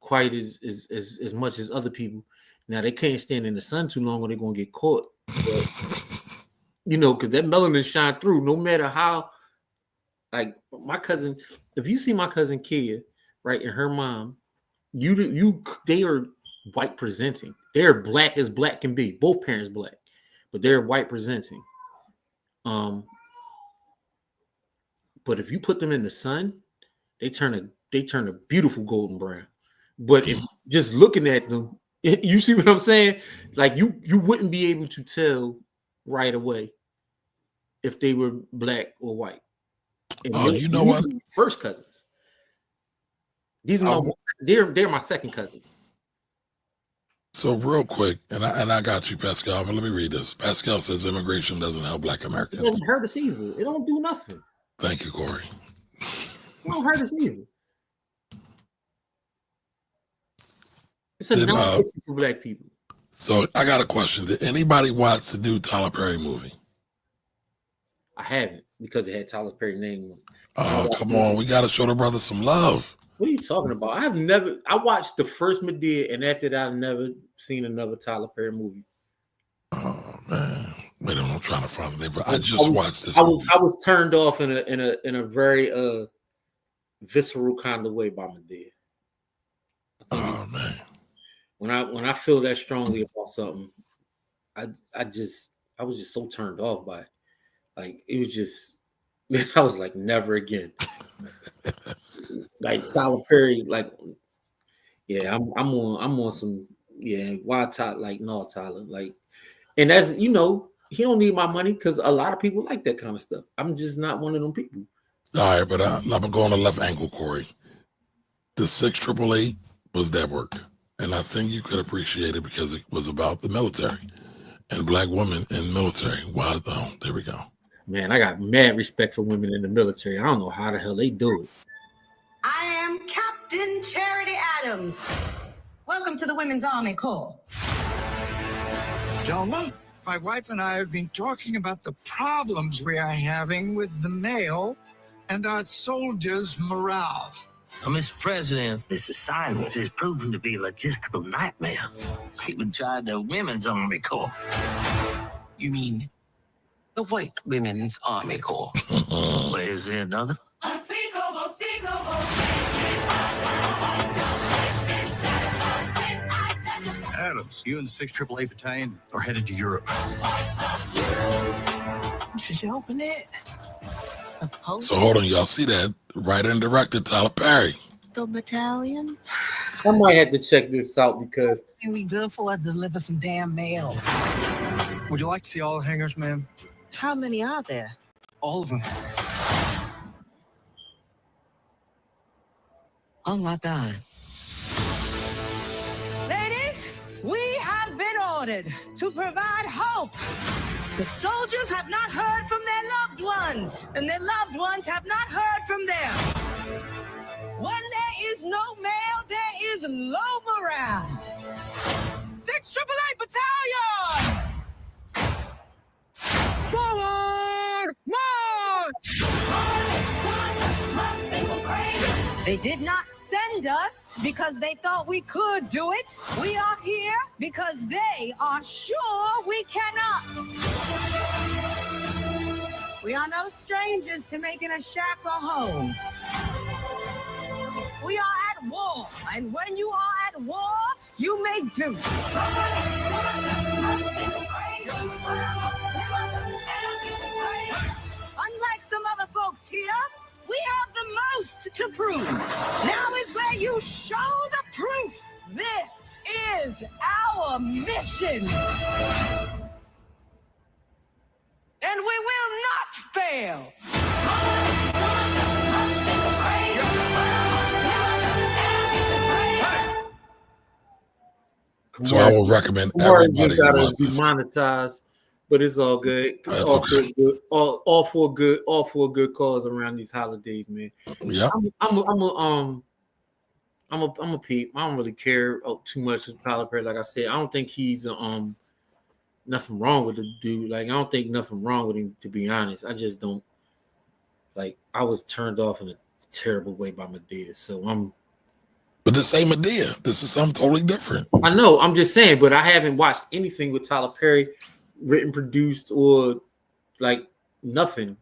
Speaker 2: quite as much as other people. Now they can't stand in the sun too long or they're gonna get caught. But, you know, because that melanin shine through no matter how. Like my cousin, if you see my cousin Kia, right, and her mom, they are white presenting. They're black as black can be. Both parents black, but they're white presenting. But if you put them in the sun, they turn a beautiful golden brown. But if just looking at them, you see what I'm saying? Like you wouldn't be able to tell right away if they were black or white.
Speaker 1: Oh, you know what?
Speaker 2: First cousins. These are they're my second cousins.
Speaker 1: So real quick, and I got you, Pascal. But let me read this. Pascal says immigration doesn't help Black Americans.
Speaker 2: It doesn't hurt us either. It don't do nothing.
Speaker 1: Thank you, Corey.
Speaker 2: It don't hurt us either. It's a non-issue for black people.
Speaker 1: So I got a question. Did anybody watch the new Tyler Perry movie?
Speaker 2: I haven't because it had Tyler Perry's name on it.
Speaker 1: Oh, come on. We got to show the brother some love.
Speaker 2: What are you talking about? I watched the first Medea, and after that, I've never seen another Tyler Perry movie.
Speaker 1: Oh, man. Wait, I'm trying to find the name, but I just watched this movie.
Speaker 2: I was turned off in a very visceral kind of way by Medea.
Speaker 1: Oh, man.
Speaker 2: When I feel that strongly about something, I was just so turned off by it. Like it was just, I was like, never again. Like Tyler Perry, like, yeah, I'm on some, yeah, why Tyler? Like, no, Tyler, like, and that's, you know, he don't need my money because a lot of people like that kind of stuff. I'm just not one of them people.
Speaker 1: All right, but I'm gonna go on the left angle, Corey. The 6888 was that work. And I think you could appreciate it because it was about the military and black women in military. Wow, there we go.
Speaker 2: Man, I got mad respect for women in the military. I don't know how the hell they do it.
Speaker 7: I am Captain Charity Adams. Welcome to the Women's Army Corps.
Speaker 8: Gentlemen, my wife and I have been talking about the problems we are having with the male and our soldiers' morale.
Speaker 9: Mr. President, this assignment has proven to be a logistical nightmare. Even tried the Women's Army Corps.
Speaker 10: You mean the White Women's Army Corps?
Speaker 9: Well, is there another?
Speaker 7: Unspeakable, unspeakable.
Speaker 8: Adams, you and the 6888 Battalion are headed to Europe.
Speaker 10: Should you open it?
Speaker 1: So hold on, y'all see that? Writer and director Tyler Perry.
Speaker 10: The battalion?
Speaker 2: I might have to check this out because
Speaker 10: We good for to deliver some damn mail.
Speaker 8: Would you like to see all the hangars, ma'am?
Speaker 10: How many are there?
Speaker 8: All of them.
Speaker 10: Oh my God.
Speaker 7: Ladies, we have been ordered to provide hope. The soldiers have not heard from their loved ones, and their loved ones have not heard from them. When there is no mail, there is low morale. 6888 Battalion! Forward march! They did not send us because they thought we could do it. We are here because they are sure we cannot. We are no strangers to making a shack a home. We are at war, and when you are at war, you make do. Unlike some other folks here, we have the most to prove. Now is where you show the proof. This is our mission. And we will not fail.
Speaker 1: So I will recommend
Speaker 2: everybody
Speaker 1: everybody watch this.
Speaker 2: Demonetized But it's all good.
Speaker 1: That's
Speaker 2: all
Speaker 1: okay.
Speaker 2: good. All for a good cause around these holidays, man.
Speaker 1: Yeah.
Speaker 2: I'm a peep. I don't really care too much with Tyler Perry. Like I said, I don't think he's nothing wrong with the dude. Like I don't think nothing wrong with him, to be honest. I just don't like. I was turned off in a terrible way by Madea, so I'm.
Speaker 1: But this ain't Madea. This is something totally different.
Speaker 2: I know. I'm just saying, but I haven't watched anything with Tyler Perry, written, produced, or like nothing,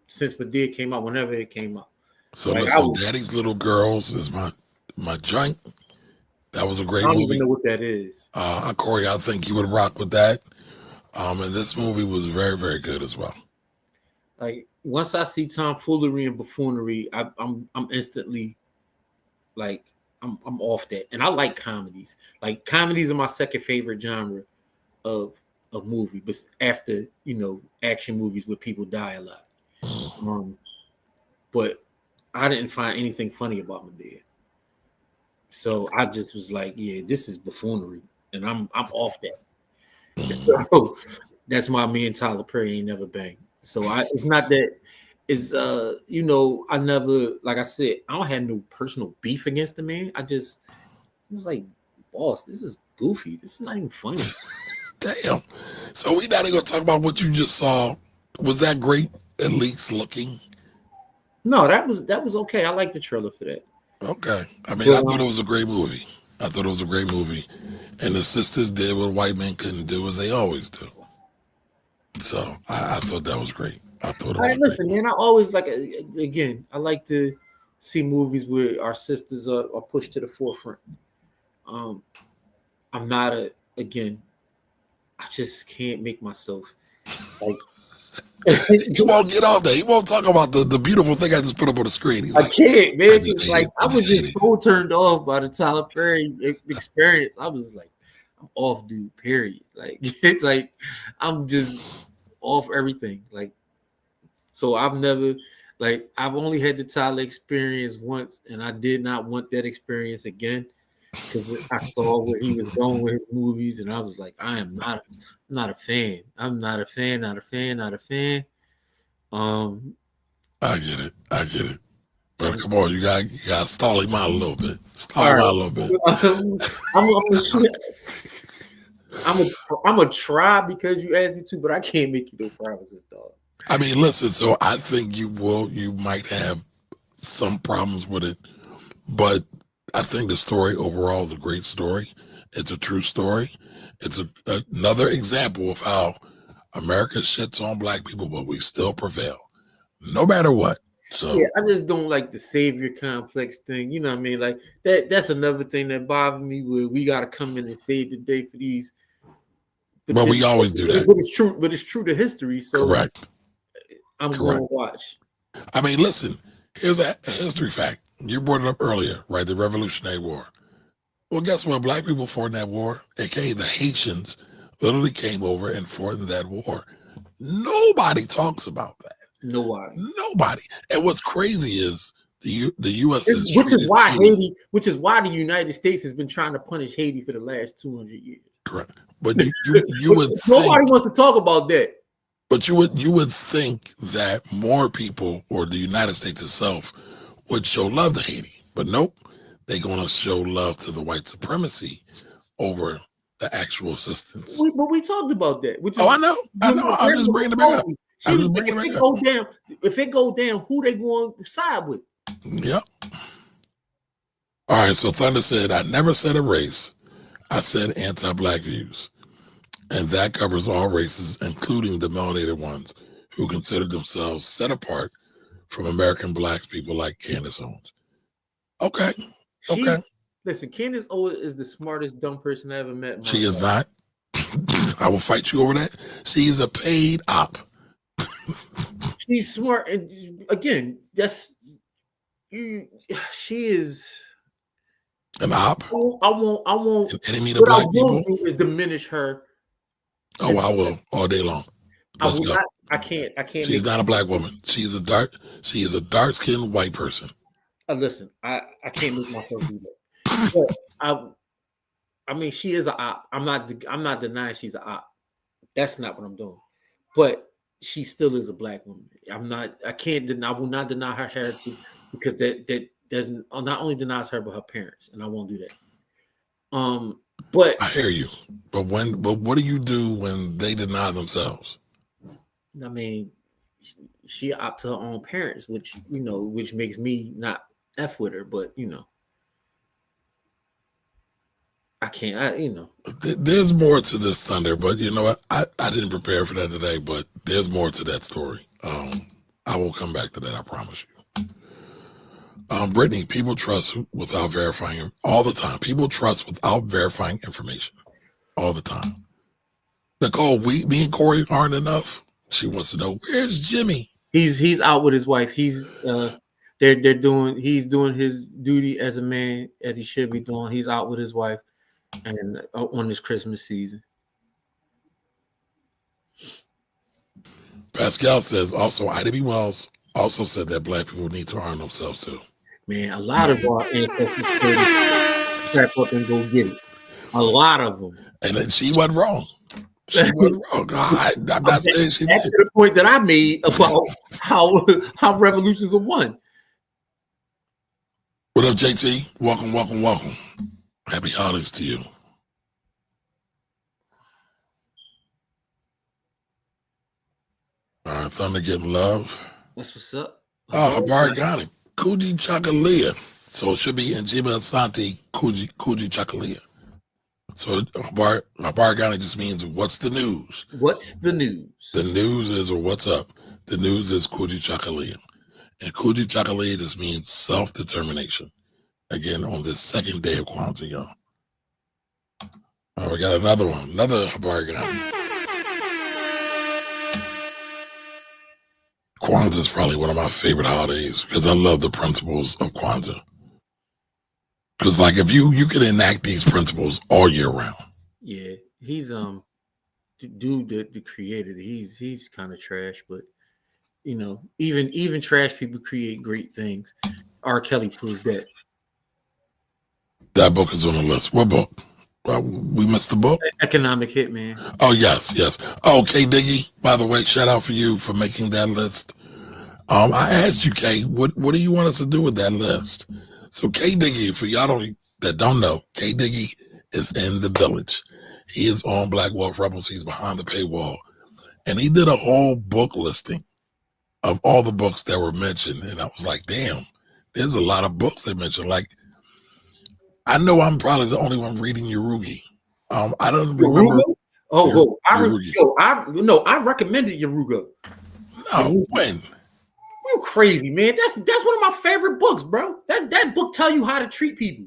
Speaker 2: since Madea came out. Whenever it came out.
Speaker 1: So
Speaker 2: like,
Speaker 1: listen, Daddy's Little Girls is my joint. That was a great movie.
Speaker 2: I don't even know what that is.
Speaker 1: Corey, I think you would rock with that. And this movie was very, very good as well.
Speaker 2: Like once I see tomfoolery and buffoonery, I'm instantly like I'm off that. And I like comedies. Like comedies are my second favorite genre of movie, but after action movies where people die a lot. But I didn't find anything funny about Madea. So I just was like, yeah, this is buffoonery. And I'm off that. So that's why me and Tyler Perry ain't never banged. So it's not that it's I never, like I said, I don't have no personal beef against the man. I was like, boss, this is goofy. This is not even funny.
Speaker 1: Damn. So we not gonna talk about what you just saw. Was that great? At least looking.
Speaker 2: No, that was okay. I like the trailer for that.
Speaker 1: Okay. I mean, I thought it was a great movie. And the sisters did what white men couldn't do, as they always do. So I thought that was great. I thought it was
Speaker 2: listen, man, I always like, again, I like to see movies where our sisters are pushed to the forefront. I'm not I just can't make myself like.
Speaker 1: You won't get off that. He won't talk about the beautiful thing I just put up on the screen.
Speaker 2: I can't, man. I was just so turned off by the Tyler Perry experience. I was like, I'm off, dude. Period. Like, like I'm just off everything. Like, so I've only had the Tyler experience once, and I did not want that experience again because I saw where he was going with his movies, and I was like, I'm not a fan. I'm not a fan. Not a fan.
Speaker 1: I get it. But come on, you got to stall him out a little bit.
Speaker 2: I'm gonna try because you asked me to, but I can't make you no promises, dog.
Speaker 1: I mean, listen. So I think you might have some problems with it, but I think the story overall is a great story. It's a true story. It's another example of how America shits on black people, but we still prevail, no matter what. So
Speaker 2: yeah, I just don't like the savior complex thing. You know what I mean? Like that's another thing that bothers me, where we got to come in and save the day for these.
Speaker 1: But we always do that.
Speaker 2: But it's true to history. So
Speaker 1: correct.
Speaker 2: I'm going to watch.
Speaker 1: I mean, listen. Here's a history fact. You brought it up earlier, right? The Revolutionary War. Well, guess what? Black people fought in that war, aka the Haitians, literally came over and fought in that war. Nobody talks about that. Nobody. And what's crazy is the U.S.
Speaker 2: which is why the United States has been trying to punish Haiti for the last 200 years.
Speaker 1: Correct. But you would
Speaker 2: nobody wants to talk about that.
Speaker 1: But you would think that more people, or the United States itself, would show love to Haiti. But nope, they're going to show love to the white supremacy over the actual assistance.
Speaker 2: But we talked about that.
Speaker 1: I know. I'm just bringing it back up.
Speaker 2: If it go down, who they going to side with?
Speaker 1: Yep. All right. So Thunder said, I never said a race. I said anti-black views. And that covers all races, including the melanated ones who consider themselves set apart from American black people like Candace Owens. Okay.
Speaker 2: Listen, Candace Owens is the smartest dumb person I ever met.
Speaker 1: She is not. I will fight you over that. She's a paid op.
Speaker 2: She's smart. And again, she is
Speaker 1: an op.
Speaker 2: I won't.
Speaker 1: An enemy to black people.
Speaker 2: Is diminish her.
Speaker 1: Oh, I will all day long. Let's go.
Speaker 2: I can't.
Speaker 1: She's not a black woman. She is a dark-skinned white person.
Speaker 2: Listen, I can't make myself do that. But I mean, she is an op. I'm not denying she's an op. That's not what I'm doing. But she still is a black woman. I will not deny her heritage because that doesn't not only denies her but her parents, and I won't do that. But
Speaker 1: I hear you. But what do you do when they deny themselves?
Speaker 2: I mean, she opt to her own parents, which makes me not F with her, but I can't.
Speaker 1: There's more to this, Thunder, but you know what? I didn't prepare for that today, but there's more to that story. I will come back to that, I promise you. Brittany, people trust without verifying all the time. People trust without verifying information all the time. Nicole, me and Corey aren't enough. She wants to know, where's Jimmy?
Speaker 2: He's out with his wife. He's he's doing his duty as a man as he should be doing. He's out with his wife and on this Christmas season.
Speaker 1: Pascal says also IDB Wells also said that black people need to arm themselves too.
Speaker 2: Man, a lot of our ancestors strap up and go get it. A lot of them.
Speaker 1: And then she wasn't wrong. She wasn't wrong. I'm not saying she did.
Speaker 2: That's the point that I made about how revolutions are won.
Speaker 1: What up, JT? Welcome, welcome, welcome. Happy holidays to you. All right, Thunder getting love.
Speaker 2: That's what's up.
Speaker 1: Oh, Habari got it. Kuji Chakalia. So it should be Njima Asante Kuji Chakalia. So Habari Ghana just means what's the news?
Speaker 2: What's the news?
Speaker 1: The news is, or what's up? The news is Kuji Chakalia. And Kuji Chakalia just means self-determination. Again, on this second day of Kwanzaa, y'all. All right, we got another one. Another Habari Ghana. Kwanzaa is probably one of my favorite holidays because I love the principles of Kwanzaa. Because like if you can enact these principles all year round.
Speaker 2: Yeah, he's dude that created it. He's kind of trash, but even trash people create great things. R. Kelly proved that.
Speaker 1: That book is on the list. What book? We missed the book.
Speaker 2: Economic Hitman.
Speaker 1: Oh yes. Oh, K Diggy. By the way, shout out for you for making that list. I asked you, K, what do you want us to do with that list? So K Diggy, for y'all that don't know, K Diggy is in the village. He is on Black Wolf Rebels. He's behind the paywall, and he did a whole book listing of all the books that were mentioned. And I was like, damn, there's a lot of books they mentioned. Like, I know I'm probably the only one reading Yorugi. I don't remember.
Speaker 2: I recommended Yoruga.
Speaker 1: No, when?
Speaker 2: You crazy, man. That's one of my favorite books, bro. That book tell you how to treat people.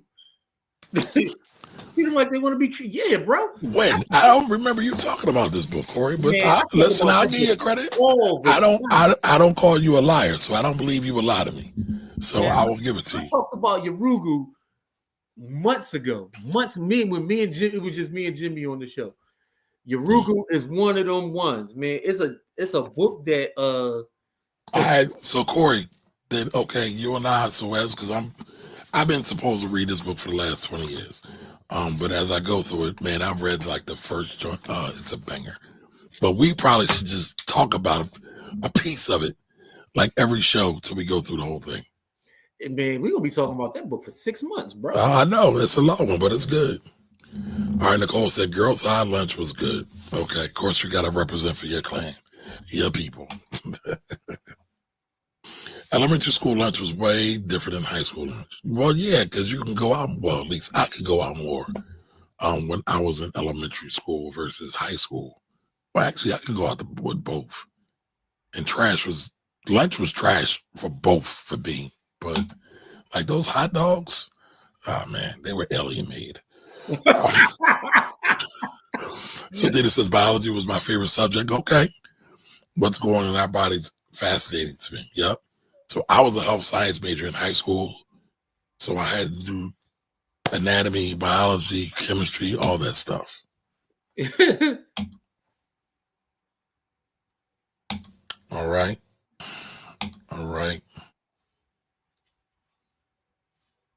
Speaker 2: You know, like they want to be treated. Yeah, bro.
Speaker 1: When? I don't remember you talking about this book, Corey. But listen, I'll give you credit. I don't call you a liar, so I don't believe you will lie to me. So I will give it to you.
Speaker 2: I talked about Yorugu months ago. Me and Jimmy, it was just me and Jimmy on the show. Yorugu is one of them ones, man. It's a book that
Speaker 1: all right, so Corey, then okay, you and I, so as because I've been supposed to read this book for the last 20 years. But as I go through it, man, I've read like the first joint. It's a banger. But we probably should just talk about a piece of it, like every show, till we go through the whole thing.
Speaker 2: And man, we're gonna be talking about that book for 6 months, bro.
Speaker 1: I know it's a long one, but it's good. All right, Nicole said girl side lunch was good. Okay, of course you gotta represent for your clan, your people. Elementary school lunch was way different than high school lunch. Well, yeah, because you can go out. Well, at least I could go out more when I was in elementary school versus high school. Well, actually, I could go out with both. And lunch was trash for both for me. But like those hot dogs, oh man, they were alien made. So then it says biology was my favorite subject. Okay, what's going on in our bodies fascinating to me. Yep. So I was a health science major in high school. So I had to do anatomy, biology, chemistry, all that stuff. All right.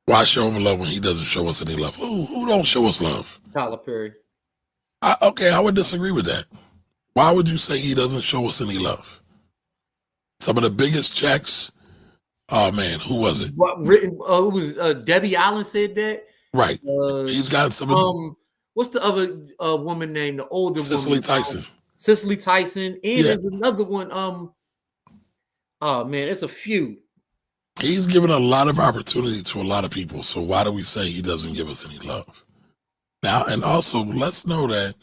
Speaker 1: Why show him love when he doesn't show us any love? Who don't show us love?
Speaker 2: Tyler Perry.
Speaker 1: Okay, I would disagree with that. Why would you say he doesn't show us any love? Some of the biggest checks. Oh man, who was it?
Speaker 2: What written? It was Debbie Allen said that.
Speaker 1: Right. He's got some.
Speaker 2: What's the other woman name? The older
Speaker 1: Cicely
Speaker 2: woman.
Speaker 1: Tyson.
Speaker 2: Cicely Tyson, and there's another one. Oh man, it's a few.
Speaker 1: He's given a lot of opportunity to a lot of people. So why do we say he doesn't give us any love? Now, and also let's know that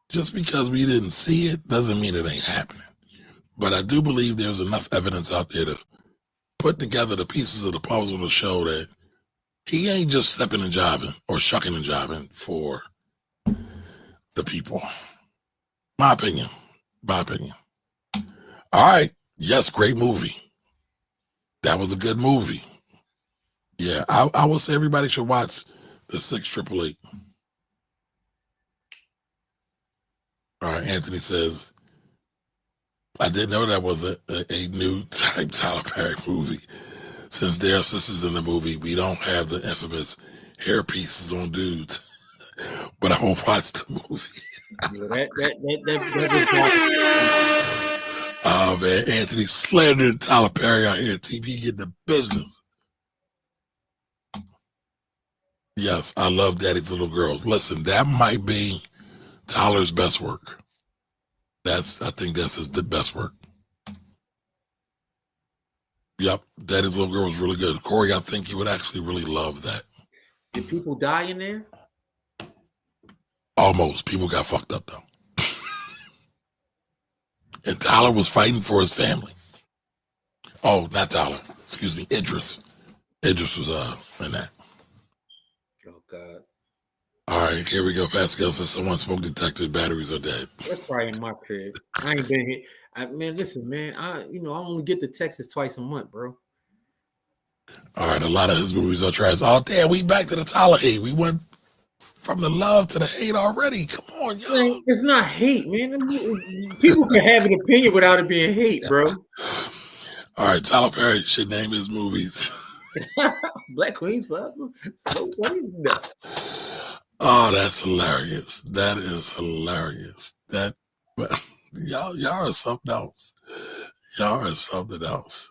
Speaker 1: just because we didn't see it doesn't mean it ain't happening. But I do believe there's enough evidence out there to put together the pieces of the puzzle to show that he ain't just stepping and jiving or shucking and jiving for the people. My opinion. All right. Yes, great movie. That was a good movie. Yeah, I will say everybody should watch the 688. All right, Anthony says, I didn't know that was a new type Tyler Perry movie. Since there are sisters in the movie, we don't have the infamous hair pieces on dudes. But I won't watch the movie. Oh man, Anthony slandering Tyler Perry out here. TV getting the business. Yes, I love Daddy's Little Girls. Listen, that might be Tyler's best work. I think that's his best work. Yep, Daddy's Little Girl was really good. Corey, I think you would actually really love that.
Speaker 2: Did people die in there?
Speaker 1: Almost. People got fucked up though. And Tyler was fighting for his family. Oh, not Tyler. Excuse me, Idris. Idris was in that.
Speaker 2: Oh God.
Speaker 1: All right, here we go. Pascal says someone smoke detected, batteries are dead.
Speaker 2: That's probably in my crib. I ain't been here. Man, listen, man. I only get to Texas twice a month, bro.
Speaker 1: All right, a lot of his movies are trash. Oh damn, we back to the Tyler hate. We went from the love to the hate already. Come on, yo.
Speaker 2: Man, it's not hate, man. People can have an opinion without it being hate, bro.
Speaker 1: All right, Tyler Perry should name his movies.
Speaker 2: Black Queens Forever. So what is that?
Speaker 1: Oh, that's hilarious. That is hilarious. Y'all are something else. Y'all are something else.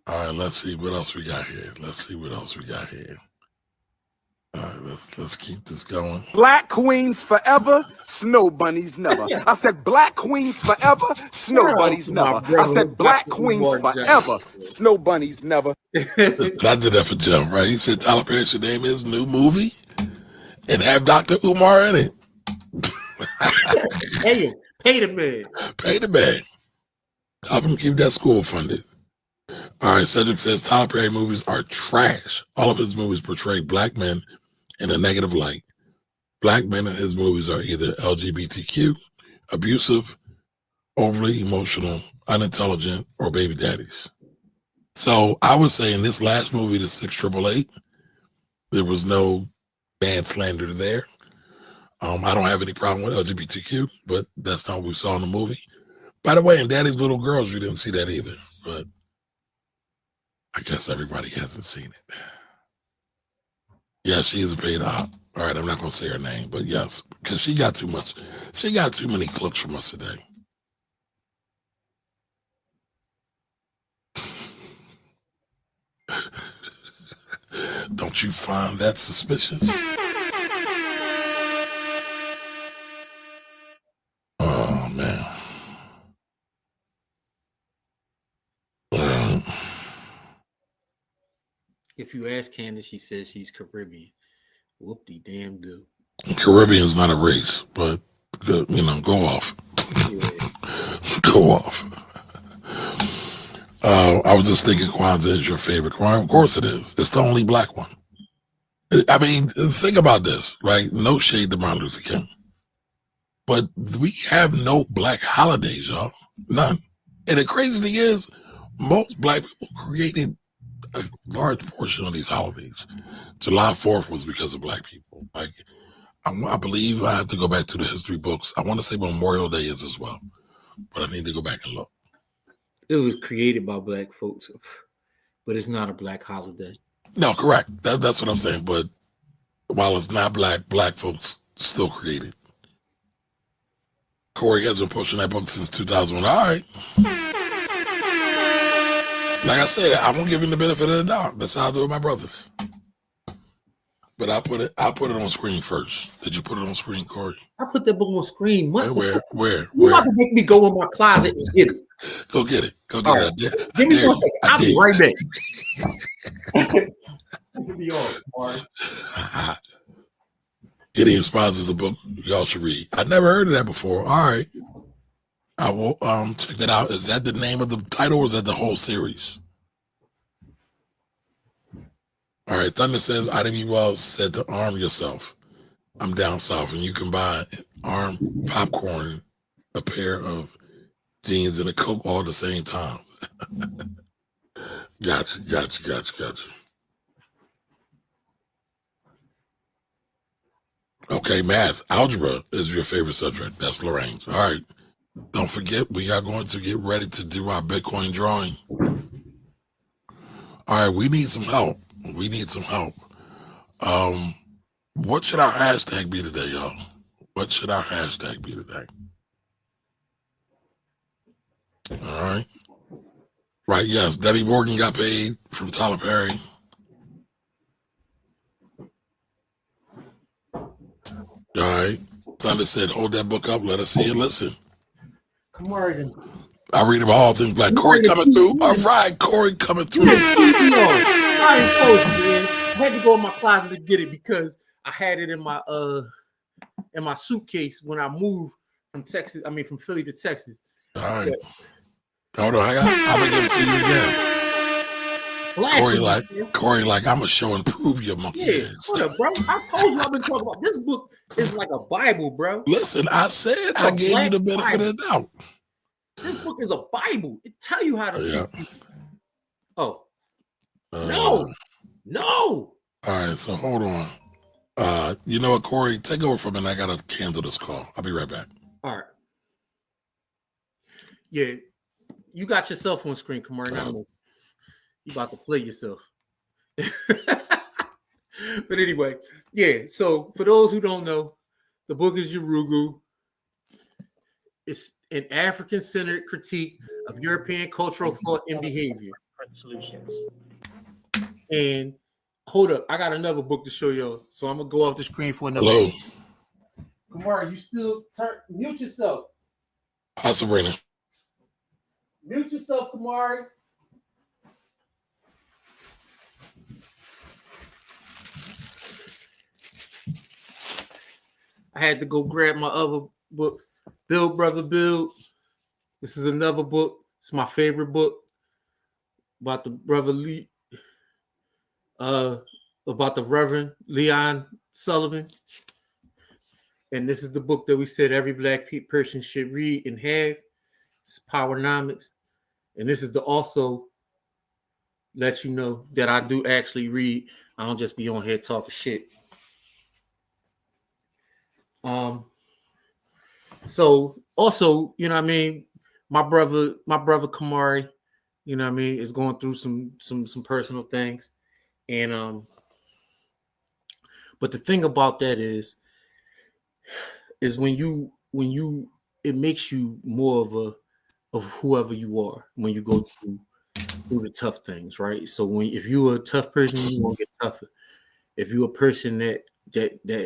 Speaker 1: All right, let's see what else we got here. All right, let's keep this going.
Speaker 6: Black queens forever, snow bunnies never. I said black queens forever, snow bunnies never. I said black queens forever, snow bunnies never.
Speaker 1: Listen, I did that for Jim, right? He said Tyler Perry should name his new movie and have Dr. Umar in it.
Speaker 2: Pay the man.
Speaker 1: Pay the man. Help him keep that school funded. All right, Cedric says Tyler Perry movies are trash. All of his movies portray black men in a negative light. Black men in his movies are either LGBTQ, abusive, overly emotional, unintelligent, or baby daddies. So I would say in this last movie, the 6888, there was no man slander there. I don't have any problem with LGBTQ, but that's not what we saw in the movie. By the way, in Daddy's Little Girls, we didn't see that either, but I guess everybody hasn't seen it. Yeah, she is a paid op. All right, I'm not going to say her name, but yes, because she got too much. She got too many clicks from us today. Don't you find that suspicious? Oh, man.
Speaker 2: If you ask Candace, she says she's Caribbean. Whoop-de-damn do.
Speaker 1: Caribbean's not a race, but, go off.
Speaker 2: Yeah.
Speaker 1: Go off. I was just thinking Kwanzaa is your favorite. Of course it is. It's the only black one. I mean, think about this, right? No shade to Martin Luther King. But we have no black holidays, y'all. None. And the crazy thing is, most black people created a large portion of these holidays. July 4th was because of black people. Like, I believe I have to go back to the history books. I want to say Memorial Day is as well, but I need to go back and look.
Speaker 2: It was created by black folks, but it's not a black holiday.
Speaker 1: No, correct. That's what I'm saying. But while it's not black folks still created. Corey has been pushing that book since 2001. All right. Like I said, I won't give him the benefit of the doubt. That's how I do it with my brothers. But I put it on screen first. Did you put it on screen, Corey?
Speaker 2: I put that book on screen months ago.
Speaker 1: Where?
Speaker 2: You about to make me go in my closet and get it.
Speaker 1: Go get it. Go get it.
Speaker 2: Give me 1 second. I'll be right back.
Speaker 1: Gideon Spies is a book y'all should read. I never heard of that before. All right. I will check that out. Is that the name of the title or is that the whole series? All right. Thunder says, Ida Wells said to arm yourself. I'm down south and you can buy arm popcorn, a pair of jeans and a Coke all at the same time. Gotcha. Okay, math, algebra is your favorite subject. That's Lorraine's. All right. Don't forget, we are going to get ready to do our Bitcoin drawing. All right, we need some help. What should our hashtag be today, y'all? What should our hashtag be today? All right. Right, yes. Debbie Morgan got paid from Tyler Perry. All right. Thunder said, hold that book up. Let us see it. Listen.
Speaker 2: Come on.
Speaker 1: I read about all things black. Corey coming through. All right, Corey coming through.
Speaker 2: I had to go in my closet to get it because I had it in my suitcase when I moved from Philly to Texas.
Speaker 1: All right. Hold on. I'm going to give it to you again. Corey, like, I'm going to show and prove your monkey ass.
Speaker 2: Hold up, bro. I told you I've been talking about this book is like a Bible, bro.
Speaker 1: Listen, I said I gave you the benefit of the doubt.
Speaker 2: This book is a Bible. It tell you how to treat people. Oh. No.
Speaker 1: All right, so hold on. You know what, Corey? Take over for a minute. I got to cancel this call. I'll be right back.
Speaker 2: All right. Yeah. You got your cell phone screen, Kamari. You about to play yourself. But anyway, yeah. So for those who don't know, the book is Yurugu. It's an African-centered critique of European cultural thought and behavior. And hold up, I got another book to show y'all. So I'm gonna go off the screen for another.
Speaker 1: Hello.
Speaker 2: Kamari, you still mute yourself.
Speaker 1: Hi, Sabrina.
Speaker 2: Mute yourself, Kamari. I had to go grab my other book, Build Brother Build. This is another book. It's my favorite book about the brother Lee, about the Reverend Leon Sullivan. And this is the book that we said every black person should read and have. It's Powernomics. And this is to also let you know that I do actually read. I don't just be on here talking shit. So also, you know what I mean, my brother Kamari, you know what I mean, is going through some personal things. And but the thing about that is when you it makes you more of whoever you are when you go through the tough things, right? So if you're a tough person, you're gonna get tougher. If you're a person that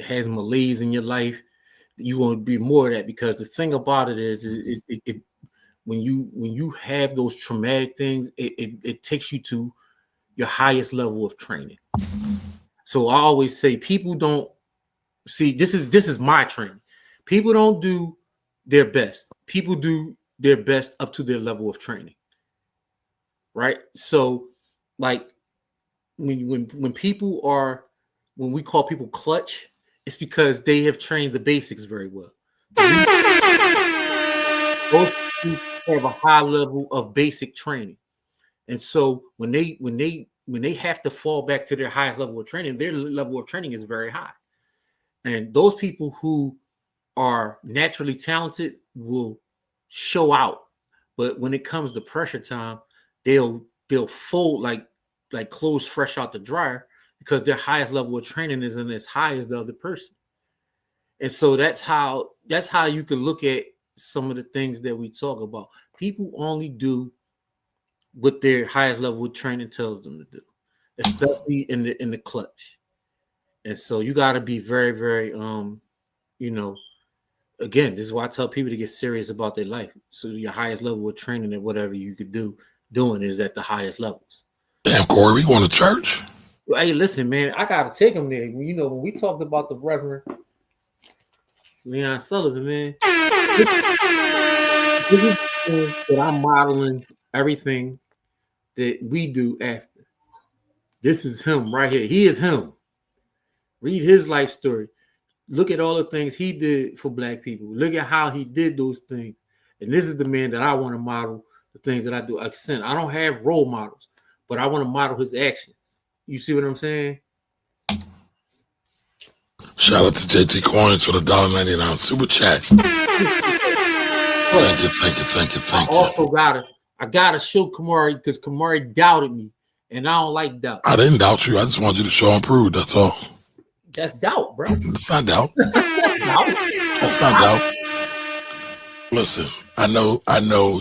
Speaker 2: has malaise in your life, you're gonna be more of that, because the thing about it is it when you have those traumatic things, it takes you to your highest level of training. So I always say, people don't see, this is my training. People don't do their best. People do their best up to their level of training. Right? So like when we call people clutch, it's because they have trained the basics very well. Most people have a high level of basic training. And so when they have to fall back to their highest level of training, their level of training is very high. And those people who are naturally talented will show out. But when it comes to pressure time, they'll fold like clothes fresh out the dryer, because their highest level of training isn't as high as the other person. And so that's how you can look at some of the things that we talk about. People only do what their highest level of training tells them to do, especially in the clutch. And so you got to be very, very, you know, again, this is why I tell people to get serious about their life. So your highest level of training and whatever you could doing is at the highest levels.
Speaker 1: Damn, Corey, we going to church?
Speaker 2: Hey, listen, man, I gotta take him there. You know, when we talked about the Reverend Leon Sullivan, man, this is that I'm modeling everything that we do after. This is him right here. He is him. Read his life story. Look at all the things he did for Black people. Look at how he did those things. And this is the man that I want to model the things that I do. I don't have role models, but I want to model his actions. You see what I'm saying?
Speaker 1: Shout out to JT Coins for the $1.99 super chat. Thank you.
Speaker 2: I gotta show Kamari because Kamari doubted me, and I don't like doubt.
Speaker 1: I didn't doubt you. I just want you to show and prove. That's all.
Speaker 2: That's doubt, bro.
Speaker 1: It's not doubt. That's not doubt. Listen, I know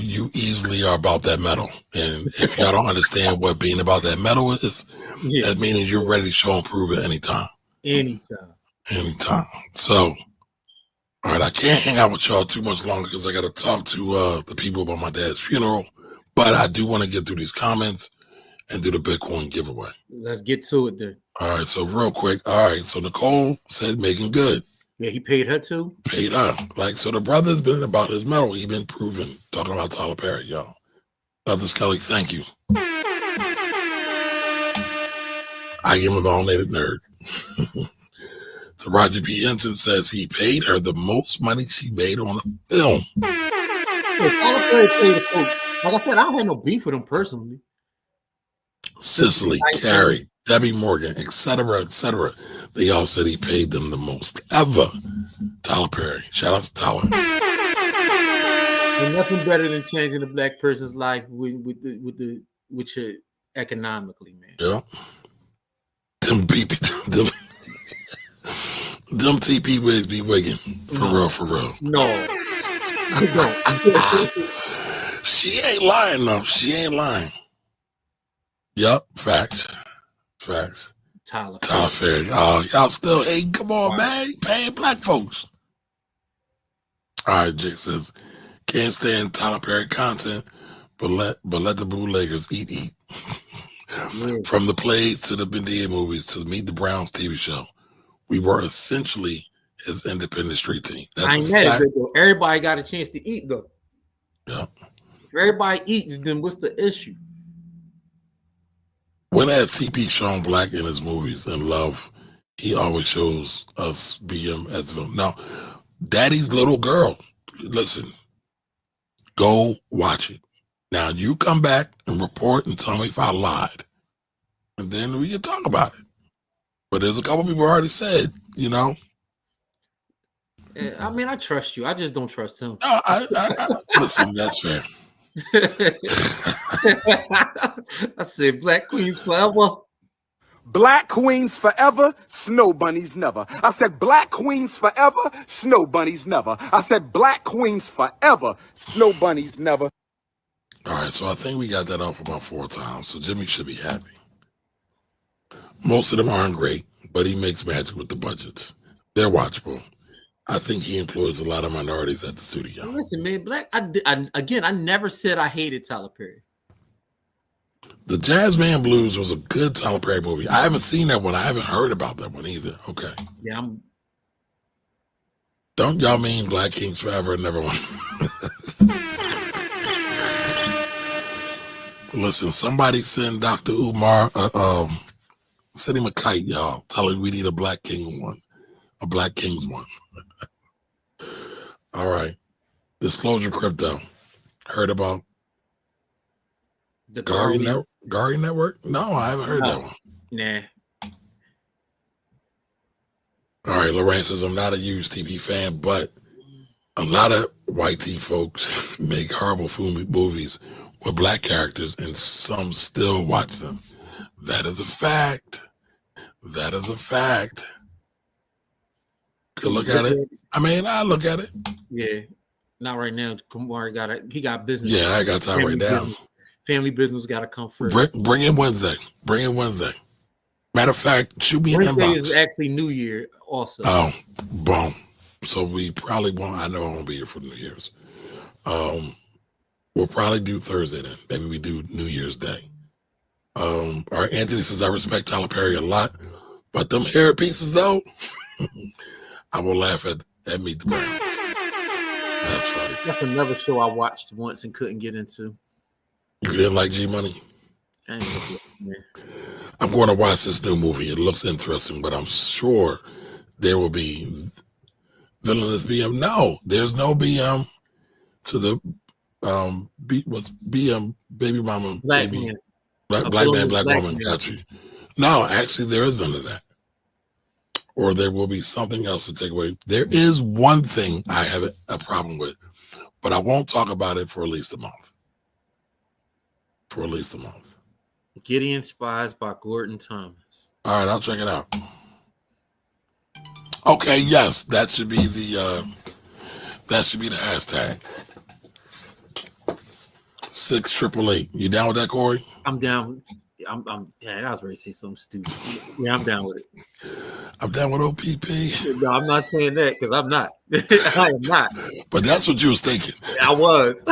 Speaker 1: you easily are about that medal, and if y'all don't understand what being about that medal is, that means you're ready to show and prove it anytime. Anytime. So, all right, I can't hang out with y'all too much longer because I got to talk to the people about my dad's funeral, but I do want to get through these comments and do the Bitcoin giveaway.
Speaker 2: Let's get to it then.
Speaker 1: All right, so real quick. All right, so Nicole said making good.
Speaker 2: Yeah, he paid her too?
Speaker 1: Paid her. Like, so the brother's been about his medal. He's been proven, talking about Tyler Perry, y'all. Dr. Scully, thank you. I give him the all-native nerd. So Roger P. Henson says he paid her the most money she made on a film.
Speaker 2: Tyler Perry paid the folks. Like I said, I don't have no beef with him personally.
Speaker 1: Cicely, Carrie, Debbie Morgan, etc. They all said he paid them the most ever. Tyler Perry. Shout out to Tyler.
Speaker 2: There's nothing better than changing a Black person's life with your economically, man.
Speaker 1: Yeah. Them TP wigs be wigging. For real.
Speaker 2: No.
Speaker 1: She ain't lying though. She ain't lying. Yup, facts.
Speaker 2: Tyler
Speaker 1: Perry. Oh, y'all still hating? Come on, man. You paying Black folks. All right, Jake says, can't stand Tyler Perry content, but let the bootleggers eat. From the plays to the Bendia movies to Meet the Browns TV show, we were essentially his independent street team. That's
Speaker 2: I ain't mad at it, though. Everybody got a chance to eat, though.
Speaker 1: Yeah.
Speaker 2: If everybody eats, then what's the issue?
Speaker 1: When has TP shown Black in his movies and Love, he always shows us BM as well. Now, Daddy's Little Girl, listen, go watch it. Now, you come back and report and tell me if I lied. And then we can talk about it. But there's a couple people already said, you know.
Speaker 2: I mean, I trust you. I just don't trust him.
Speaker 1: No, I listen, that's fair.
Speaker 2: I said Black Queens forever.
Speaker 6: Black queens forever, snow bunnies never. I said Black queens forever, snow bunnies never. I said Black queens forever, snow bunnies never.
Speaker 1: All right, so I think we got that off about 4 times, so Jimmy should be happy. Most of them aren't great, but he makes magic with the budgets. They're watchable. I think he employs a lot of minorities at the studio.
Speaker 2: Listen, man, Black. I never said I hated Tyler Perry.
Speaker 1: The Jazzman Blues was a good Tyler Perry movie. I haven't seen that one. I haven't heard about that one either. Okay.
Speaker 2: Yeah,
Speaker 1: Don't y'all mean Black Kings Forever and never won? Listen, somebody send Dr. Umar, send him a kite, y'all. Tell him we need a Black King one, a Black Kings one. All right. Disclosure Crypto. Heard about
Speaker 2: the
Speaker 1: Gary Network? No, I haven't heard that one.
Speaker 2: Nah.
Speaker 1: All right, Lorraine says, I'm not a huge TV fan, but a lot of white tea folks make horrible movies with Black characters, and some still watch them. That is a fact. That is a fact. Good look at it. I mean, I look at it.
Speaker 2: Yeah. Not right now. Kamari he got business.
Speaker 1: Yeah, I got time right now.
Speaker 2: Family business got to come first.
Speaker 1: Bring in Wednesday. Bring in Wednesday. Matter of fact, shoot me an inbox.
Speaker 2: Wednesday is actually New Year also.
Speaker 1: Oh, boom. So we probably won't. I know I won't be here for New Year's. We'll probably do Thursday then. Maybe we do New Year's Day. All right, Anthony says, I respect Tyler Perry a lot, but them hair pieces though, I will laugh at Meet the Browns. That's funny.
Speaker 2: That's another show I watched once and couldn't get into.
Speaker 1: You didn't like G Money? I'm going to watch this new movie. It looks interesting, but I'm sure there will be villainous BM. No, there's no BM to the BM baby mama
Speaker 2: black
Speaker 1: baby
Speaker 2: man.
Speaker 1: black man black woman. Got you. No, actually, there is none of that. Or there will be something else to take away. There is one thing I have a problem with, but I won't talk about it for at least a month.
Speaker 2: Gideon Spies by Gordon Thomas.
Speaker 1: All right, I'll check it out. Okay, yes, that should be the hashtag. 6888. You down with that, Corey?
Speaker 2: I'm down. Dang, I was ready to say something stupid. Yeah, I'm down with it.
Speaker 1: I'm down with OPP.
Speaker 2: No, I'm not saying that because I'm not. I am not.
Speaker 1: But that's what you was thinking.
Speaker 2: I was.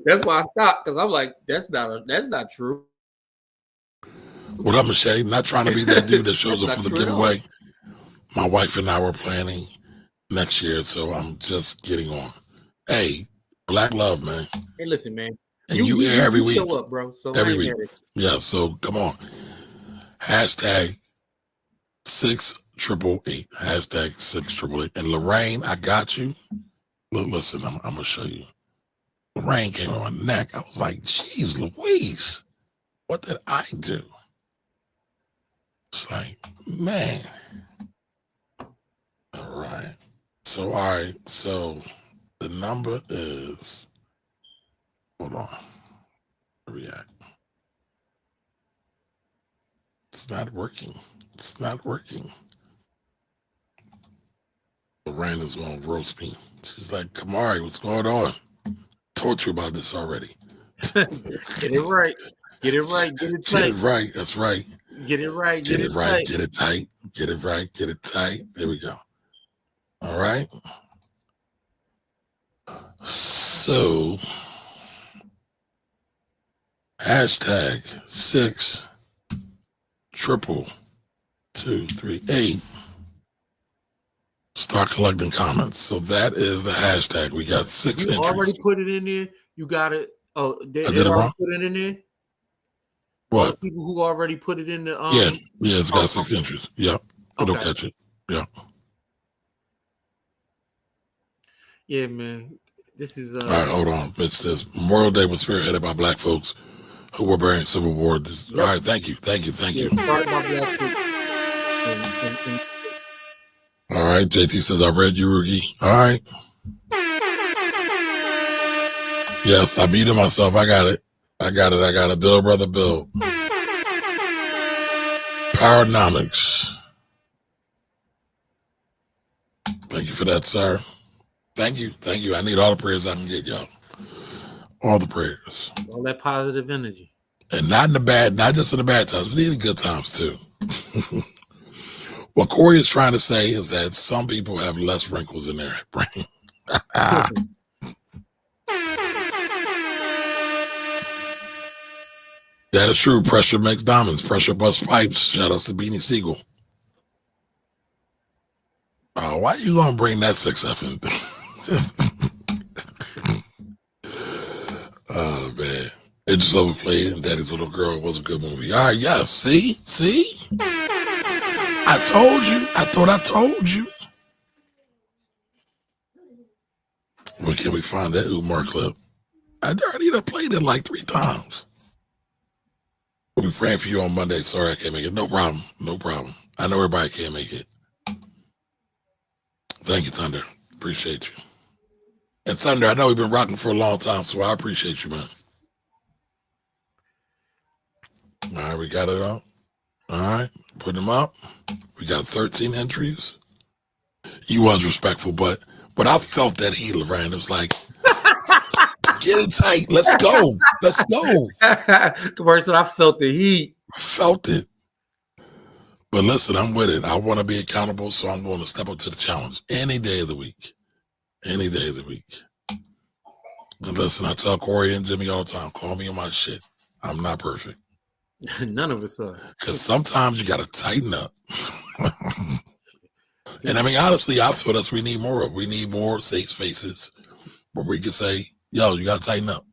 Speaker 2: That's why I stopped because I'm like, that's not true.
Speaker 1: What up, Machete? Not trying to be that dude that shows up for the giveaway. My wife and I were planning next year, so I'm just getting on. Hey, black love, man.
Speaker 2: Hey, listen, man.
Speaker 1: And you here every week.
Speaker 2: Show up, bro. So
Speaker 1: every week. Yeah, so come on. Hashtag 6888. Hashtag 6888. And Lorraine, I got you. Look, listen, I'm going to show you. Lorraine came on my neck. I was like, geez, Louise, what did I do? It's like, man. All right. So, all right. So the number is, hold on. React. It's not working. Lorraine is going to roast me. She's like, Kamari, what's going on? Told you about this already.
Speaker 2: Get it right. Get it right. Get it tight.
Speaker 1: Get it right. That's right.
Speaker 2: Get it right.
Speaker 1: Get it right. Get it tight. Get it right. Get it tight. There we go. All right. So, hashtag 6888. Start collecting comments. So that is the hashtag. We got 6 entries.
Speaker 2: You already put it in there. You got it. Oh, they
Speaker 1: did it wrong?
Speaker 2: Put it in there.
Speaker 1: What?
Speaker 2: People who already put it in the
Speaker 1: yeah, it's got 6 entries. Yep. It'll catch it. Yeah.
Speaker 2: Yeah, man. This is
Speaker 1: all right, hold on. It says Memorial Day was spearheaded by black folks who were bearing Civil War. All right, thank you.
Speaker 2: Started by black folks.
Speaker 1: All right, JT says, I read you, Rookie. All right. Yes, I beat it myself. I got it. Bill, brother, Bill. Powernomics. Thank you for that, sir. Thank you. I need all the prayers I can get, y'all. All the prayers.
Speaker 2: All that positive energy.
Speaker 1: And not just in the bad times. We need the good times, too. What Corey is trying to say is that some people have less wrinkles in their brain. That is true. Pressure makes diamonds. Pressure busts pipes. Shout out to Beanie Siegel. Why are you going to bring that 6F in? Oh, man. It just overplayed, and Daddy's Little Girl was a good movie. All right, yes. See? I told you. I thought I told you. When can we find that Umar clip? I already played it like 3 times. We'll be praying for you on Monday. Sorry I can't make it. No problem. I know everybody can't make it. Thank you, Thunder. Appreciate you. And Thunder, I know we've been rocking for a long time, so I appreciate you, man. All right, we got it up. All right, put them up. We got 13 entries. You was respectful, but I felt that heat, Lorraine. It was like, Get it tight. Let's go. Let's go.
Speaker 2: Commercial, I felt the heat.
Speaker 1: Felt it. But listen, I'm with it. I want to be accountable, so I'm going to step up to the challenge any day of the week. Any day of the week. And listen, I tell Corey and Jimmy all the time, call me on my shit. I'm not perfect.
Speaker 2: None of us are.
Speaker 1: Because sometimes you got to tighten up. And I mean, honestly, I feel we need more of. We need more safe spaces where we can say, yo, you got to tighten up.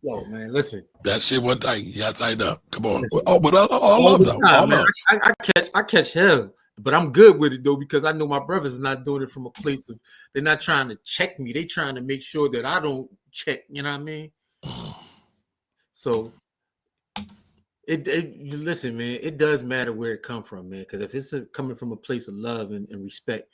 Speaker 2: Yo, man, listen.
Speaker 1: That shit wasn't tight. You got to tighten up. Come on.
Speaker 2: Listen.
Speaker 1: Oh, but all love, though. All love.
Speaker 2: I catch hell, but I'm good with it, though, because I know my brothers are not doing it from a place of, they're not trying to check me. They're trying to make sure that I don't check, you know what I mean? So, listen, man, it does matter where it comes from, man, because if it's coming from a place of love and respect,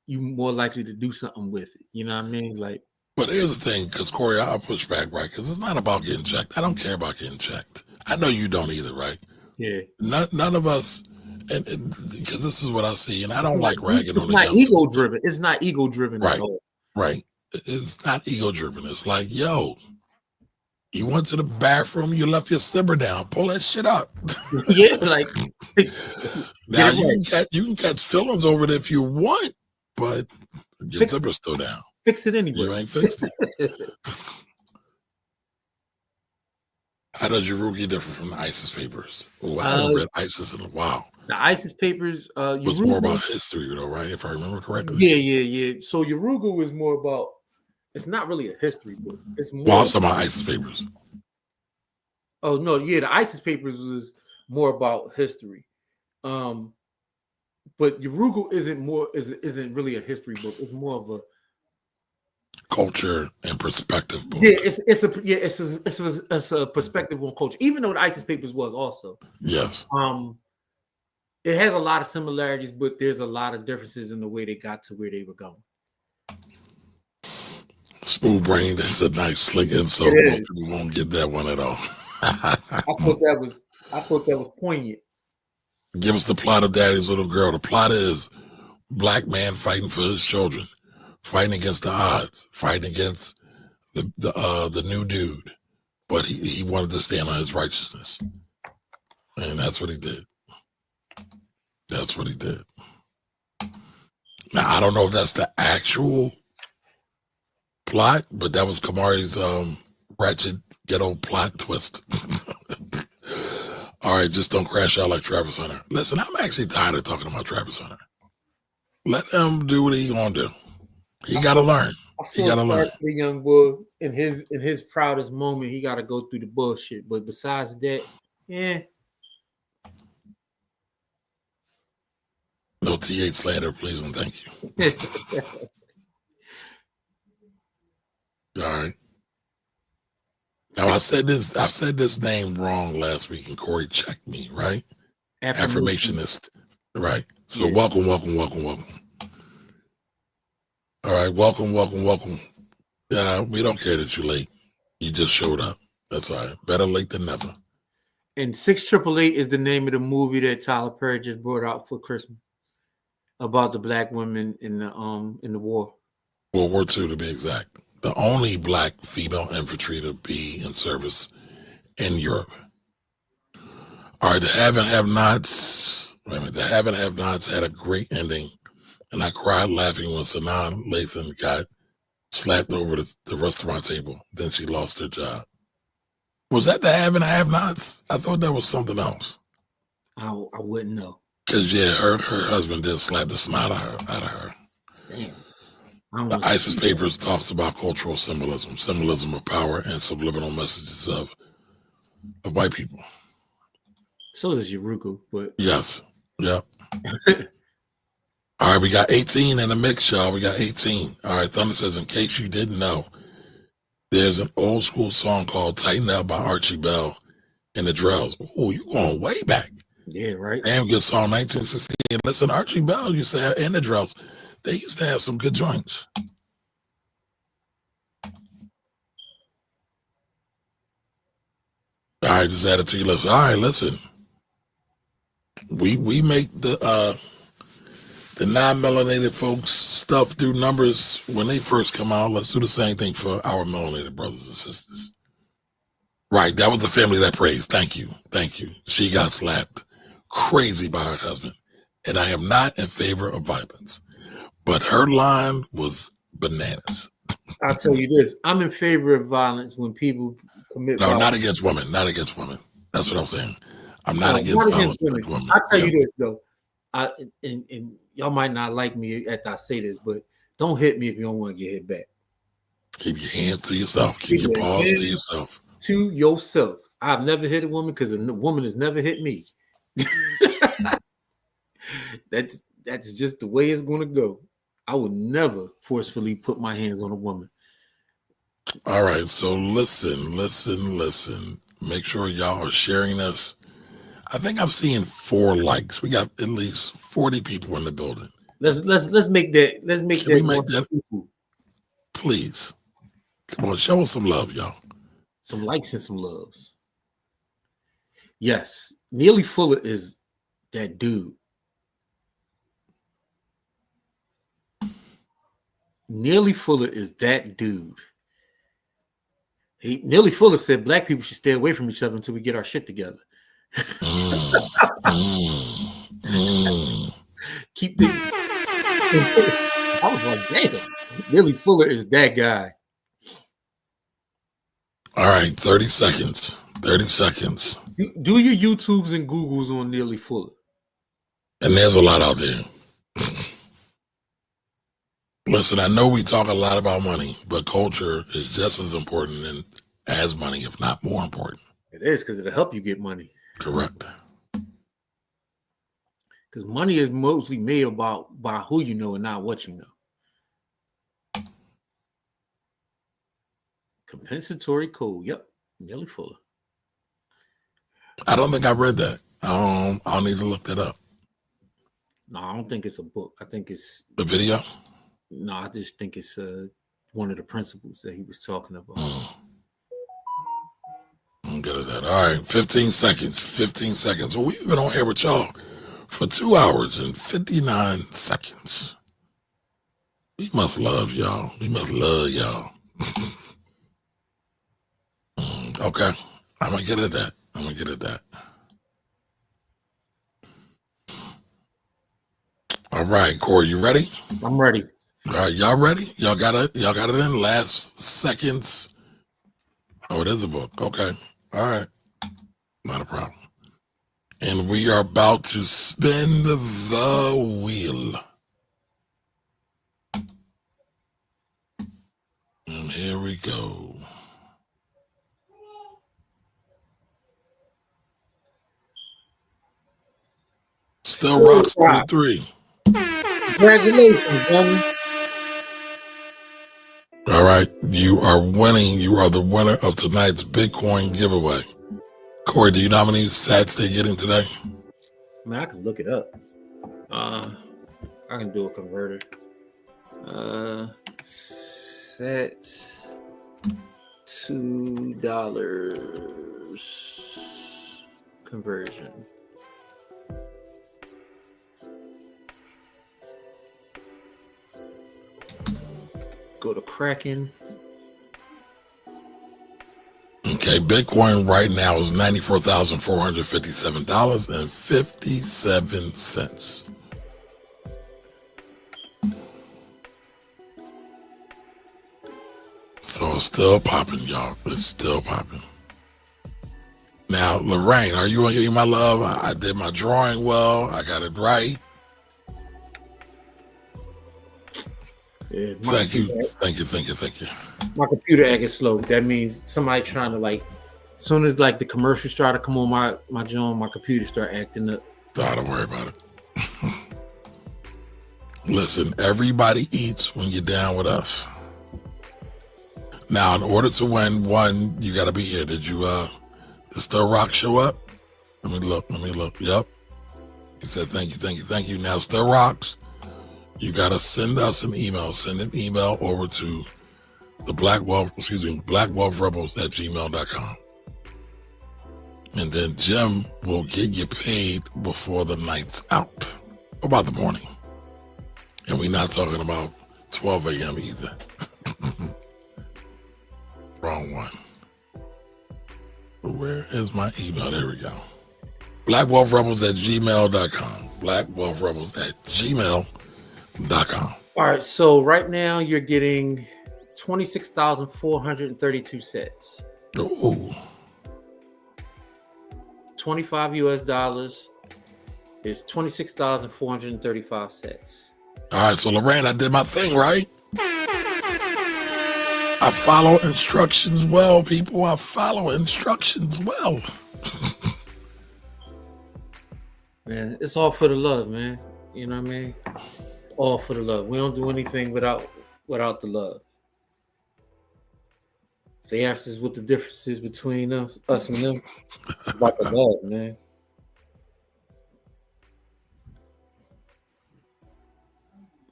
Speaker 2: you're more likely to do something with it. You know what I mean? Like,
Speaker 1: but here's the thing, because Corey, I'll push back, right? Because it's not about getting checked. I don't care about getting checked. I know you don't either, right?
Speaker 2: Yeah.
Speaker 1: None of us, and because this is what I see, and I don't like ragging on
Speaker 2: it's
Speaker 1: the
Speaker 2: not ego driven. It's not ego driven
Speaker 1: right,
Speaker 2: at all.
Speaker 1: Right. It's not ego driven. It's like, yo, you went to the bathroom, you left your zipper down. Pull that shit up.
Speaker 2: Yeah, like
Speaker 1: now you can catch feelings over it if you want, but your zipper's still down.
Speaker 2: Fix it anyway.
Speaker 1: You ain't fixed it. How does your rookie differ from the ISIS papers? Oh, I haven't read ISIS in a while.
Speaker 2: The ISIS papers
Speaker 1: was more about history, though, right? If I remember correctly.
Speaker 2: Yeah. So Yoruga was more about. It's not really a history book. It's more.
Speaker 1: Well, I'm talking about ISIS papers.
Speaker 2: Oh no, yeah, the ISIS papers was more about history, but Yoruga isn't really a history book. It's more of a
Speaker 1: culture and perspective book.
Speaker 2: Yeah, it's a perspective on culture. Even though the ISIS papers was also.
Speaker 1: Yes.
Speaker 2: It has a lot of similarities, but there's a lot of differences in the way they got to where they were going.
Speaker 1: Smooth brain. That's a nice slick insult. Most people won't get that one at all.
Speaker 2: I thought that was poignant.
Speaker 1: Give us the plot of Daddy's Little Girl. The plot is black man fighting for his children, fighting against the odds, fighting against the new dude, but he wanted to stand on his righteousness, and that's what he did. That's what he did. Now I don't know if that's the actual plot, but that was Kamari's ratchet ghetto plot twist. All right, just don't crash out like Travis Hunter. Listen, I'm actually tired of talking about Travis Hunter. Let him do what he gonna do. He gotta learn. He gotta learn.
Speaker 2: The young boy in his proudest moment, he gotta go through the bullshit. But besides that, yeah.
Speaker 1: No TH slander, please and thank you. All right. Now I said this name wrong last week, and Corey checked me, right? Affirmationist, right? So yeah. Welcome. All right, welcome. We don't care that you're late. You just showed up. That's all right. Better late than never.
Speaker 2: And 6888 is the name of the movie that Tyler Perry just brought out for Christmas about the black women in the war.
Speaker 1: World War II, to be exact. The only black female infantry to be in service in Europe. All right, the Have and Have-Nots. The Have and Have-Nots had a great ending, and I cried laughing when Sanaa Lathan got slapped over the restaurant table. Then she lost her job. Was that the Have and Have-Nots? I thought that was something else.
Speaker 2: I wouldn't know.
Speaker 1: Because, yeah, her husband did slap the smile out of her.
Speaker 2: Damn.
Speaker 1: The ISIS papers talks about cultural symbolism of power and subliminal messages of white people.
Speaker 2: So does Yoruga, but
Speaker 1: yes, yep. All right, we got 18 in the mix, y'all. We got 18. All right, Thunder says, in case you didn't know, there's an old school song called "Tighten Up" by Archie Bell and the Drells. Oh, you going way back?
Speaker 2: Yeah, right.
Speaker 1: Damn good song, 1968. Listen, Archie Bell used to have, and the Drells. They used to have some good joints. All right, just add it to your list. All right, listen. We make the The non-melanated folks stuff do numbers when they first come out. Let's do the same thing for our melanated brothers and sisters. Right, that was the family that praised. Thank you. She got slapped crazy by her husband. And I am not in favor of violence. But her line was bananas.
Speaker 2: I'll tell you this. I'm in favor of violence when people commit violence.
Speaker 1: Not against women. Not against women. That's what I'm saying. I'm not against violence against women.
Speaker 2: I'll tell you this, though. And y'all might not like me after I say this, but don't hit me if you don't want to get hit back.
Speaker 1: Keep your hands to yourself. Keep your paws to yourself.
Speaker 2: To yourself. I've never hit a woman because a woman has never hit me. That's just the way it's going to go. I would never forcefully put my hands on a woman.
Speaker 1: All right. So listen. Make sure y'all are sharing this. I think I've seen 4 likes. We got at least 40 people in the building.
Speaker 2: Let's make that. Let's make
Speaker 1: Can we make that? Please. Come on, show us some love, y'all.
Speaker 2: Some likes and some loves. Yes. Neely Fuller is that dude. Neely Fuller is that dude. Neely Fuller said black people should stay away from each other until we get our shit together. Keep the. I was like, damn. Neely Fuller is that guy.
Speaker 1: All right, 30 seconds. 30 seconds.
Speaker 2: Do your YouTubes and Googles on Neely Fuller.
Speaker 1: And there's a lot out there. Listen, I know we talk a lot about money, but culture is just as important as money, if not more important.
Speaker 2: It is, because it'll help you get money.
Speaker 1: Correct.
Speaker 2: Because money is mostly made by who you know and not what you know. Compensatory code. Yep. Neely Fuller.
Speaker 1: I don't think I read that. I'll need to look that up.
Speaker 2: No, I don't think it's a book. I think it's
Speaker 1: the video.
Speaker 2: No, I just think it's one of the principles that he was talking about.
Speaker 1: I'm good at that. All right, 15 seconds. 15 seconds. So we've been on here with y'all for 2 hours and 59 seconds. We must love y'all. We must love y'all. Okay, I'm gonna get at that. All right, Corey, you ready?
Speaker 2: I'm ready.
Speaker 1: All right, y'all ready? Y'all got it in last seconds. Oh, it is a book. Okay. All right. Not a problem. And we are about to spin the wheel. And here we go. Still rocks 23.
Speaker 2: Congratulations, man.
Speaker 1: All right, you are winning. You are the winner of tonight's Bitcoin giveaway. Corey, do you know how many sats they're getting today?
Speaker 2: Man, I can look it up. I can do a converter. Sats $2 conversion. Go to Kraken.
Speaker 1: Okay, Bitcoin right now is $94,457.57. So it's still popping, y'all. It's still popping. Now, Lorraine, are you my love? I did my drawing well. I got it right.
Speaker 2: Yeah,
Speaker 1: Thank you.
Speaker 2: My computer acting slow. That means somebody trying to as soon as the commercials start to come on my joint, my computer start acting up.
Speaker 1: Don't worry about it. Listen, everybody eats when you're down with us. Now, in order to win one, you got to be here. Did did Stir Rock show up? Let me look. Yep. He said, thank you. Now, Stir Rocks, you got to send us an email. Send an email over to the blackwealthrebels@gmail.com. And then Jim will get you paid before the night's out. About the morning. And we're not talking about 12 a.m. either. Wrong one. Where is my email? There we go. BlackWealthRebels@gmail.com. BlackWealthRebels@gmail.com.
Speaker 2: All right, so right now you're getting 26,432 sets.
Speaker 1: Ooh.
Speaker 2: 25 US dollars is 26,435 sets.
Speaker 1: All right, so Lorraine, I did my thing, right? I follow instructions well, people. I follow instructions well.
Speaker 2: Man, it's all for the love, man. You know what I mean? It's all for the love. We don't do anything without the love. If they ask us what the difference is between us and them, it's about the love, man.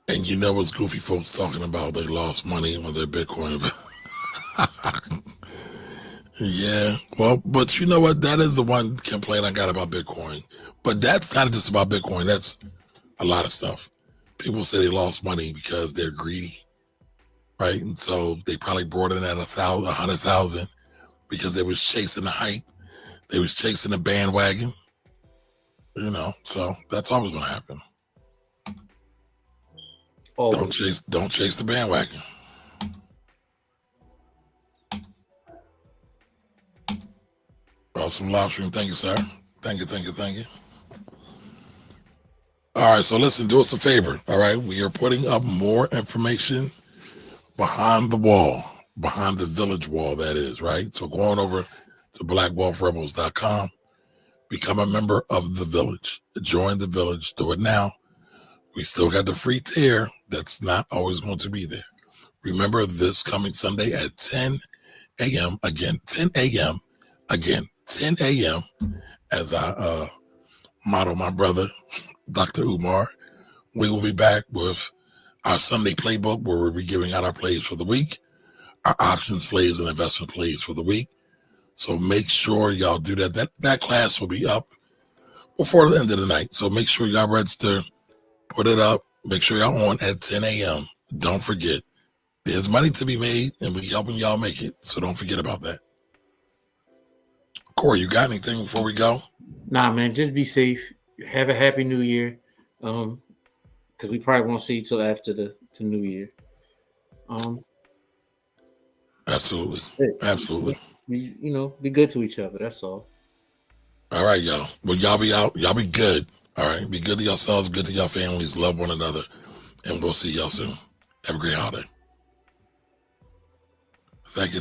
Speaker 1: And you know what's goofy folks talking about? They lost money on their Bitcoin. Yeah, well, but you know what? That is the one complaint I got about Bitcoin. But that's not just about Bitcoin. That's a lot of stuff. People say they lost money because they're greedy, right? And so they probably brought in at 100,000 because they was chasing the hype. They was chasing the bandwagon, you know. So that's always going to happen.
Speaker 2: Always.
Speaker 1: Don't chase the bandwagon. Awesome live stream. Thank you, sir. Thank you. All right, so listen, do us a favor. All right, we are putting up more information behind the wall, behind the village wall, that is, right? So go on over to blackwealthrebels.com, become a member of the village, join the village, do it now. We still got the free tier that's not always going to be there. Remember, this coming Sunday at 10 a.m. Again, 10 a.m. Again, 10 a.m. as I model my brother, Dr. Umar. We will be back with our Sunday playbook where we'll be giving out our plays for the week, our options plays and investment plays for the week. So make sure y'all do that. That class will be up before the end of the night. So make sure y'all register, put it up, make sure y'all on at 10 a.m. Don't forget, there's money to be made and we helping y'all make it. So don't forget about that. Corey, you got anything before we go?
Speaker 2: Nah, man, just be safe. Have a happy New Year. Because we probably won't see you till after the New Year.
Speaker 1: Absolutely.
Speaker 2: Be good to each other. That's all.
Speaker 1: All right, y'all. Well, y'all be out. Y'all be good. All right. Be good to yourselves, good to your families, love one another. And we'll see y'all soon. Have a great holiday. Thank you.